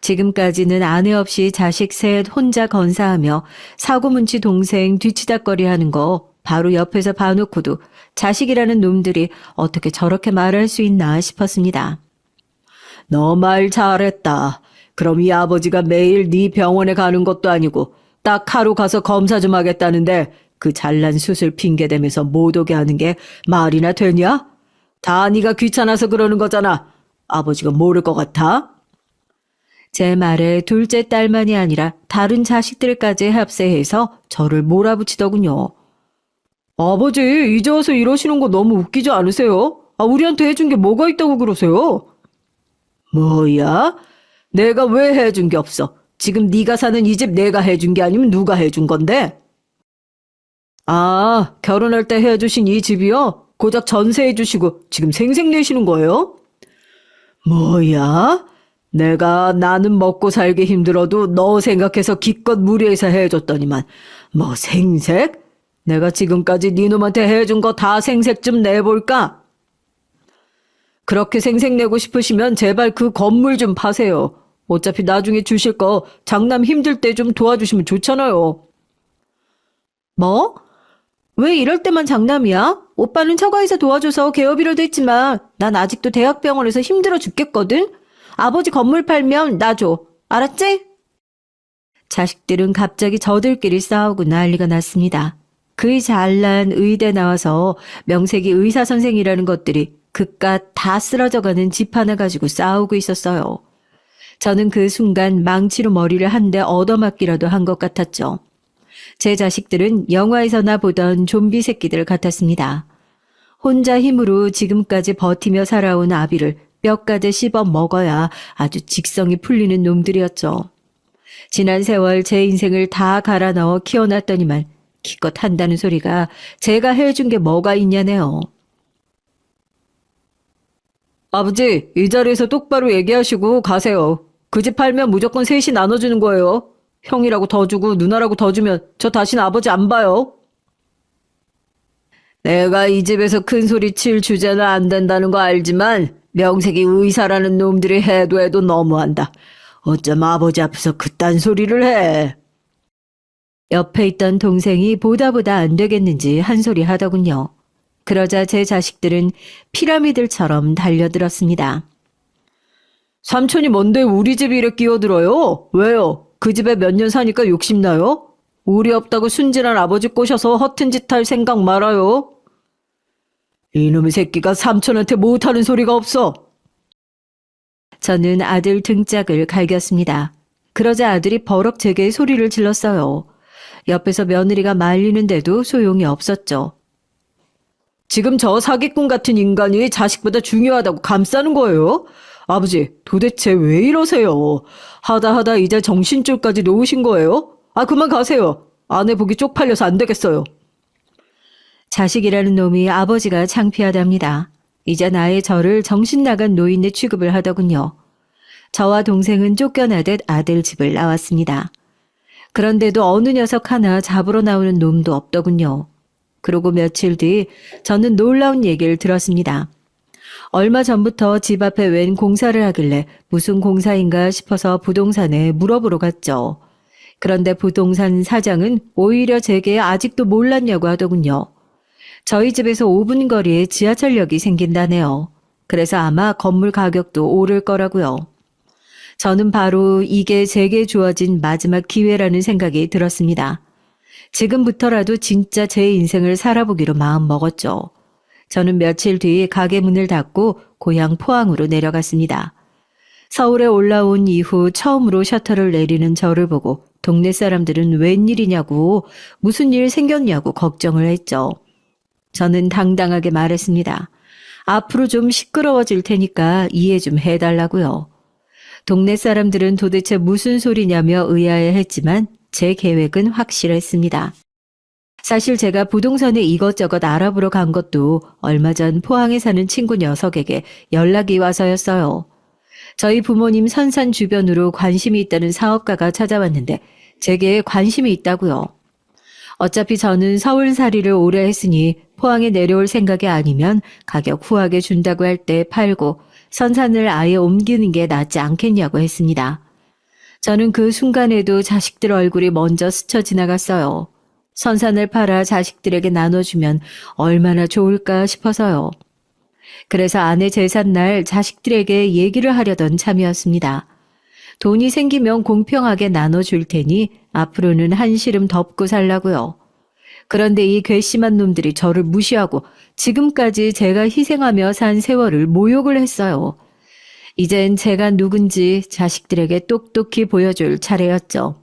지금까지는 아내 없이 자식 셋 혼자 건사하며 사고문치 동생 뒤치다거리 하는 거 바로 옆에서 봐놓고도 자식이라는 놈들이 어떻게 저렇게 말할 수 있나 싶었습니다. 너 말 잘했다. 그럼 이 아버지가 매일 네 병원에 가는 것도 아니고 딱 하루 가서 검사 좀 하겠다는데 그 잘난 수술 핑계대면서 못 오게 하는 게 말이나 되냐? 다 네가 귀찮아서 그러는 거잖아. 아버지가 모를 것 같아? 제 말에 둘째 딸만이 아니라 다른 자식들까지 합세해서 저를 몰아붙이더군요. 아버지, 이제 와서 이러시는 거 너무 웃기지 않으세요? 우리한테 해준 게 뭐가 있다고 그러세요? 뭐야? 내가 왜 해준 게 없어? 지금 네가 사는 이 집 내가 해준 게 아니면 누가 해준 건데? 결혼할 때 해주신 이 집이요? 고작 전세해 주시고 지금 생색내시는 거예요? 뭐야? 나는 먹고 살기 힘들어도 너 생각해서 기껏 무리해서 해줬더니만 뭐 생색? 내가 지금까지 네 놈한테 해준 거 다 생색 좀 내볼까? 그렇게 생색내고 싶으시면 제발 그 건물 좀 파세요. 어차피 나중에 주실 거 장남 힘들 때 좀 도와주시면 좋잖아요. 뭐? 왜 이럴 때만 장남이야? 오빠는 처가에서 도와줘서 개업이라도 했지만 난 아직도 대학병원에서 힘들어 죽겠거든? 아버지 건물 팔면 나 줘. 알았지? 자식들은 갑자기 저들끼리 싸우고 난리가 났습니다. 그이 잘난 의대 나와서 명색이 의사 선생이라는 것들이 그깟 다 쓰러져가는 집 하나 가지고 싸우고 있었어요. 저는 그 순간 망치로 머리를 한 대 얻어맞기라도 한 것 같았죠. 제 자식들은 영화에서나 보던 좀비 새끼들 같았습니다. 혼자 힘으로 지금까지 버티며 살아온 아비를 뼈까지 씹어 먹어야 아주 직성이 풀리는 놈들이었죠. 지난 세월 제 인생을 다 갈아 넣어 키워놨더니만 기껏 한다는 소리가 제가 해준 게 뭐가 있냐네요. 아버지, 이 자리에서 똑바로 얘기하시고 가세요. 그 집 팔면 무조건 셋이 나눠주는 거예요. 형이라고 더 주고 누나라고 더 주면 저 다신 아버지 안 봐요. 내가 이 집에서 큰 소리 칠 주제는 안 된다는 거 알지만 명색이 의사라는 놈들이 해도 너무한다. 어쩜 아버지 앞에서 그딴 소리를 해. 옆에 있던 동생이 보다 안 되겠는지 한 소리 하더군요. 그러자 제 자식들은 피라미들처럼 달려들었습니다. 삼촌이 뭔데 우리 집에 이래 끼어들어요? 왜요? 그 집에 몇 년 사니까 욕심나요? 우리 없다고 순진한 아버지 꼬셔서 허튼 짓 할 생각 말아요. 이놈의 새끼가 삼촌한테 못하는 소리가 없어. 저는 아들 등짝을 갈겼습니다. 그러자 아들이 버럭 제게 소리를 질렀어요. 옆에서 며느리가 말리는데도 소용이 없었죠. 지금 저 사기꾼 같은 인간이 자식보다 중요하다고 감싸는 거예요? 아버지, 도대체 왜 이러세요? 하다 이제 정신줄까지 놓으신 거예요? 아, 그만 가세요. 아내 보기 쪽팔려서 안 되겠어요. 자식이라는 놈이 아버지가 창피하답니다. 이제 나의 저를 정신 나간 노인네 취급을 하더군요. 저와 동생은 쫓겨나듯 아들 집을 나왔습니다. 그런데도 어느 녀석 하나 잡으러 나오는 놈도 없더군요. 그러고 며칠 뒤 저는 놀라운 얘기를 들었습니다. 얼마 전부터 집 앞에 웬 공사를 하길래 무슨 공사인가 싶어서 부동산에 물어보러 갔죠. 그런데 부동산 사장은 오히려 제게 아직도 몰랐냐고 하더군요. 저희 집에서 5분 거리에 지하철역이 생긴다네요. 그래서 아마 건물 가격도 오를 거라고요. 저는 바로 이게 제게 주어진 마지막 기회라는 생각이 들었습니다. 지금부터라도 진짜 제 인생을 살아보기로 마음 먹었죠. 저는 며칠 뒤 가게 문을 닫고 고향 포항으로 내려갔습니다. 서울에 올라온 이후 처음으로 셔터를 내리는 저를 보고 동네 사람들은 웬일이냐고 무슨 일 생겼냐고 걱정을 했죠. 저는 당당하게 말했습니다. 앞으로 좀 시끄러워질 테니까 이해 좀 해달라고요. 동네 사람들은 도대체 무슨 소리냐며 의아해했지만 제 계획은 확실했습니다. 사실 제가 부동산에 이것저것 알아보러 간 것도 얼마 전 포항에 사는 친구 녀석에게 연락이 와서였어요. 저희 부모님 선산 주변으로 관심이 있다는 사업가가 찾아왔는데 제게 관심이 있다고요. 어차피 저는 서울살이를 오래 했으니 포항에 내려올 생각이 아니면 가격 후하게 준다고 할 때 팔고 선산을 아예 옮기는 게 낫지 않겠냐고 했습니다. 저는 그 순간에도 자식들 얼굴이 먼저 스쳐 지나갔어요. 선산을 팔아 자식들에게 나눠주면 얼마나 좋을까 싶어서요. 그래서 아내 제삿날 자식들에게 얘기를 하려던 참이었습니다. 돈이 생기면 공평하게 나눠줄 테니 앞으로는 한시름 덮고 살라고요. 그런데 이 괘씸한 놈들이 저를 무시하고 지금까지 제가 희생하며 산 세월을 모욕을 했어요. 이젠 제가 누군지 자식들에게 똑똑히 보여줄 차례였죠.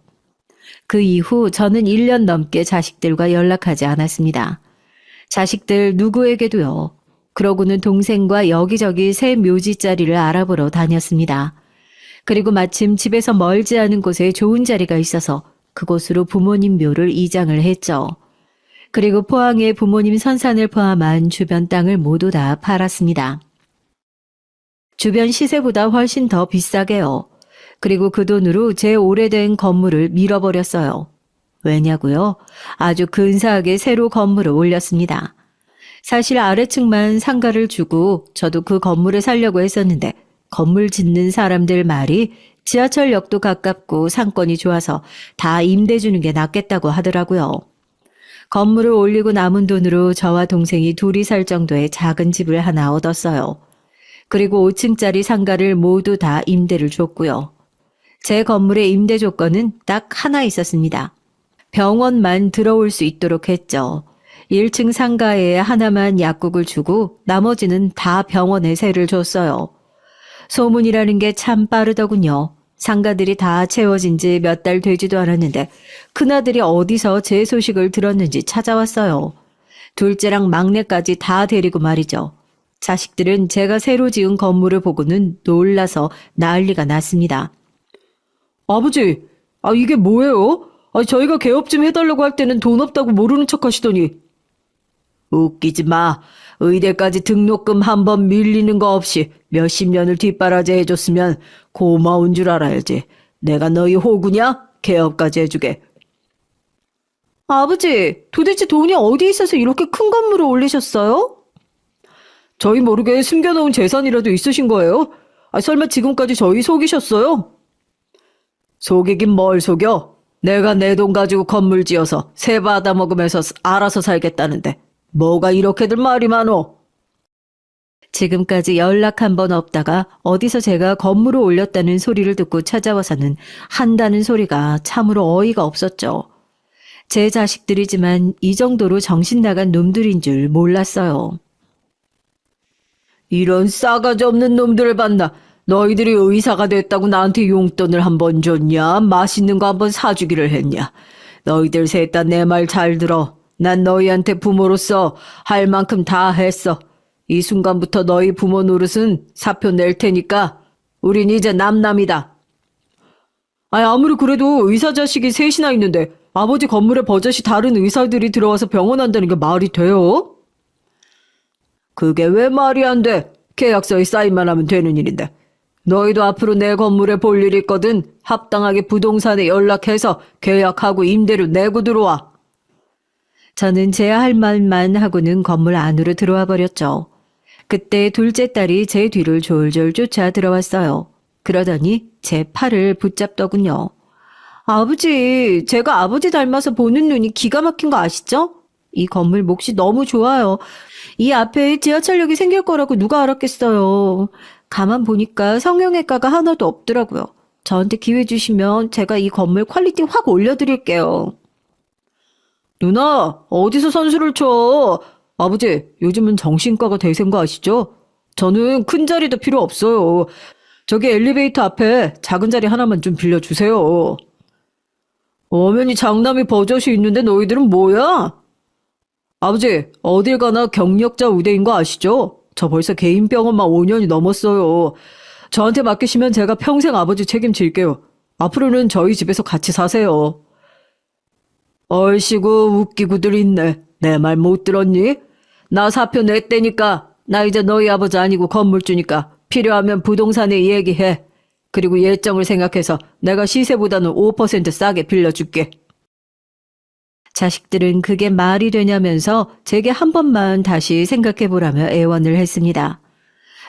그 이후 저는 1년 넘게 자식들과 연락하지 않았습니다. 자식들 누구에게도요. 그러고는 동생과 여기저기 새 묘지 자리를 알아보러 다녔습니다. 그리고 마침 집에서 멀지 않은 곳에 좋은 자리가 있어서 그곳으로 부모님 묘를 이장을 했죠. 그리고 포항에 부모님 선산을 포함한 주변 땅을 모두 다 팔았습니다. 주변 시세보다 훨씬 더 비싸게요. 그리고 그 돈으로 제 오래된 건물을 밀어버렸어요. 왜냐고요? 아주 근사하게 새로 건물을 올렸습니다. 사실 아래층만 상가를 주고 저도 그 건물에 살려고 했었는데 건물 짓는 사람들 말이 지하철역도 가깝고 상권이 좋아서 다 임대 주는 게 낫겠다고 하더라고요. 건물을 올리고 남은 돈으로 저와 동생이 둘이 살 정도의 작은 집을 하나 얻었어요. 그리고 5층짜리 상가를 모두 다 임대를 줬고요. 제 건물의 임대 조건은 딱 하나 있었습니다. 병원만 들어올 수 있도록 했죠. 1층 상가에 하나만 약국을 주고 나머지는 다 병원에 세를 줬어요. 소문이라는 게 참 빠르더군요. 상가들이 다 채워진 지 몇 달 되지도 않았는데 큰아들이 어디서 제 소식을 들었는지 찾아왔어요. 둘째랑 막내까지 다 데리고 말이죠. 자식들은 제가 새로 지은 건물을 보고는 놀라서 난리가 났습니다. 아버지, 이게 뭐예요? 저희가 개업 좀 해달라고 할 때는 돈 없다고 모르는 척 하시더니. 웃기지 마. 의대까지 등록금 한 번 밀리는 거 없이 몇십 년을 뒷바라지 해줬으면 고마운 줄 알아야지. 내가 너희 호구냐? 개업까지 해주게. 아버지, 도대체 돈이 어디 있어서 이렇게 큰 건물을 올리셨어요? 저희 모르게 숨겨놓은 재산이라도 있으신 거예요? 설마 지금까지 저희 속이셨어요? 속이긴 뭘 속여? 내가 내 돈 가지고 건물 지어서 새 받아먹으면서 알아서 살겠다는데 뭐가 이렇게들 말이 많어? 지금까지 연락 한 번 없다가 어디서 제가 건물을 올렸다는 소리를 듣고 찾아와서는 한다는 소리가 참으로 어이가 없었죠. 제 자식들이지만 이 정도로 정신 나간 놈들인 줄 몰랐어요. 이런 싸가지 없는 놈들을 봤나? 너희들이 의사가 됐다고 나한테 용돈을 한 번 줬냐? 맛있는 거 한 번 사주기를 했냐? 너희들 셋 다 내 말 잘 들어. 난 너희한테 부모로서 할 만큼 다 했어. 이 순간부터 너희 부모 노릇은 사표 낼 테니까 우린 이제 남남이다. 아무리 그래도 의사 자식이 셋이나 있는데 아버지 건물에 버젓이 다른 의사들이 들어와서 병원한다는 게 말이 돼요? 그게 왜 말이 안 돼? 계약서에 사인만 하면 되는 일인데. 너희도 앞으로 내 건물에 볼 일 있거든 합당하게 부동산에 연락해서 계약하고 임대료 내고 들어와. 저는 제 할 말만 하고는 건물 안으로 들어와 버렸죠. 그때 둘째 딸이 제 뒤를 졸졸 쫓아 들어왔어요. 그러더니 제 팔을 붙잡더군요. 아버지, 제가 아버지 닮아서 보는 눈이 기가 막힌 거 아시죠? 이 건물 몫이 너무 좋아요. 이 앞에 지하철역이 생길 거라고 누가 알았겠어요. 가만 보니까 성형외과가 하나도 없더라고요. 저한테 기회 주시면 제가 이 건물 퀄리티 확 올려드릴게요. 누나, 어디서 선수를 쳐? 아버지, 요즘은 정신과가 대세인 거 아시죠? 저는 큰 자리도 필요 없어요. 저기 엘리베이터 앞에 작은 자리 하나만 좀 빌려주세요. 어머니 장남이 버젓이 있는데 너희들은 뭐야? 아버지, 어딜 가나 경력자 우대인 거 아시죠? 저 벌써 개인 병원만 5년이 넘었어요. 저한테 맡기시면 제가 평생 아버지 책임질게요. 앞으로는 저희 집에서 같이 사세요. 얼씨구 웃기구들 있네. 내 말 못 들었니? 나 사표 냈대니까. 나 이제 너희 아버지 아니고 건물주니까 필요하면 부동산에 얘기해. 그리고 예정을 생각해서 내가 시세보다는 5% 싸게 빌려줄게. 자식들은 그게 말이 되냐면서 제게 한 번만 다시 생각해보라며 애원을 했습니다.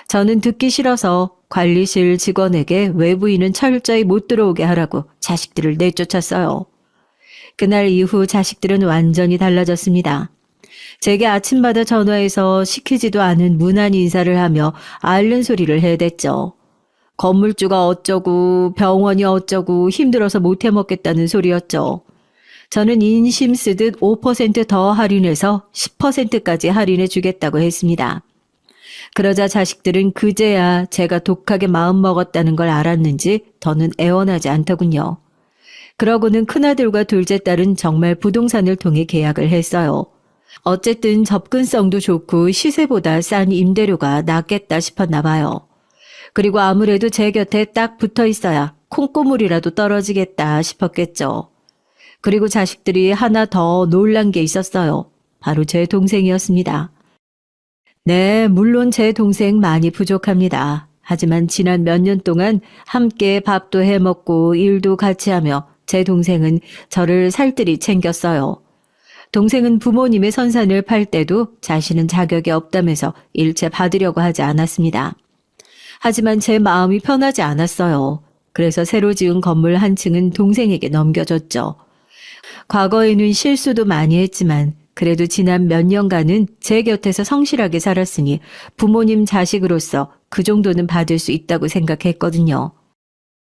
저는 듣기 싫어서 관리실 직원에게 외부인은 철저히 못 들어오게 하라고 자식들을 내쫓았어요. 그날 이후 자식들은 완전히 달라졌습니다. 제게 아침마다 전화해서 시키지도 않은 무난 인사를 하며 앓는 소리를 해댔죠. 건물주가 어쩌고 병원이 어쩌고 힘들어서 못 해먹겠다는 소리였죠. 저는 인심 쓰듯 5%더 할인해서 10%까지 할인해 주겠다고 했습니다. 그러자 자식들은 그제야 제가 독하게 마음먹었다는 걸 알았는지 더는 애원하지 않더군요. 그러고는 큰아들과 둘째 딸은 정말 부동산을 통해 계약을 했어요. 어쨌든 접근성도 좋고 시세보다 싼 임대료가 낫겠다 싶었나 봐요. 그리고 아무래도 제 곁에 딱 붙어 있어야 콩고물이라도 떨어지겠다 싶었겠죠. 그리고 자식들이 하나 더 놀란 게 있었어요. 바로 제 동생이었습니다. 네, 물론 제 동생 많이 부족합니다. 하지만 지난 몇 년 동안 함께 밥도 해먹고 일도 같이 하며 제 동생은 저를 살뜰히 챙겼어요. 동생은 부모님의 선산을 팔 때도 자신은 자격이 없다면서 일체 받으려고 하지 않았습니다. 하지만 제 마음이 편하지 않았어요. 그래서 새로 지은 건물 한 층은 동생에게 넘겨줬죠. 과거에는 실수도 많이 했지만 그래도 지난 몇 년간은 제 곁에서 성실하게 살았으니 부모님 자식으로서 그 정도는 받을 수 있다고 생각했거든요.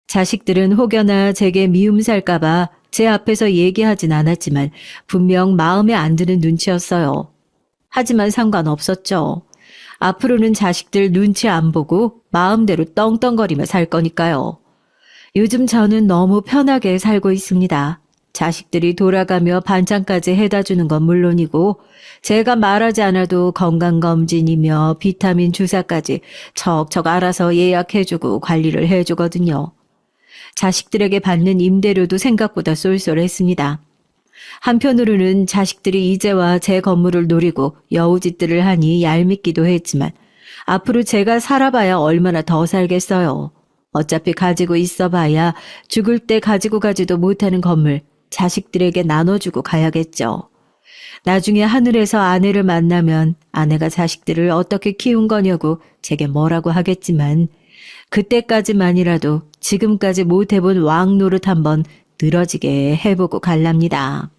자식들은 혹여나 제게 미움 살까봐 제 앞에서 얘기하진 않았지만 분명 마음에 안 드는 눈치였어요. 하지만 상관없었죠. 앞으로는 자식들 눈치 안 보고 마음대로 떵떵거리며 살 거니까요. 요즘 저는 너무 편하게 살고 있습니다. 자식들이 돌아가며 반찬까지 해다 주는 건 물론이고 제가 말하지 않아도 건강검진이며 비타민 주사까지 척척 알아서 예약해주고 관리를 해주거든요. 자식들에게 받는 임대료도 생각보다 쏠쏠했습니다. 한편으로는 자식들이 이제와 제 건물을 노리고 여우짓들을 하니 얄밉기도 했지만 앞으로 제가 살아봐야 얼마나 더 살겠어요. 어차피 가지고 있어봐야 죽을 때 가지고 가지도 못하는 건물 자식들에게 나눠주고 가야겠죠. 나중에 하늘에서 아내를 만나면 아내가 자식들을 어떻게 키운 거냐고 제게 뭐라고 하겠지만 그때까지만이라도 지금까지 못해본 왕 노릇 한번 늘어지게 해보고 갈랍니다.